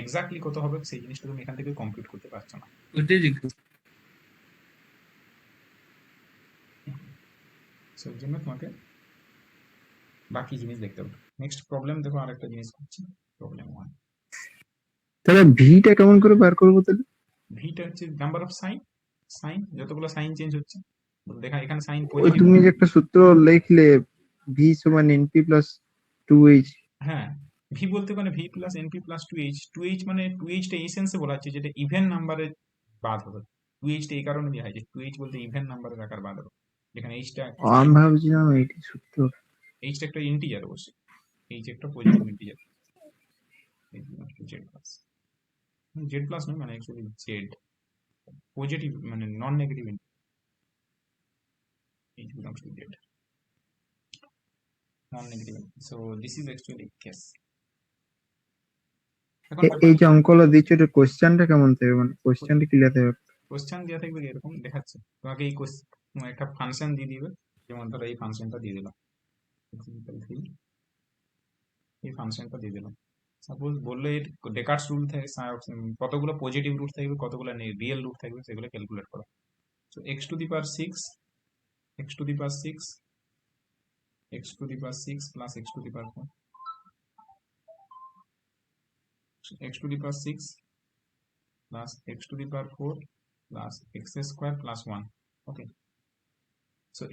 এক্স্যাক্টলি কত হবে সেই জিনিসটা তুমি এখান থেকে কমপ্লিট করতে পারছো না। ওইটাই জিজ্ঞেস। সেই জন্য তোমাকে বাকি জিনিস দেখতে হবে। নেক্সট প্রবলেম দেখো, আরেকটা জিনিস করছি, প্রবলেম 1। তাহলে ভিটা কেমন করে বার করবো তাহলে? ভিটা হচ্ছে নাম্বার অফ সাইন, সাইন যতগুলো সাইন চেঞ্জ হচ্ছে, দেখা এখানে সাইন ওই পজিটিভ। তুমি যে একটা সূত্র লিখলে, ভি সমান এনপি প্লাস 2h। হ্যাঁ, ভি বলতে মানে v plus np plus two h মানে টু এইচটা এই সেন্সে বলা হচ্ছে যেটা ইভেন নাম্বারের বাদ হবে। টু এইচটা এই কারণে দেওয়া হয় যে টু এইচ বলতে ইভেন নাম্বারের আকার বাদ হবে, যেখানে এইচটা আমি ভাবছিলাম এইটি সূত্র। এইচটা একটা ইন্টিজার, অবশ্যই এইচ একটা positive integer. Z plus, Z plus নয়, মানে অ্যাকচুয়ালি জেড পজিটিভ, মানে non negative, H belongs to Z, non negative. So this is actually case. এখন এই যে অঙ্কগুলো দিচ্ছ, এটা কোশ্চেনটা কেমন থাকবে, মানে কোশ্চেনটা ক্লিয়ার থাকবে? কোশ্চেন দেওয়া থাকবে এরকম দেখাচ্ছে তোমাকে, এই একটা ফাংশন দিয়ে দিবে, যেমন ধরো এই ফাংশনটা দিয়ে দিলাম, এই ফাংশনটা দিয়ে দিলাম। সাপোজ বললে ডেকার্টস রুল থেকে কতগুলো পজিটিভ রুট থাকবে, কতগুলো রিয়েল রুট থাকবে, সেগুলো ক্যালকুলেট করো। So x to the power six, x to the power six, x to the power six plus x to the power four, x to the power six plus x to the power four plus x square plus one. Okay, so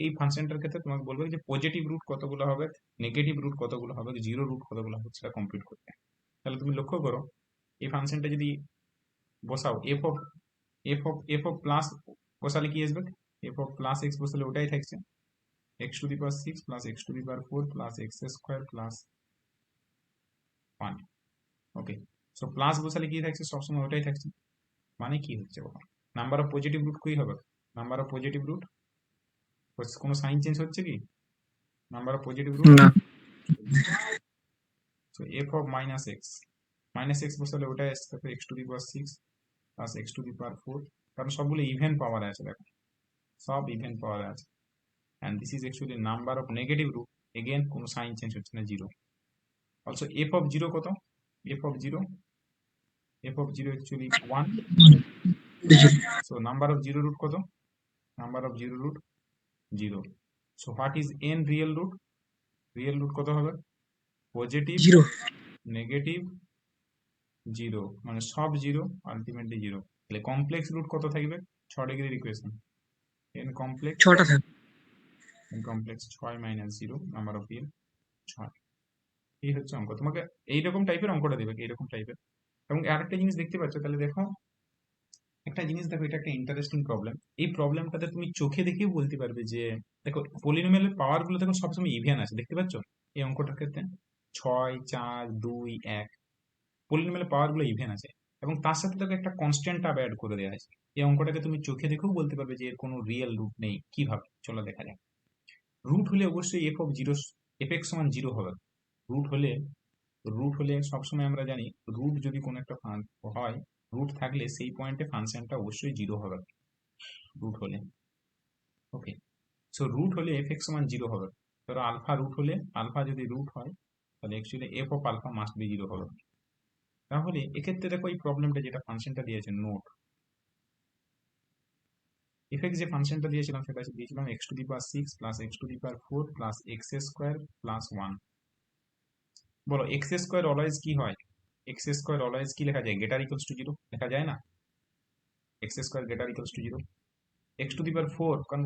এই ফাংশনটার ক্ষেত্রে তোমাকে বলবে যে পজিটিভ রুট কতগুলো হবে, নেগেটিভ রুট কতগুলো হবে, জিরো রুট কতগুলো হবে, সেটা কমপ্লিট করতে। তাহলে তুমি লক্ষ্য করো, এই ফাংশনটা যদি বসাও, এফ অফ প্লাস বসালে কি আসবে, এফ অফ প্লাস এক্স বসালে ওটাই থাকছে, x to the power six plus x to the power four plus x square plus one. Okay, so plus বসালে কি থাকছে, সবসময় ওটাই থাকছে। মানে কি হচ্ছে বলো, নাম্বার অফ পজিটিভ রুট কি হবে, নাম্বার অফ পজিটিভ রুট, কোনো সাইন চেঞ্জ হচ্ছে কি, নাম্বার অফ পজিটিভ রুট। না। So f of minus x বসালে ওটাই আসছে, তারপরে x to the power six plus x to the power four, কারণ সবগুলো ইভেন পাওয়ারে আছে, দেখো সব ইভেন পাওয়ারে আছে। and this is actually number of negative root, again কোনো সাইন চেঞ্জ হচ্ছে না, zero. Also F of zero কত, F of zero, F of zero actually one. So number of zero root কত, number of zero root zero. So what is N real root, real root কত হবে, পজিটিভ, নেগেটিভ, জিরো, মানে সব জিরো, আলটিমেটলি জিরো। তাহলে কমপ্লেক্স রুট কত থাকবে, 6 ডিগ্রির ইকুয়েশন, এন কমপ্লেক্স, 6টা থাকবে। N complex 6 minus zero, number of real 6। এই হচ্ছে অঙ্ক, তোমাকে এইরকম টাইপের অঙ্কটা দেবে, এইরকম টাইপের। এবং আরেকটা জিনিস দেখতে পাচ্ছ, তাহলে দেখো একটা জিনিস দেখো, এটা একটা ইন্টারেস্টিং প্রবলেম। এই প্রবলেমটাতে তুমি চোখে দেখেও বলতে পারবে যে, দেখো পলিনোমিয়ালের পাওয়ার গুলো দেখো সবসময় ইভেন আছে, দেখতে পাচ্ছ এই অঙ্কটার ক্ষেত্রে 6, 4, 2, 1, পলিনোমিয়ালের পাওয়ার গুলো ইভেন আছে, এবং তার সাথে দেখো একটা কনস্ট্যান্ট টার্ম অ্যাড করে দেওয়া আছে। এই অঙ্কটাকে তুমি চোখে দেখেও বলতে পারবে যে এর কোনো রিয়েল রুট নেই। কিভাবে, চলো দেখা যাক। রুট হলে অবশ্যই F of zero, F x সমান জিরো হবে। রুট হলে, রুট হলে সবসময় আমরা জানি, রুট যদি কোনো একটা হয়, রুট থাকলে সেই পয়েন্টে ফাংশনটা অবশ্যই জিরো হবে, রুট হলে। ওকে, সো রুট হলে এফ এক্স সমান জিরো হবে। ধরো আলফা রুট হলে, আলফা যদি রুট হয়, তাহলে actually f of alpha must be zero হবে। তাহলে এক্ষেত্রে দেখো এই প্রবলেমটা যেটা ফাংশনটা দিয়েছে নোট, এফ এক্স যে ফাংশনটা দিয়েছিলাম সেটা দিয়েছিলাম x to the power six plus x to the power four plus x square plus one. বলো এক্স স্কোয়ার অলওয়েজ কি হয়, এক্স স্কোয়ার অলওয়েজ কি লেখা যায়, গ্রেটার ইকুয়ালস টু জিরো লেখা যায় না, x square greater equals to zero. X to the power four, কারণ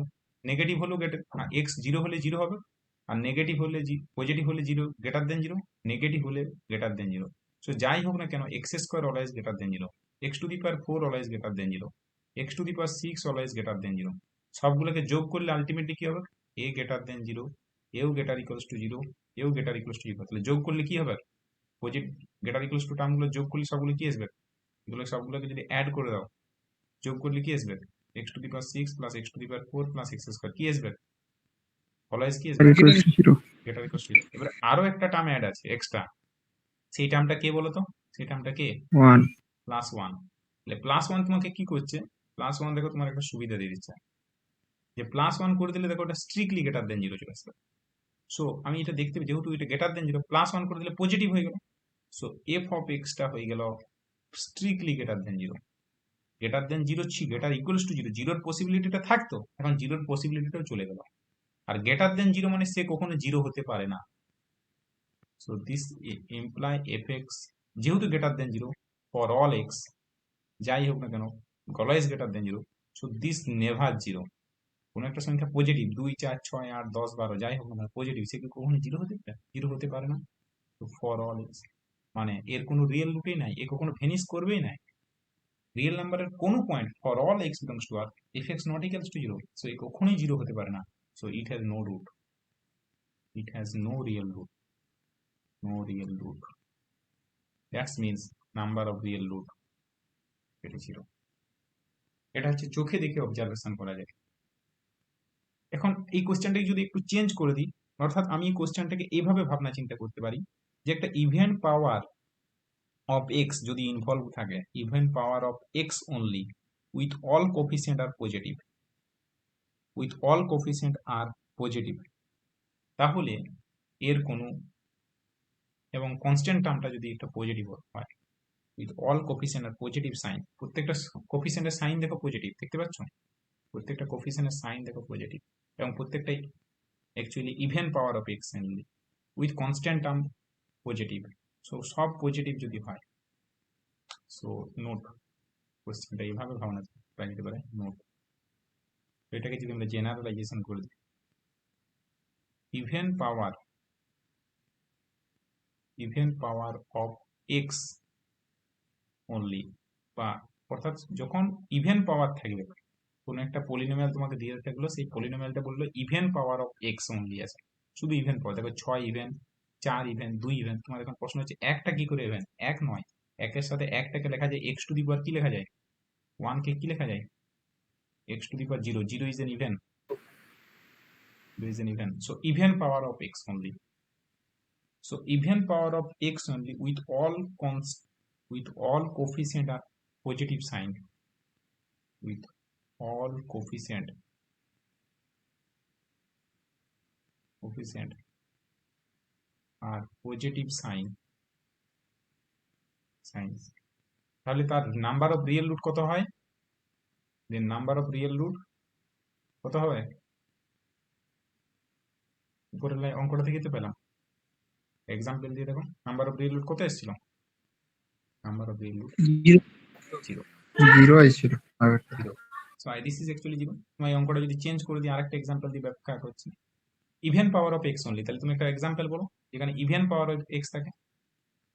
নেগেটিভ হলেও এক্স জিরো হলে জিরো হবে, আর নেগেটিভ হলে পজিটিভ হলে zero greater than zero, negative হলে গ্রেটার দেন জিরো। সো যাই হোক না কেন, x square always greater than zero, x to the power four always greater than zero, x to the power six always greater than zero. সবগুলোকে যোগ করলে আলটিমেটলি কি হবে, এ গ্রেটার দেন জিরো, এও গ্রেটার ইকুয়ালস টু জিরো, এও গ্রেটার ইকুয়ালস টু জিরো। তাহলে যোগ করলে কি হবে, পজিটিভ গ্রেটার ইকুয়ালস টু টার্মগুলো যোগ করলে সবগুলো কি আসবে, এগুলো সবগুলোকে যদি অ্যাড করে দাও, যোগ করলে কি আসবে, x to the power six plus x to the power four plus x square কি আসবে, অলওয়েজ কি আসবে, গ্রেটার ইকুয়ালস টু জিরো। এবার আরো একটা টার্ম অ্যাড আছে এক্সট্রা, সেই টার্মটা কে বলো তো, সেই টার্মটা কে, ওয়ান। Plus one. তাহলে প্লাস ওয়ান তোমাকে কি করছে, +1 দেখো তোমার একটা সুবিধা দিয়ে দিচ্ছে, যে +1 করে দিলে দেখো ওটা স্ট্রিক্টলি গ্রেটার দেন 0 চলে আসবে। সো আমি এটা দেখতে পাই, যেহেতু এটা গ্রেটার দেন 0, +1 করে দিলে পজিটিভ হয়ে গেল। সো এফ অফ এক্সটা হয়ে গেল strictly greater than 0। Greater than 0 ছিল, গ্রেটার ইকুয়ালস টু 0, জিরোর পসিবিলিটিটা থাকতো, এখন জিরোর পসিবিলিটিটাও চলে গেল। আর গ্রেটার দেন 0 মানে সে কখনো 0 হতে পারে না। So this imply F X, যেহেতু greater than 0 for all X, যাই হোক না কেন, always greater than 0, so this never 0। কোনো একটা সংখ্যা পজিটিভ, 2 4 6 8 10 12 যাই হোক না পজিটিভ, সে কি কখনো 0 হতে পারে? 0 হতে পারে না। তো ফর অল এক্স মানে এর কোনো রিয়েল রুটই নাই, এ কখনো ভেনিস করবেই নাই। রিয়েল নাম্বারের কোনো point for all x belongs to R, F x not equals to 0, so এ কখনোই 0 হতে পারে না। So it has no root, it has no real root, no real root, that's means number of real root এটা 0। এটা হচ্ছে চোখে দেখে অবজারভেশন করা যায়। এখন এই কোশ্চেনটাকে যদি একটু চেঞ্জ করে দিই, অর্থাৎ আমি এই কোশ্চেনটাকে এইভাবে ভাবনা চিন্তা করতে পারি, যে একটা ইভেন পাওয়ার অফ এক্স যদি ইনভলভ থাকে, even power of x only, with all coefficient are positive, with all coefficient are positive, তাহলে এর কোনো, এবং কনস্ট্যান্ট টার্মটা যদি একটা পজিটিভ হয়, with all coefficient are positive sign, প্রত্যেকটা কোফিসিয়েন্টের সাইন দেখো পজিটিভ, দেখতে পাচ্ছ? প্রত্যেকটা কোফিসিয়েন্টের সাইন দেখো পজিটিভ, এবং প্রত্যেকটাই actually even power of x only, with constant term positive. So সব পজিটিভ যদি হয়, সো নোট, কোশ্চেনটা এইভাবে ভাবনা করা যেতে পারে, নোট। এটাকে যদি আমরা জেনারেলাইজেশন করে দিই, even power, even power of x only, বা অর্থাৎ যখন ইভেন পাওয়ার থাকবে, কোনো একটা পলিনোমিয়াল তোমাকে দিয়ে থাকলো, সেই পলিনোমিয়ালটা বললো even power of x only আছে, শুধু ইভেন পাওয়ার, দেখো 6 ইভেন, 4 ইভেন, 2 ইভেন। তোমার এখন প্রশ্ন হচ্ছে একটা কি করে ইভেন? এক নয়, একের সাথে একটাকে লেখা যায় এক্স টু দি পাওয়ার, কি লেখা যায়? 1 কে কি লেখা যায়? X to the power 0, 0 is an even, 0 is an even. So even power of x only. So even power of x only with all with all coefficient are positive sign, with all coefficient are positive signs, তাহলে তার নাম্বার অফ রিয়েল রুট কত হয়? দেন নাম্বার অফ রিয়েল রুট কত হবে? উপরের অঙ্কটা থেকে তো পেলাম, এক্সাম্পল দিয়ে দেখো নাম্বার অফ রিয়েল রুট কত এসেছিল? নাম্বার অফ রিয়েল রুট 0, 0 আসছিল আগেরটা। 0। So this is actually 0। তোমার এই অঙ্কটা যদি চেঞ্জ করে দিই, আরেকটা এক্সাম্পল দিয়ে ব্যাখ্যা করছি, even power of x only, তাহলে তুমি একটা এক্সাম্পল বলো যেখানে ইভেন পাওয়ার অফ এক্স থাকে।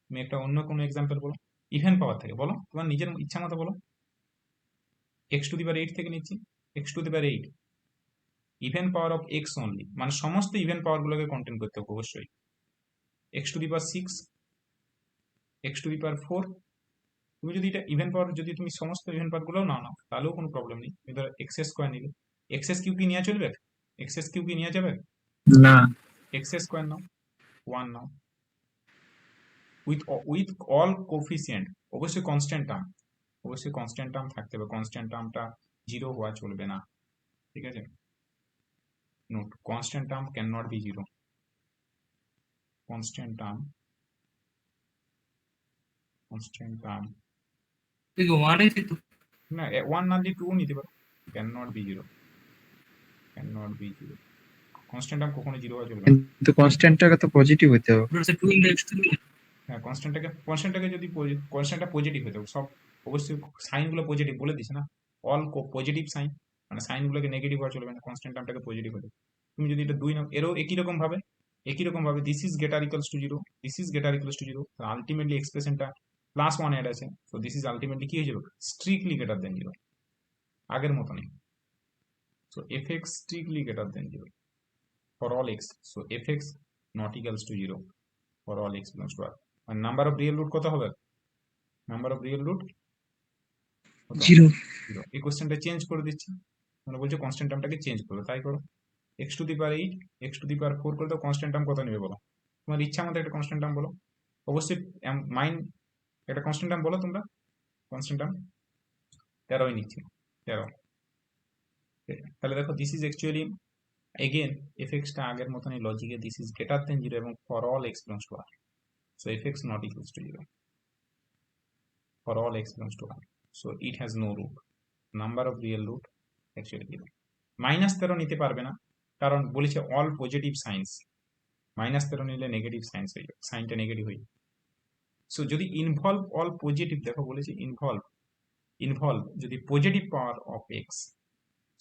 তুমি একটা অন্য কোনো এক্সাম্পল বলো, ইভেন পাওয়ার থাকে, বলো তোমার নিজের ইচ্ছা মতো বলো। এক্স টু দি পাওয়ার 8 থেকে নিচ্ছি, X to the power 8, even power of x only, মানে সমস্ত ইভেন পাওয়ার গুলোকে কন্টেন করতে হবে অবশ্যই। X to the power 6, X to the power 4, তুমি যদি এটা ইভেন পাওয়ার, যদি তুমি সমস্ত ইভেন পাওয়ার গুলোও নাও তাহলেও কোনো প্রবলেম নেই। তুমি ধরো এক্স স্কোয়ার নিলে, এক্স কিউ কি নেওয়া চলবে? এক্স কিউ কি নেওয়া যাবে? না, x square now, 1 now, with all coefficient, অবশ্যই কনস্ট্যান্ট টার্ম, অবশ্যই কনস্ট্যান্ট টার্ম থাকতে হবে, কনস্ট্যান্ট টার্মটা 0 হওয়া চলবে না, ঠিক আছে? Note, constant term can not be 0, constant term, constant term, ঠিক ওয়ান আছে তো। না 1 না দিয়ে 2 নিতে পারো, can not be 0, can not be 0, constant term কখনো 0 হওয়া চলবে না। কিন্তু কনস্ট্যান্টটাকে তো পজিটিভ হতে হবে। টু ইন এক্স টু হ্যাঁ, কনস্ট্যান্টটাকে যদি কনস্ট্যান্টটা পজিটিভ হতে হবে, সব অবশ্যই সাইন গুলো পজিটিভ বলে দিছে না, অল পজিটিভ সাইন, মানে সাইন গুলোকে নেগেটিভ হওয়া চলবে না, কনস্ট্যান্ট টার্মটাকে পজিটিভ হতে হবে। তুমি যদি এটা 2 নাও, এরও একই রকম ভাবে this is greater equals to 0, this is greater equals to 0, ultimately এক্সপ্রেশনটা +1 অ্যাড আছে, সো দিস ইজ আলটিমেটলি কি হয়ে যাবে? স্ট্রিক্টলি গ্রেটার দেন 0, আগের মতো নেই। So F x strictly greater than 0 for all x, so F x not equals to 0 for all x belongs to R. আর নাম্বার অফ রিয়েল রুট কত হবে? নাম্বার অফ রিয়েল রুট কত? 0 0। এই কোশ্চেনটা চেঞ্জ করে দিচ্ছি, মানে বলছে কনস্ট্যান্ট টার্মটাকে চেঞ্জ করবে, তাই করো। X to the power 8, X to the power 4 করে দাও, কনস্ট্যান্ট টার্ম কত নেবে বলো? তোমার ইচ্ছা মতো একটা কনস্ট্যান্ট টার্ম বলো, অবশ্যই মাইন্ড একটা কনস্ট্যান্ট টার্ম বলো তোমরা, কনস্ট্যান্ট টার্ম 13ই নিচ্ছি। 13। তাহলে দেখো দিস ইজ অ্যাকচুয়ালি এগেন এফএক্সটা আগের মতনই লজিকে this is greater than zero এবং for all x belongs to R, so FX not equals to zero for all x belongs to R. So it has no root. Number of real root actually 0. -13 নিতে পারবে না, কারণ বলেছে অল পজিটিভ সাইন্স। -13 নিলে নেগেটিভ সাইন্স হয়ে যাবে, সাইনটা নেগেটিভ হয়ে যাবে। সো যদি ইনভলভ অল পজিটিভ, দেখো বলেছে ইনভলভ যদি positive power of x,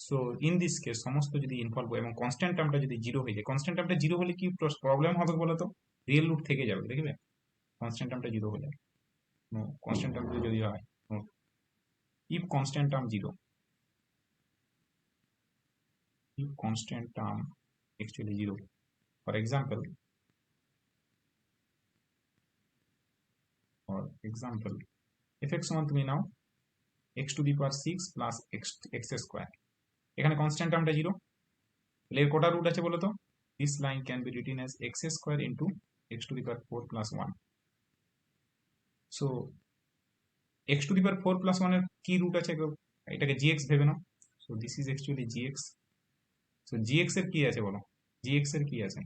so in this case সমস্ত যদি ইনভলভ হয় এবং কনস্ট্যান্ট টার্মটা যদি জিরো হয়ে যায়, কনস্ট্যান্ট টার্মটা জিরো হলে কি প্রবলেম হবে বলো তো? রিয়েল রুট থেকে যাবে, দেখবে কনস্ট্যান্ট টার্মটা জিরো হয়ে যাবে। কনস্ট্যান্ট টার্ম যদি হয়, if constant term 0, if constant term actually 0, for example fx সমান তুমি নাও x to the power 6 plus x square, এখানে কনস্ট্যান্ট টার্মটা 0, তাহলে এর কটা রুট আছে বলো তো? this line can be written as x square into x to the power 4 plus 1. so x to the power 4 plus 1 এর কি রুট আছে, এটাকে gx ভেবে নাও। so this is actually gx. so gx এর কি আছে বলো? gx এর কি আছে?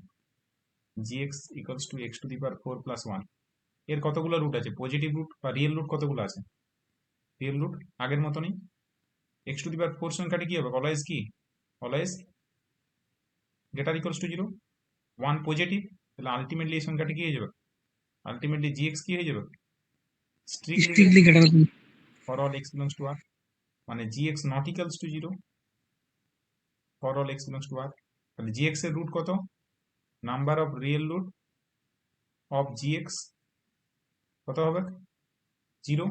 gx equals to x to the power 4 plus 1, এর কতগুলো রুট আছে? পজিটিভ রুট বা রিয়েল রুট কতগুলো আছে? রিয়েল রুট আগের মতনই। এক্স টু দি পাওয়ার 4 সংখ্যাটি কি হবে? অলওয়েজ কি? Always greater equals to 0, 1 positive, তাহলে আলটিমেটলি এই সংখ্যাটি কি হয়ে যাবে? আলটিমেটলি জিএক্স কি হয়ে যাবে? Strictly strictly greater than. For all x belongs to R, মানে GX not equals to 0 for all x belongs to R. তাহলে জিএক্স এর রুট কত? Number of real root of GX কত হবে? 0।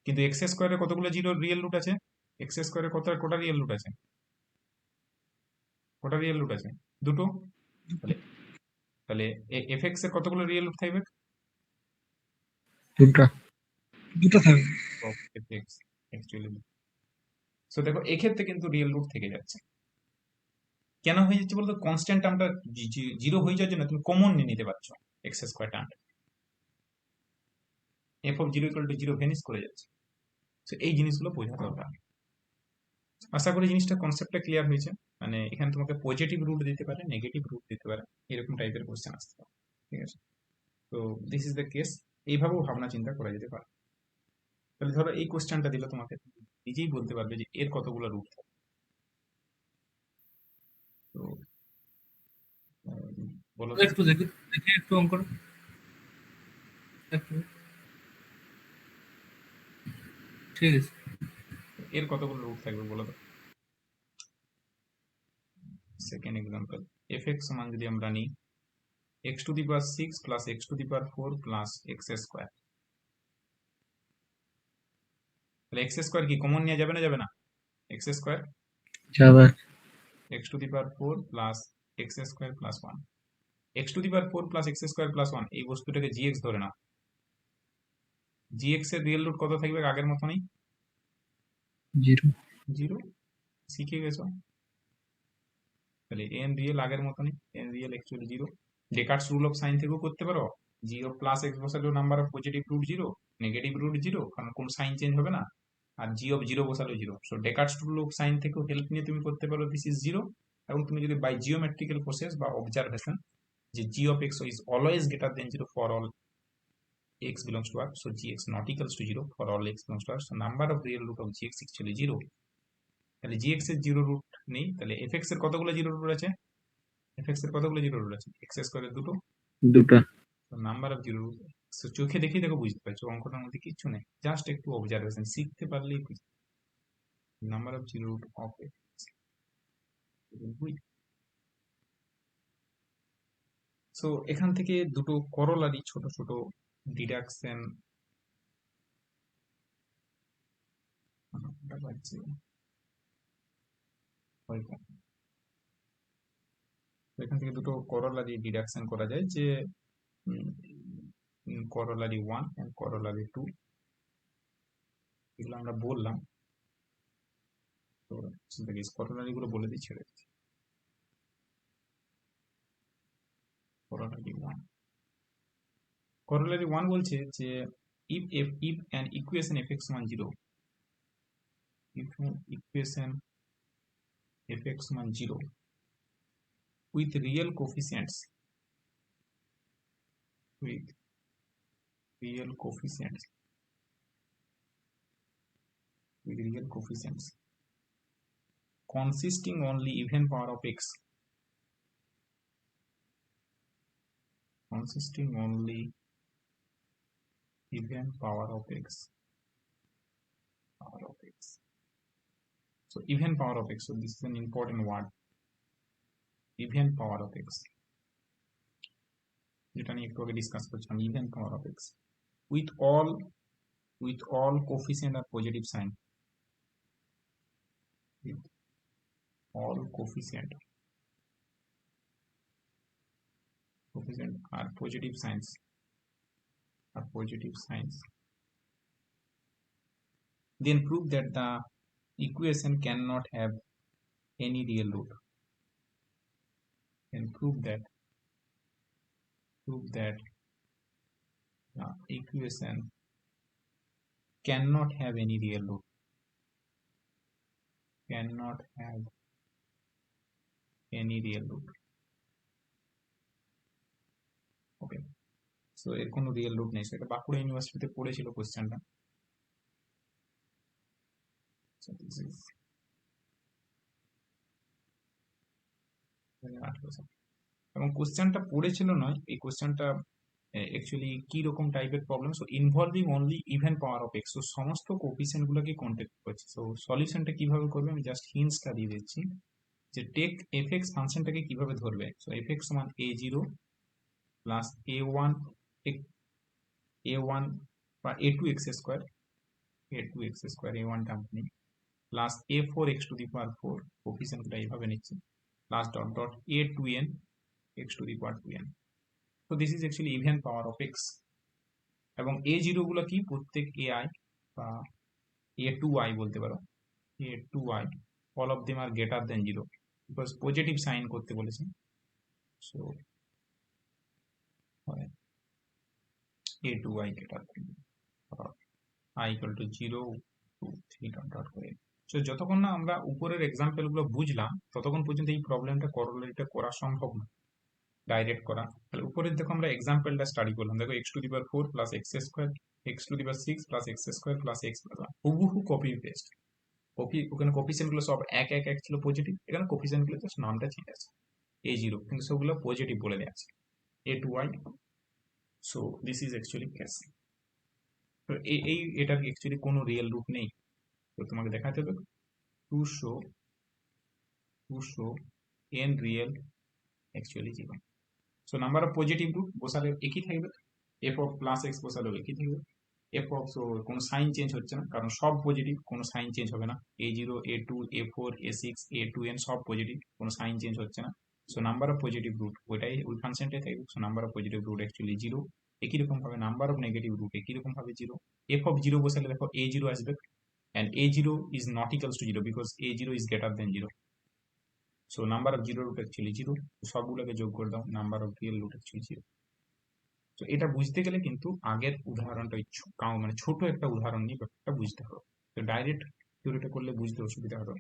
কিন্তু এক্স স্কোয়ারে কতগুলো জিরো রিয়েল রুট আছে? এক্স স্কোয়ারে কোটা রিয়েল রুট আছে? কোটা রিয়েল রুট আছে? দুটো। তাহলে তাহলে এফ এক্স এর কতগুলো রিয়েল রুট থাকবে? দুটো দুটো থাকবে। Of f x actually. So দেখো এক্ষেত্রে কিন্তু রিয়েল রুট থেকে যাচ্ছে। কেন হয়ে যাচ্ছে বলতো? কনস্ট্যান্ট টার্মটা জিরো হয়ে যাওয়ার জন্য তুমি কমন নিয়ে নিতে পারছো এক্স স্কোয়ার টার্মটা, F of zero equal to zero vanish করে যাচ্ছে। সো এই জিনিসগুলো বোঝা দরকার। আশা করি জিনিসটা কনসেপ্টটা ক্লিয়ার হয়েছে। মানে এখানে তোমাকে পজিটিভ রুট দিতে পারে, নেগেটিভ রুট দিতে পারে, এরকম টাইপের কোশ্চেন আসতে পারে। ঠিক আছে, তো দিস ইজ দ্য কেস। এইভাবেও ভাবনা চিন্তা করা যেতে পারে। তাহলে ধরো এই কোশ্চেনটা দিলে তোমাকে নিজেই বলতে পারবে যে এর কতগুলো রুট থাকে। তো বলো তো একটু দেখি দেখি একটু অঙ্কটা একটু। ঠিক আছে, এর কতগুলো রুট থাকবে বলো তো? সেকেন্ড এক্সাম্পল, এফ এক্স সমান যদি আমরা নিই x to the power 6 plus x to the power 4 plus x square, তাহলে এক্স স্কোয়ার কি কমন নেওয়া যাবে না যাবে না? এক্স স্কোয়ার যাবে। X to the power 4 plus x square plus 1, x to the power 4 plus x square plus 1 এই বস্তুটাকে জিএক্স ধরে নাও। জিএক্স এর রিয়েল রুট কত থাকবে? আগের মতনই জিরো। 0। শিখে গেছো। তাহলে এন রিয়েল আগের মতনই, N real actually 0। Descartes rule of sign থেকেও করতে পারো, জিরো প্লাস এক্স বসালেও number of positive root 0, negative root 0, কারণ কোন সাইন চেঞ্জ হবে না। আর জি অফ 0 বসালেও 0। So Descartes rule of sign থেকেও হেল্প নিয়ে তুমি করতে পারো দিস ইজ 0। এবং তুমি যদি বাই জিওমেট্রিক্যাল প্রসেস বা অবজারভেশন যে G of X is always greater than 0 for all x belongs to R, so gx not equals to 0 for all x belongs to R, so number of real root of gx actually 0. তাহলে gx এর জিরো রুট নেই, তাহলে fx এর কতগুলো জিরো রুট আছে? fx এর কতগুলো জিরো রুট আছে? x স্কোয়ারের দুটো, দুটো। Number of zero root. চোখে দেখেই দেখো বুঝতে পারছো অঙ্কটার মধ্যে কিচ্ছু নেই, জাস্ট একটু অবজারভেশন শিখতে পারলেই number of zero root of x. So এখান থেকে দুটো করলারি ছোট ছোট ডিডাকশন পাচ্ছি। এখান থেকে দুটো করলারি ডিডাকশন করা যায় যে করলারি 1 এন্ড করলারি 2, এগুলো আমরা বললাম। তো করলারি গুলো বলে দিই, ছেড়ে দিচ্ছি। করলারি 1 বলছে যে if an equation fx সমান 0, if an equation fx মান 0 with real coefficients with real coefficients with real coefficients consisting only even power of x consisting only even power of x power of x. So even power of x, so this is an important word, even power of x, যেটা নিয়ে একটু আগে ডিসকাস করছিলাম, even power of x with all coefficient are positive sign, with all coefficient are positive signs, then prove that the equation cannot have any real root, and prove that the equation cannot have any real root, cannot have any real root. Okay, so এর কোনো রিয়েল রুট নেই। সেটা বাঁকুড়া ইউনিভার্সিটিতে পড়েছিল কোশ্চেনটা। So this is 2018 এবং কোশ্চেনটা পড়েছিল নয়, এই কোশ্চেনটা অ্যাকচুয়ালি কি রকম টাইপের problem, so involving only even power of x, so সমস্ত কোফিসিয়েন্ট গুলোকে কন্টেক্ট করছে। সো সলিউশনটা কিভাবে করবে আমি জাস্ট হিন্টসটা দিয়ে দিচ্ছি, যে টেক এফ এক্স ফাংশনটাকে কিভাবে ধরবে। সো এফ এক্স সমান এ জিরো প্লাস a1 বা a2 x স্কোয়ার, a1 টার্মটি plus a4 x to the power 4, কোফিসিয়েন্টটা এইভাবে নিচ্ছি, plus dot dot a2n x to the power 2n। তো this is actually even power of x, এবং এ জিরো গুলো কি প্রত্যেক এ আই বা এ টু আই বলতে পারো, a two I all of them are greater than zero, because positive sign করতে বলেছে। So a two I greater than I equal to 0 2 3 dot dot করে। সো যতক্ষণ না আমরা উপরের এক্সাম্পল গুলো বুঝলাম ততক্ষণ পর্যন্ত এই প্রবলেমটা করোলারিটা করা সম্ভব না, ডাইরেক্ট করা। তাহলে উপরে দেখো আমরা এক্সাম্পলটা স্টাডি করলাম, দেখো x to the power 4 plus x square, x to the power 6 plus x square plus x plus 1, হুবহু কপি পেস্ট। ওখানে কোফিসিয়েন্ট গুলো সব এক এক এক ছিল পজিটিভ, এখানে কোফিসিয়েন্ট গুলো জাস্ট নামটা ঠিক আছে এ জিরো, কিন্তু সবগুলো পজিটিভ বলে দেওয়া আছে a two y. So this is actually case. তো এটার অ্যাকচুয়ালি কোনো রিয়েল রুট নেই। তো তোমাকে দেখাতে হবে to show n real actually zero. So number of positive root বসালে একই থাকবে, এফ অফ প্লাস এক্স বসালেও একই থাকবে, এফ অফ কোনো সাইন চেঞ্জ হচ্ছে না কারণ সব পজিটিভ, কোনো সাইন চেঞ্জ হবে না, a zero a two a four a six a two n সব পজিটিভ, কোনো সাইন চেঞ্জ হচ্ছে না। So number of positive root ওইটাই ওই ফাংশনটাই থাকবে। So number of positive root actually zero. একই রকম ভাবে নাম্বার অফ নেগেটিভ রুট একই রকম ভাবে জিরো। এফ অফ জিরো বসালে দেখো এ জিরো আসবে, and a0 is not equals to 0 because a0 is greater than 0. So number of zero root actually 0, সবগুলোকে যোগ করে দাও, number of real root actually 0. তো এটা বুঝতে গেলে কিন্তু আগের উদাহরণটা মানে ছোট একটা উদাহরণ নিয়ে ব্যাপারটা বুঝতে হবে। তো ডাইরেক্ট থিওরিটা করলে বুঝতে অসুবিধা হবে।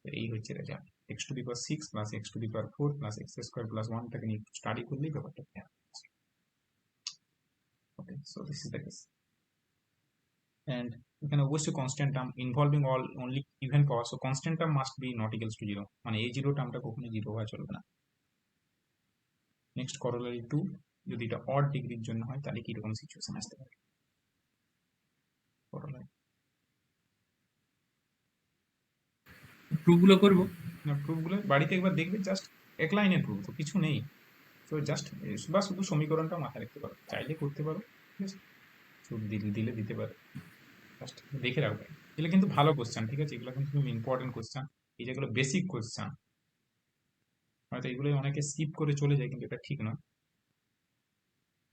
তো এই হচ্ছে result, x to the power 6 plus x to the power 4 plus x square plus 1 টাকে নিয়ে স্টাডি করলেই ব্যাপারটা clear. Okay, so this is the case. And এখানে অবশ্যই constant term involving all only even power, so constant term must be not equals to 0, মানে এই জিরো টার্মটা কখনো জিরো হওয়া চলবে না। নেক্সট করোলারি 2, যদি এটা অড ডিগ্রির জন্য হয় তাহলে কি রকম সিচুয়েশন আসতে পারে। করোলারি প্রুফগুলো করবো। না, প্রুফগুলো বাড়িতে একবার দেখবে, জাস্ট এক লাইনের প্রুফ, তো কিছু নেই। তো জাস্ট বা শুধু সমীকরণটা মাথায় রাখতে পারো, চাইলে করতে পারো, ঠিক আছে, শুধু দিলে দিতে পারো, জাস্ট দেখে রাখবে। এগুলো কিন্তু ভালো কোশ্চেন, ঠিক আছে, এগুলো কিন্তু ইম্পর্টেন্ট কোশ্চেন, এই যেগুলো বেসিক কোশ্চেন, হয়তো এগুলো অনেকে স্কিপ করে চলে যায়, কিন্তু এটা ঠিক নয়।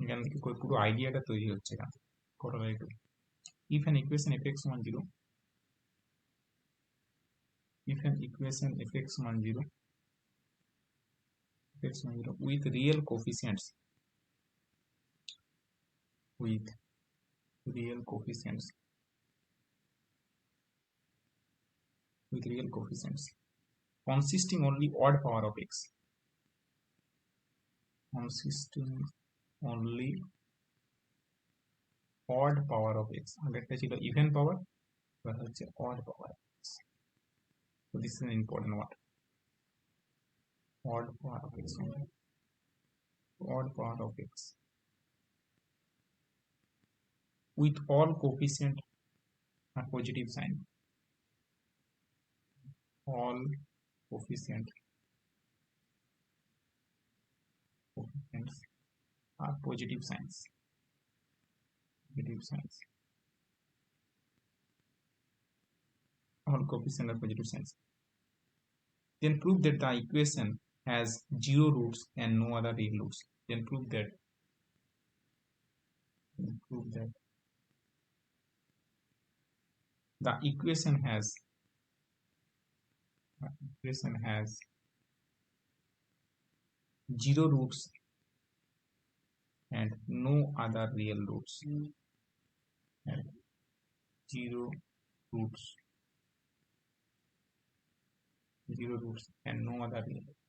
এখান থেকে পুরো আইডিয়াটা তৈরি হচ্ছে এখান থেকে। Corollary 2, if an equation fx সমান 0, if an equation fx সমান 0 with real coefficients, with real coefficients with real coefficients consisting only odd power of x, consisting only odd power of x, আগেরটা ছিল ইভেন পাওয়ার, এবার হচ্ছে odd power of x. So this is an important word, odd power of x only, odd power of x with all coefficient are positive sign, all coefficients are positive signs, positive signs, all coefficients are positive signs. Then prove that the equation has zero roots and no other real roots. Then prove that the equation has zero roots and no other real roots, and zero roots and no other real roots.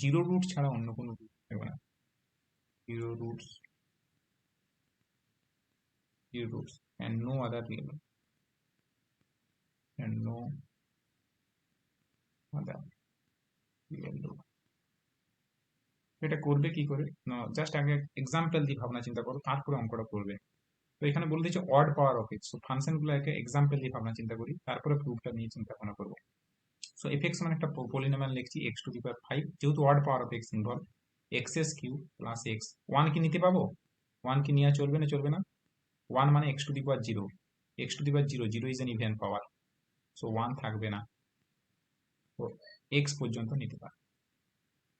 Zero root ছাড়া অন্য কোনো রুট থাকবে না, zero roots and no other real root, and no other real root. এটা করবে কি করে না, জাস্ট আগে এক্সাম্পল দিয়ে ভাবনা চিন্তা করো, তারপরে অঙ্কটা করবে। তো এখানে বলে দিচ্ছে odd power of x, so ফাংশনগুলোকে এক্সাম্পল দিয়ে ভাবনা চিন্তা করি, তারপরে প্রুফটা নিয়ে চিন্তা ভাবনা করবো। সো এফ এক্স মানে একটা পলিনোমিয়াল লিখছি এক্স টু দি পাওয়ার 5, যেহেতু odd power of x involve, x S q plus x, 1 কি নিতে পাবো, 1 কি নেওয়া চলবে না, চলবে না, 1 মানে x to the power 0, x to the power 0, 0 is an even power, so 1 থাকবে না, তো এক্স পর্যন্ত নিতে পারো।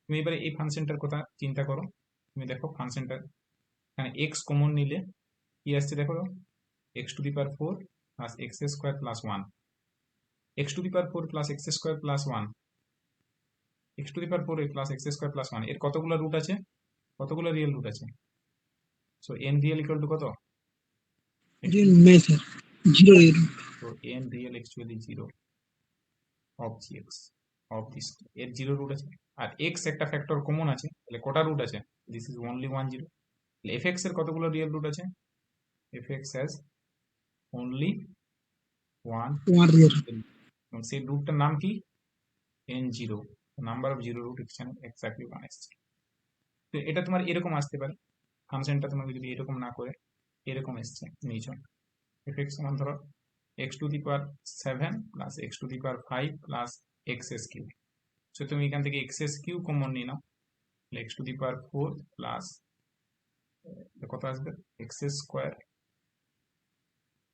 তুমি এবারে এই ফাংশনটার কথা চিন্তা করো, তুমি দেখো ফাংশনটা এখানে এক্স কমন নিলে কি আসছে, দেখো x to the power 4 plus x square plus 1, x to the power 4 plus x square plus 1, x to the power 4 plus x square plus 1, এর কতগুলো রুট আছে, কতগুলো রিয়েল রুট আছে, so N real equal two কত, so n real actually 0 of gx of this, এর 0 রুট আছে, আর x একটা ফ্যাক্টর কমন আছে, তাহলে কটা রুট আছে, দিস ইজ অনলি 1 0, তাহলে fx এর কতগুলো রিয়েল রুট আছে, fx has only one real root, এবং সেই রুটটার নাম কি, n0, number of zero root এখানে এক্স্যাক্টলি 1 আসছে। তো এটা তোমার এরকম আসতে পারে, ফাংশনটা তোমাকে যদি এরকম না করে এরকম এসছে নিচে, fx সমান ধরো x to the power 7 plus x to the power 5 plus x cube, so তুমি এখান থেকে এক্স কিউ কমন নিয়ে নাও, x to the power 4 plus কত আসবে এক্স স্কোয়ার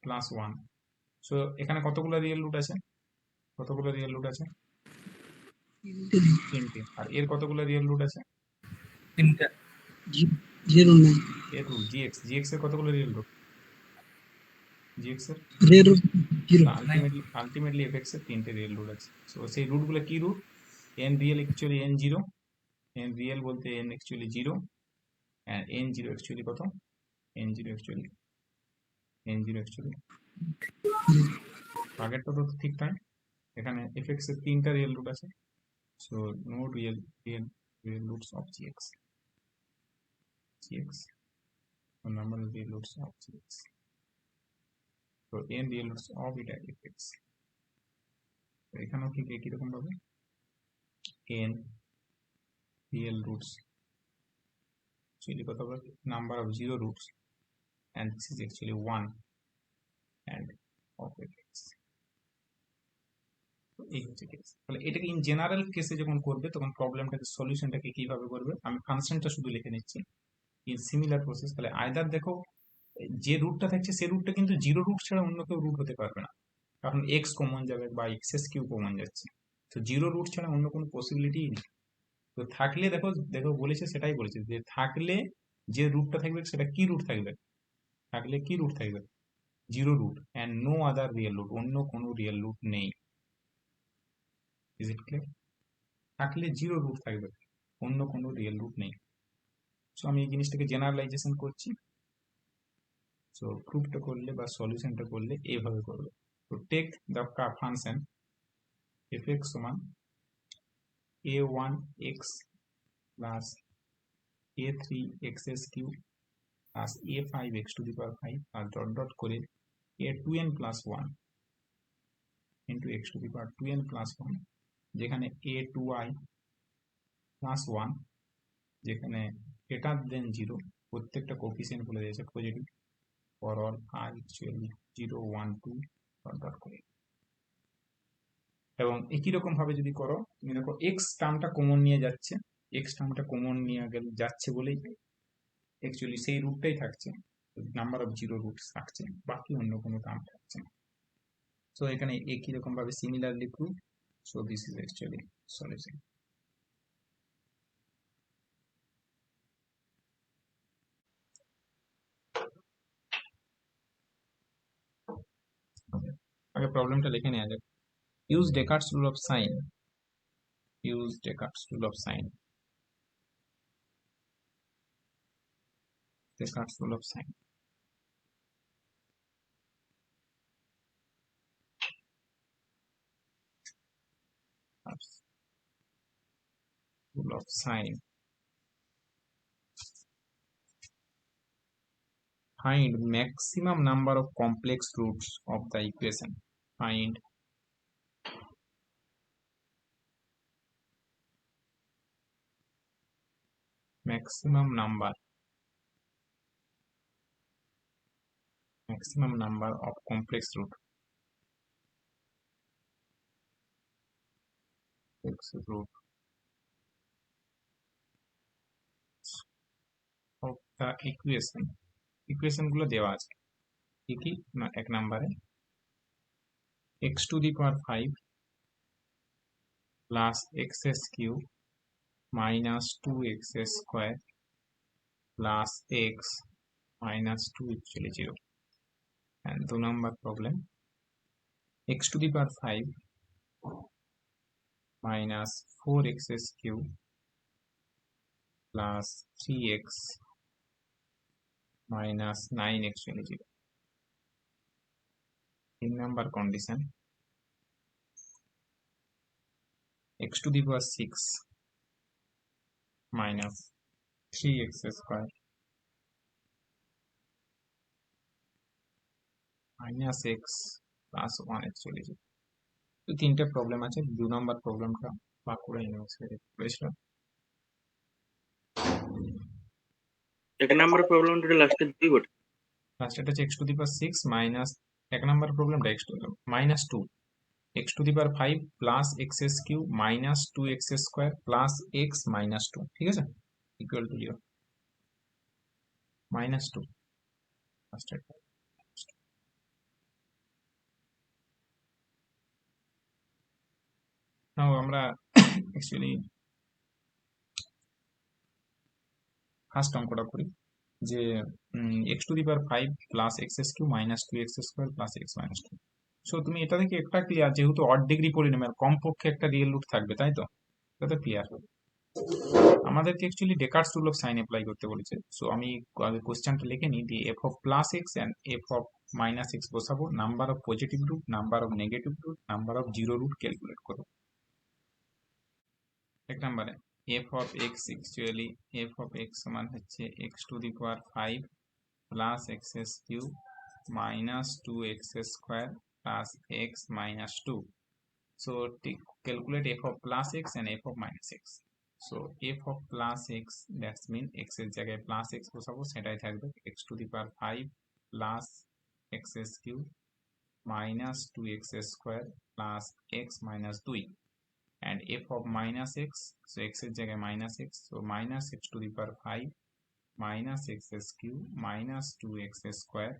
প্লাস 1, সো এখানে কতগুলো রিয়েল রুট আছে, কতগুলো রিয়েল রুট আছে, 3টে, আর এর কতগুলো রিয়েল রুট আছে, 3টা, এর রুট জিএক্স এর কতগুলো রিয়েল রুট, জিএক্স এর আলটিমেটলি এফএক্স এর 3টে রিয়েল রুট আছে, সো সেই রুটগুলো কি root, N real actually n0, n real বলতে n actually 0, and n0 actually কত, n0 অ্যাকচুয়ালি আগেরটা তো ঠিক তাই, এখানে এফএক্স এর 3টা রিয়েল রুট আছে, so no real roots of gx, number of real roots of gx, so n real roots of এটা fx, তো এখানেও ঠিক একই রকম ভাবে n real roots actually কত হবে, number of zero roots, and this is actually 1 and of fx, তো এই হচ্ছে কেস। তাহলে এটাকে ইন জেনারেল কেসে যখন করবে তখন প্রবলেমটাকে সলিউশনটাকে কিভাবে করবে, আমি ফাংশনটা শুধু লিখে নিচ্ছি ইন সিমিলার প্রসেস। তাহলে আইদার দেখো যে রুটটা থাকছে সেই রুটটা কিন্তু জিরো রুট ছাড়া অন্য কেউ রুট হতে পারবে না, কারণ এক্স কমন যাবে বা এক্স কিউ কমন যাচ্ছে, তো জিরো রুট ছাড়া অন্য কোনো পসিবিলিটি নেই। তো থাকলে দেখো দেখো বলেছে, সেটাই বলেছে যে থাকলে যে রুটটা থাকবে সেটা কি রুট থাকবে, থাকলে কি রুট থাকবে, zero root and no other real root, অন্য কোনো রিয়েল রুট নেই, ইজ ইট ক্লিয়ার, থাকলে জিরো রুট থাকবে, অন্য কোনো রিয়েল রুট নেই। সো আমি এই জিনিসটাকে জেনারেলাইজেশন করছি, সো প্রুফটা করলে বা সলিউশনটা করলে এইভাবে করবে। তো টেক দ্য ফাংশন fx সমান a1x plus a3x cube plus a5x to the power 5 আর ডট ডট করে a2n plus 1 into x to the power 2n plus 1, যেখানে a2i প্লাস 1, যেখানে greater than 0 প্রত্যেকটা কোফিসিয়েন্ট বলে দিয়েছে positive for all i equally 0 1 2 dot dot করে। এবং একই রকম ভাবে যদি করো, তুমি দেখো এক্স টার্মটা কমন নিয়ে যাচ্ছে, এক্স টার্মটা কমন নিয়ে যাচ্ছে বলেই অ্যাকচুয়ালি সেই রুটটাই থাকছে, নাম্বার অফ জিরো রুটস থাকছে, বাকি অন্য কোনো টার্ম থাকছে না। সো এখানে একই রকম ভাবে similarly prove. So this is actually solution. আগে প্রবলেমটা লিখে নেওয়া যাক। Use Descartes rule of sign, use Descartes rule of sign, Descartes rule of sign. Rule of sine. Find maximum number of complex roots of the equation. Find maximum number of complex root of the equation. Equation গুলো দেওয়া আছে কি কি না, এক নম্বরে x to the power 5 plus x cube minus 2x square plus x minus 2 equally 0। and 2 number problem, x to the power 5 minus 4x cube plus 3x minus 9x equal 0. 3 number condition, x to the power 6 minus 3x square minus x plus 1 equal 0. তো তিনটে প্রবলেম আছে। 2 নাম্বার প্রবলেমটা বাঁকুড়া ইউনিভার্সিটি করেছিল। এক নাম্বার প্রবলেমটা লাস্টে দুই বটে, লাস্ট এটা হচ্ছে x to the power 6 minus, এক নাম্বার প্রবলেমটা x to minus 2 x to the power 5 plus x cube minus 2x square plus x minus 2, ঠিক আছে, equal to 0 minus 2 first step. now আমরা অ্যাকচুয়ালি ফার্স্ট অঙ্কটা করি যে x to the power 5 plus x cube minus 2x square plus x minus 2। So তুমি এটা থেকে একটা ক্লিয়ার, যেহেতু অড ডিগ্রি পলিনোমিয়াল কমপক্ষে একটা রিয়েল রুট থাকবে, তাই তো, এটা তো ক্লিয়ার। আমাদেরকে actually Descartes rule of sign apply করতে বলেছে। সো আমি কোশ্চেনটা লিখে নিই, দিয়ে f of plus x and f of minus x বসাবো, number of positive root, number of negative root, number of zero root calculate করবো। এক নম্বরে f of x, actually f of x সমান হচ্ছে x to the power 5 plus x cube minus 2x square plus x minus 2। So calculate F of plus x and f of minus x. So f of plus x, that's mean x এর জায়গায় প্লাস এক্স বসাবো, সেটাই থাকবে x to the power 5 plus x cube minus 2x square plus x minus 2। And f of minus x, so x এর জায়গায় minus x, so minus x to the power 5 minus x cube minus 2x square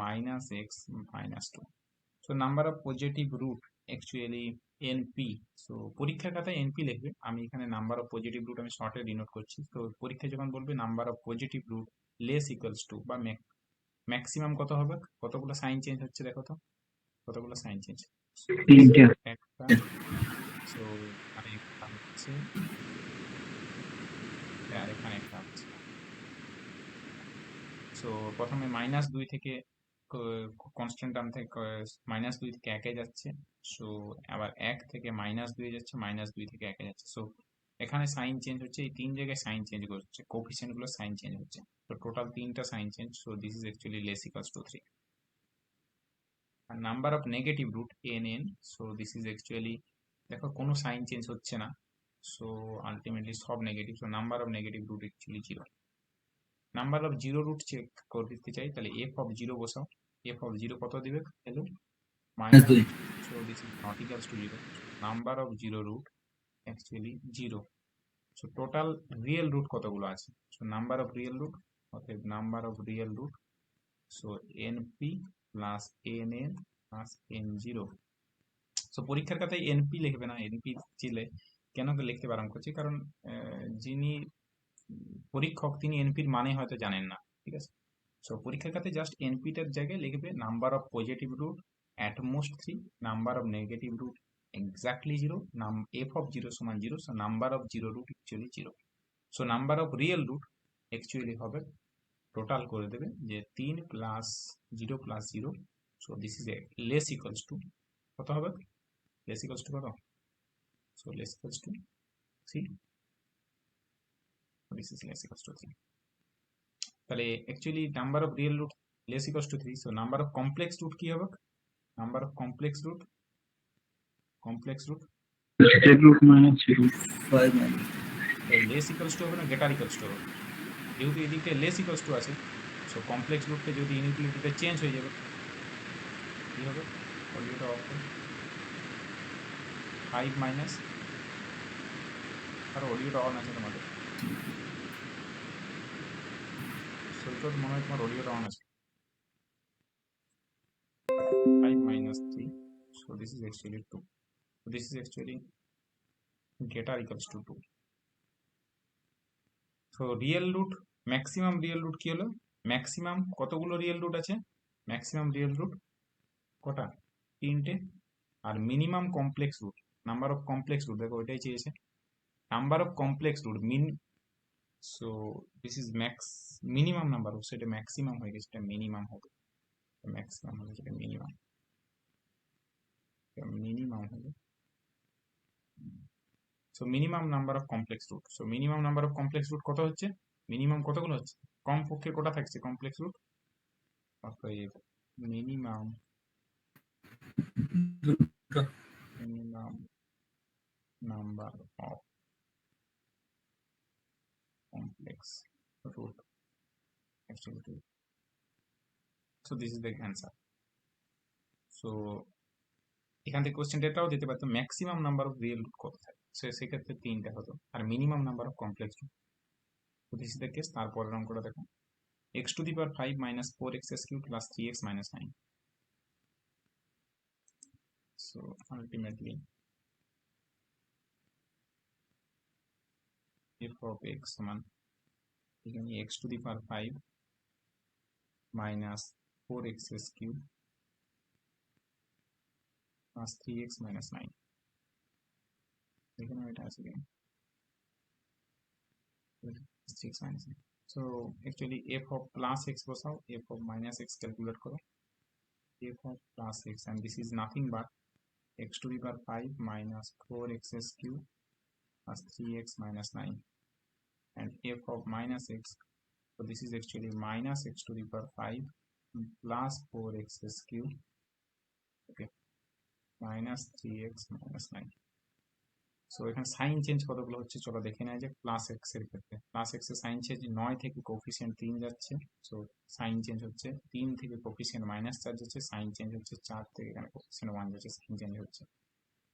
minus x minus 2। So number of positive root actually np. So পরীক্ষার খাতায় এনপি লিখবে, আমি এখানে নাম্বার অফ পজিটিভ রুট আমি শর্টে ডিনোট করছি। তো পরীক্ষায় যখন বলবে number of positive root less equals to বা ম্যাক্সিমাম কত হবে, কতগুলো সাইন চেঞ্জ হচ্ছে দেখো তো, কতগুলো সাইন চেঞ্জ, একটা। সো আরেকটা হচ্ছে, আর এখানে একটা হচ্ছে। সো প্রথমে -2 থেকে কনস্ট্যান্ট টার্ম থেকে -2 থেকে 1 যাচ্ছে, সো আবার 1 থেকে -2 যাচ্ছে, -2 থেকে 1 যাচ্ছে। সো এখানে সাইন চেঞ্জ হচ্ছে, এই 3 জায়গায় সাইন চেঞ্জ করছে, কোফিসিয়েন্ট গুলো সাইন চেঞ্জ হচ্ছে। তো টোটাল 3টা sign change, so this is actually less equals to 3। আর number of negative root n, so this is actually, দেখো কোনো সাইন চেঞ্জ হচ্ছে না, সো আলটিমেটলি সব negative, so number of negative root actually 0। Number of zero root check করতে চাই, তাহলে এফ অফ জিরো বসাও। এফ অফ জিরো কত দিবে? Hello, minus, so this is not equals to 0। Number of zero root actually 0। So total real root কতগুলো আছে? So number of real root, অতএব number of real root, so NP plus N N plus N zero. সো পরীক্ষার খাতায় এনপি লিখবে না, এনপি চিলে কেন লিখতে বারণ করছি, কারণ যিনি পরীক্ষক তিনি এনপির মানে হয়তো জানেন না, ঠিক আছে? সো পরীক্ষার খাতে জাস্ট এনপিটার জায়গায় লিখবে number of positive root at most 3, number of negative root exactly 0, F of 0 সমান 0, so number of zero root actually 0। So number of real root actually হবে, টোটাল করে দেবে যে 3 plus 0 plus 0, so this is less equals to, কত হবে? লেস ইকুয়ালস টু কত? So less equals to 3, this is less equals to 3। তাহলে actually number of real root less equals to 3, so number of complex root কি হবে? Number of complex root, complex root root minus 0, 5 minus less equals to হবে না গ্রেটার ইকুয়ালস টু হবে? যেহেতু এদিকে লেস ইকুয়ালস টু আছে, সো কমপ্লেক্স রুটটা যদি ইনইকুয়ালিটিতে চেঞ্জ হয়ে যাবে, কি হবে? অডিওটা অফ করো। 5 মাইনাস, আর অডিওটা অন আছে তোমাদের? সৈকত, মনে হয় তোমার অডিওটা অন আছে। 5 minus 3, so this is actually 2, so this is actually greater equals to 2. So real root, maximum real root কি হলো? ম্যাক্সিমাম কতগুলো রিয়েল রুট আছে? ম্যাক্সিমাম রিয়েল রুট কটা? 3টে। আর minimum complex root, number of complex root, দেখো ওইটাই চেয়েছে, number of complex root mean, so this is max, minimum number of, সেটা ম্যাক্সিমাম হয়ে গেছে, এটা মিনিমাম হবে, ম্যাক্সিমাম হবে, সেটা মিনিমাম, মিনিমাম হবে। So minimum number of complex root, so minimum number of complex root কত হচ্ছে? মিনিমাম কতগুলো হচ্ছে? কমপক্ষে কটা থাকছে কমপ্লেক্স রুট? অতএব minimum, minimum number of complex root actually 2. So this is the answer. So এখান থেকে কোশ্চেন এটাও দিতে পারতো maximum number of real root কত থাকে, সো সেক্ষেত্রে 3টা হতো, আর minimum number of complex root, তো দিস ইজ দ্য কেস। তারপরের অঙ্কটা দেখো, x to the power 5 minus 4x cubed plus 3x minus 9. So ultimately f of x সমান এখানে x to the power 5 minus 4x cubed plus 3x minus 9, এখানে এটা আছে কি 6 minus 9, so actually f of plus x বসাও, f of minus x calculate করো, f of plus x, and this is nothing but x to the power 5 minus 4x cubed plus 3x minus 9, and f of minus x, so this is actually minus x to the power 5 plus 4x cubed, okay, minus 3x minus 9. So এখানে সাইন চেঞ্জ কতগুলো হচ্ছে চলো দেখে নেওয়া যাক। প্লাস এক্স এর ক্ষেত্রে প্লাস এক্স এর সাইন চেঞ্জ 9 থেকে কোফিসিয়েন্ট 3 যাচ্ছে, সো সাইন চেঞ্জ হচ্ছে 3 থেকে কোফিসিয়েন্ট -4 যাচ্ছে, সাইন চেঞ্জ হচ্ছে 4 থেকে এখানে কোফিসিয়েন্ট 1 যাচ্ছে, সাইন চেঞ্জ হচ্ছে।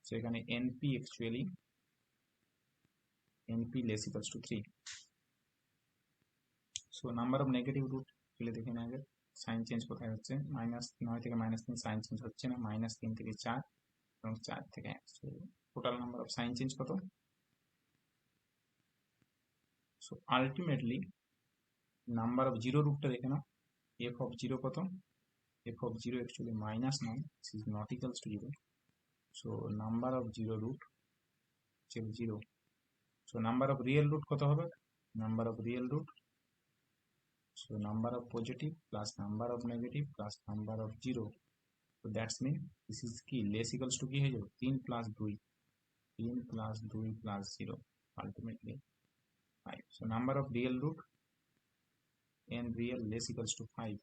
সো এখানে NP actually NP less equals to 3। So number of negative root গুলো দেখে নেওয়া যাক, সাইন চেঞ্জ কোথায় হচ্ছে? -9 থেকে -3 সাইন চেঞ্জ হচ্ছে না, -3 থেকে 4 এবং 4 থেকে 1, so total number of sign change কত? So ultimately number of zero রুটটা দেখে নাও, এফ অফ জিরো কত? F of zero actually -9, this is not equals to 0, so number of zero root হচ্ছে 0। So number of real root কত হবে? Number of real root So number of positive plus number of negative plus number of zero. So that's mean this is key less equals to কি হয়ে যাবে 3 plus 2 3 plus 2 plus 0 ultimately 5. So number of real root and real less equals to 5.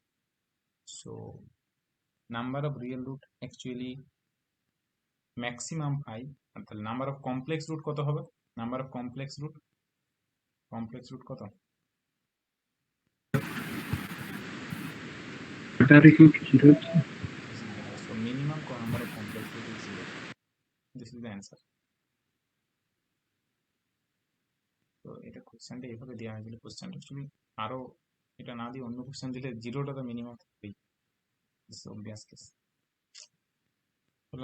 So number of real root actually maximum 5. আর তাহলে number of complex root কত হবে? Number of complex root কত? quadratic root 0. This is 0. So minimum number of complex root is 0. This is the answer. তো এটা কোশ্চেনটা এভাবে দেওয়া হয়েছিল, কোশ্চেনটা অ্যাকচুয়ালি আরো এটা না দিয়ে অন্য কোশ্চেন দিলে জিরোটা তো মিনিমাম থাকবেই। This obvious case. তো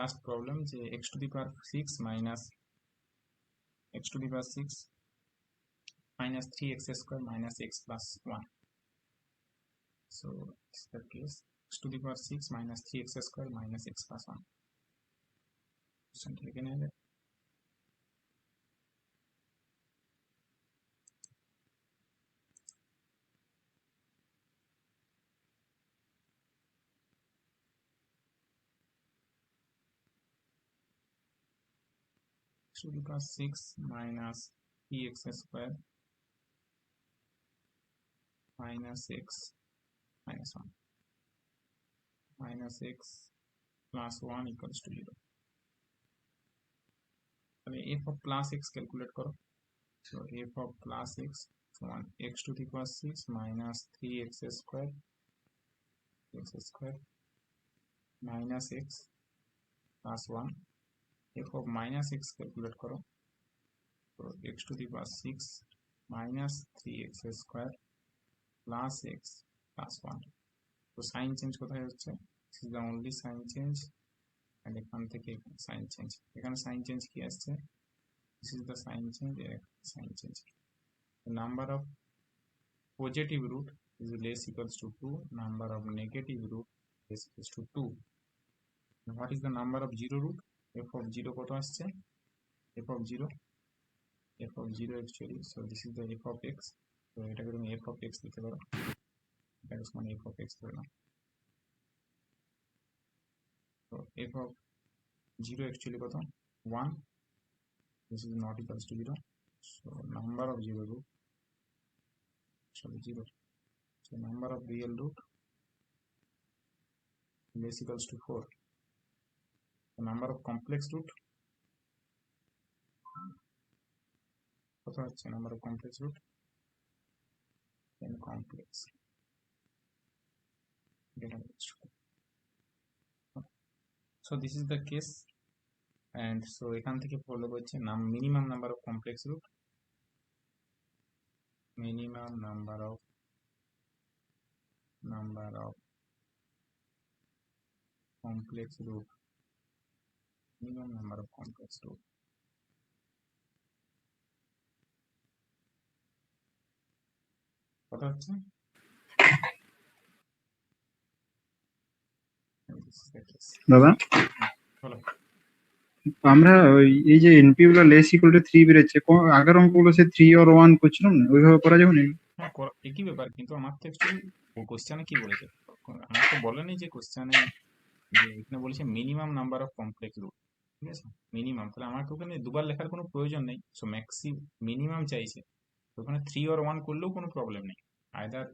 লাস্ট প্রবলেম যে x to the power 6 minus x to the power 6 minus 3x square minus x plus 1. So this is the case x to the power 6 minus 3x square minus x plus 1. Question taken in it. X to the power 6 minus 3x square minus x minus 1 minus x plus 1 equals to 0. তাহলে f of plus x calculate করো। So f of plus x সমান x to the power 6 minus 3x square minus x plus 1. f of minus x calculate করো। So x to the power 6 minus 3x square plus x plus 1. So sign change কোথায় হচ্ছে? This is the only sign change and এখান থেকে sign change, এখানে sign change কি আসছে? This is the sign change, sign change. The number of positive root is less equals to 2, number of negative root is equals to 2. And what is the number of zero root? f of 0 কত আসছে? f of 0 actually, so this is the f of x. So এটাকে তুমি f of x লিখতে পারো, এটাকে সমান f of x ধরে নাও। So f of 0 actually কত? 1. This is not equals to 0. So number of zero root actually 0. So number of real root less equals to 4. The number of complex root কত হচ্ছে? Number of complex root 10 complex. So this is the case, and so এখান থেকে ফলো করছে minimum number of complex root, minimum number of complex root, minimum number of complex root. কত হচ্ছে? দাদা বলো। আমরা এই যে এনপি গুলো লেস ইকুয়াল টু 3 বেরোচ্ছে, আগের অঙ্কগুলো সে 3 আর 1 করছিলাম না, ওইভাবে করা যাবে না? হ্যাঁ একই ব্যাপার, কিন্তু আমার তো অ্যাকচুয়ালি কোশ্চেনে কি বলেছে, আমার তো বলেনি যে কোশ্চেনে, যে এখানে বলেছে minimum number of complex root, ঠিক আছে, মিনিমাম। তাহলে আমাকে ওখানে দুবার লেখার কোনো প্রয়োজন নেই। সো মিনিমাম চাইছে, ওখানে 3 or 1 করলেও কোনো প্রবলেম নেই। Either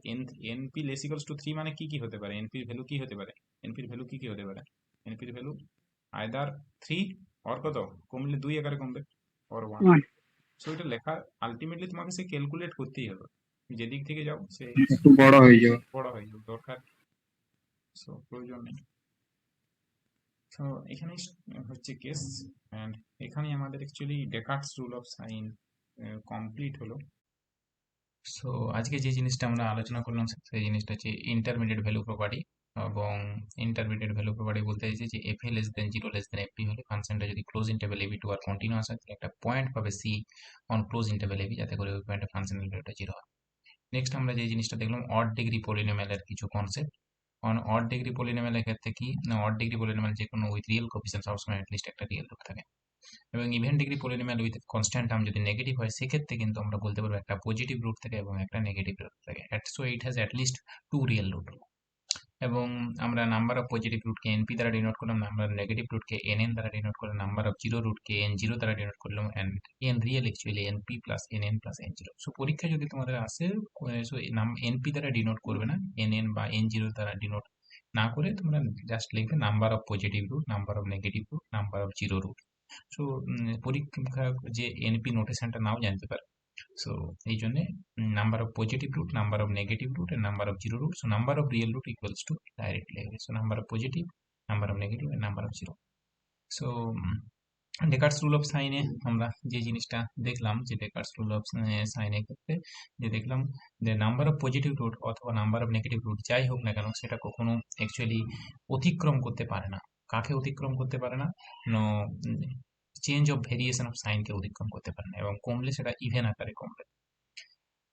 NP less equals to 3 মানে কি হতে পারে? এনপির ভ্যালু কি হতে পারে? এনপির ভ্যালু কি হতে পারে? এনপির ভ্যালু আইদার 3 অর কত, কমলে 2 আকারে কমবে, অর 1। সো এটা লেখা আলটিমেটলি তোমাকে সে ক্যালকুলেট করতেই হবে, যেদিক থেকে যাও সে একটু বড় হয়ে যাবে। দরকার, সো প্রয়োজন নেই। সো এখানেই হচ্ছে কেস, অ্যান্ড এখানেই আমাদের actually Descartes rule of sign complete হলো। সো আজকে যে জিনিসটা আমরা আলোচনা করলাম সেই জিনিসটা হচ্ছে ইন্টারমিডিয়েট ভ্যালু প্রপার্টি, এবং ইন্টারমিডিয়েট ভ্যালু প্রপার্টি বলতে চাইছে যে f a less than 0 less than f b হলে ফাংশনটা যদি close interval AB to R continuous হয়, তাহলে একটা পয়েন্ট পাবে c on close interval AB, যাতে করে ওই পয়েন্টে ফাংশনের ভ্যালুটা 0 হয়। নেক্সট আমরা যে জিনিসটা দেখলাম অড ডিগ্রি পলিনোমিয়ালের কিছু কনসেপ্ট। অড ডিগ্রি পলিনোমিয়ালের ক্ষেত্রে কি না, অড ডিগ্রি পলিনোমিয়াল যে কোনো উইথ রিয়েল কোএফিসিয়েন্ট সবসময় অ্যাটলিস্ট একটা রিয়েল রুট থাকে। এবং even degree polynomial with constant term যদি নেগেটিভ হয় সেক্ষেত্রে কিন্তু আমরা বলতে পারবো একটা পজিটিভ রুট থাকে এবং একটা নেগেটিভ রুট থাকে, so it has at least two real root. এবং আমরা নাম্বার অফ পজিটিভ রুটকে এনপি দ্বারা ডিনোট করলাম, নাম্বার নেগেটিভ রুটকে এনএন দ্বারা ডিনোট করলাম, নাম্বার অফ জিরো রুটকে এন জিরো দ্বারা ডিনোট করলাম, and N real actually NP plus NN plus N zero. So পরীক্ষায় যদি তোমাদের আসে, সো এনপি দ্বারা ডিনোট করবে না, এনএন বা এন জিরো দ্বারা ডিনোট না করে তোমরা জাস্ট লিখবে number of positive root, number of negative root, number of zero root. So পরীক্ষা যে এনপি নোটেশনটা নাও জানতে পারে, so এই জন্যে number of positive root, number of negative root and number of zero root, so number of real root equals to directly, so number of positive, number of negative and number of zero. So Descartes rule of সাইনে আমরা যে জিনিসটা দেখলাম, যে ডেকার্টস রুল অফ সাইনের ক্ষেত্রে যে দেখলাম যে নাম্বার অফ পজিটিভ রুট অথবা নাম্বার অফ নেগেটিভ রুট যাই হোক না কেন সেটা কখনো অ্যাকচুয়ালি অতিক্রম করতে পারে না। কাকে অতিক্রম করতে পারে না? চেঞ্জ অফ ভেরিয়েশন অফ সাইনকে অতিক্রম করতে পারে না, এবং কমলে সেটা ইভেন আকারে কমবে।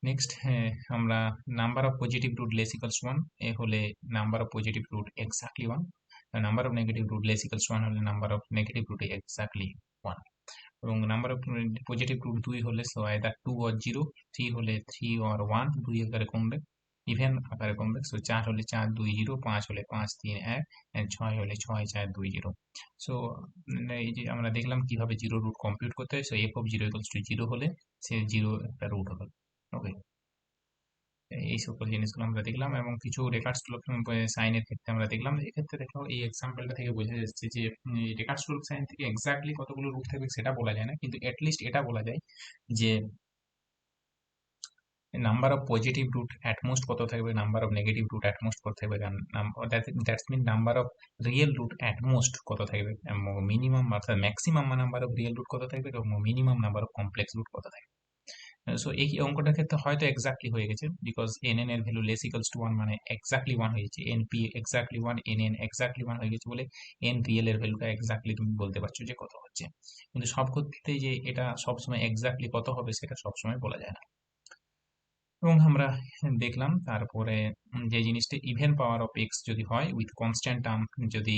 নেক্সট, আমরা number of positive root less equals one এ হলে number of positive root exactly one, number of negative root less equals one হলে number of negative root exactly one, এবং নাম্বার অফ পজিটিভ রুট দুই হলে so either two or zero, three হলে থ্রি অর ওয়ান, দুই আকারে কমবে, ইভেন আকারে কমবে, সো চার হলে চার দুই জিরো, পাঁচ হলে পাঁচ তিন এক, and ছয় হলে ছয় চার দুই জিরো। সো এই যে আমরা দেখলাম কিভাবে জিরো রুট কম্পিউট করতে হয়, so f of zero equals to zero হলে সে জিরো একটা রুট হবে। ওকে, এই সকল জিনিসগুলো আমরা দেখলাম, এবং কিছু রেকার্ডস সাইনের ক্ষেত্রে আমরা দেখলাম। এক্ষেত্রে দেখো এই এক্সাম্পলটা থেকে বোঝা যাচ্ছে যে রেকার্ডস সাইন থেকে এক্স্যাক্টলি কতগুলো রুট থাকবে সেটা বলা যায় না, কিন্তু অ্যাটলিস্ট এটা বলা যায় যে number of positive root at most কত থাকবে, number of negative root at most কত থাকবে, that's mean number of real root at most কত থাকবে, মিনিমাম অর্থাৎ maximum number of real root কত থাকবে, এবং minimum number of complex root কত থাকবে। সো এই অঙ্কটার ক্ষেত্রে হয়তো এক্স্যাক্টলি হয়ে গেছে, বিকজ এন এন এর value less equals to one, মানে এক্স্যাক্টলি ওয়ান হয়ে গেছে, N P exactly one, N N exactly one হয়ে গেছে বলে এন রিয়েল এর ভ্যালুটা এক্স্যাক্টলি তুমি বলতে পারছো যে কত হচ্ছে। কিন্তু সব ক্ষেত্রে যে এটা সবসময় এক্স্যাক্টলি কত হবে সেটা সবসময় বলা যায় না। এবং আমরা দেখলাম তারপরে যে জিনিসটা ইভেন পাওয়ার অফ এক্স যদি হয় উইথ কনস্ট্যান্ট টার্ম যদি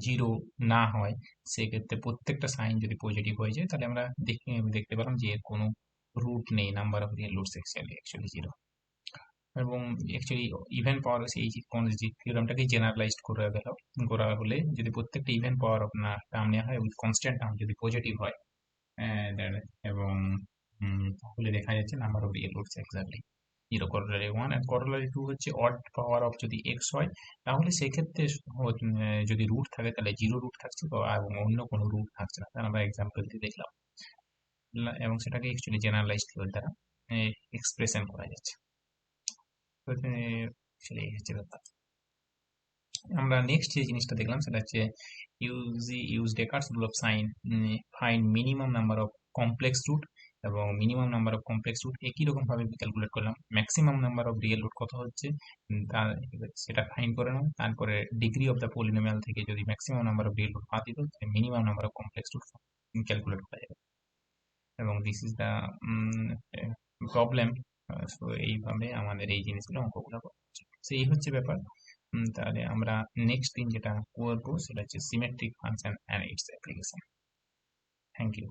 জিরো না হয়, সেক্ষেত্রে প্রত্যেকটা সাইন যদি পজিটিভ হয়ে যায় তাহলে আমরা দেখতে পেলাম যে এর কোনো রুট নেই, number of real roots actually zero. এবং অ্যাকচুয়ালি ইভেন পাওয়ার এই যে থিওরামটাকে জেনারেলাইজড করা হলে যদি প্রত্যেকটা ইভেন পাওয়ার অফ না টার্ম নেওয়া হয় উইথ কনস্ট্যান্ট টার্ম যদি পজিটিভ হয়, এবং তাহলে দেখা যাচ্ছে number of real roots exactly zero. Corollary one and corollary two হচ্ছে অড পাওয়ার অফ যদি এক্স হয় তাহলে সেক্ষেত্রে যদি রুট থাকে তাহলে জিরো রুট থাকছে এবং অন্য কোনো রুট থাকছে না, আমরা এক্সাম্পল দিয়ে দেখলাম, এবং সেটাকে অ্যাকচুয়ালি জেনারেলাইজড থিওরি দ্বারা এক্সপ্রেশন করা যাচ্ছে। তো আসলে এই হচ্ছে ব্যাপার। আমরা নেক্সট যে জিনিসটা দেখলাম সেটা হচ্ছে use Descartes rule of sign, find minimum number of complex root, এবং minimum number of complex root একই রকম ভাবে ক্যালকুলেট করলাম, maximum number of real root কত হচ্ছে তার সেটা ফাইন্ড করে নাও, তারপরে ডিগ্রি অফ দ্য পলিনোমিয়াল থেকে যদি maximum number of real root বাদ দিত তাহলে minimum number of complex root calculate করা যাবে। এবং দিস ইজ দ্য প্রবলেম। সো এইভাবে আমাদের এই জিনিসগুলো অঙ্কগুলো করছে, তো এই হচ্ছে ব্যাপার। তাহলে আমরা নেক্সট দিন যেটা করবো সেটা হচ্ছে symmetric function and it's application. Thank you.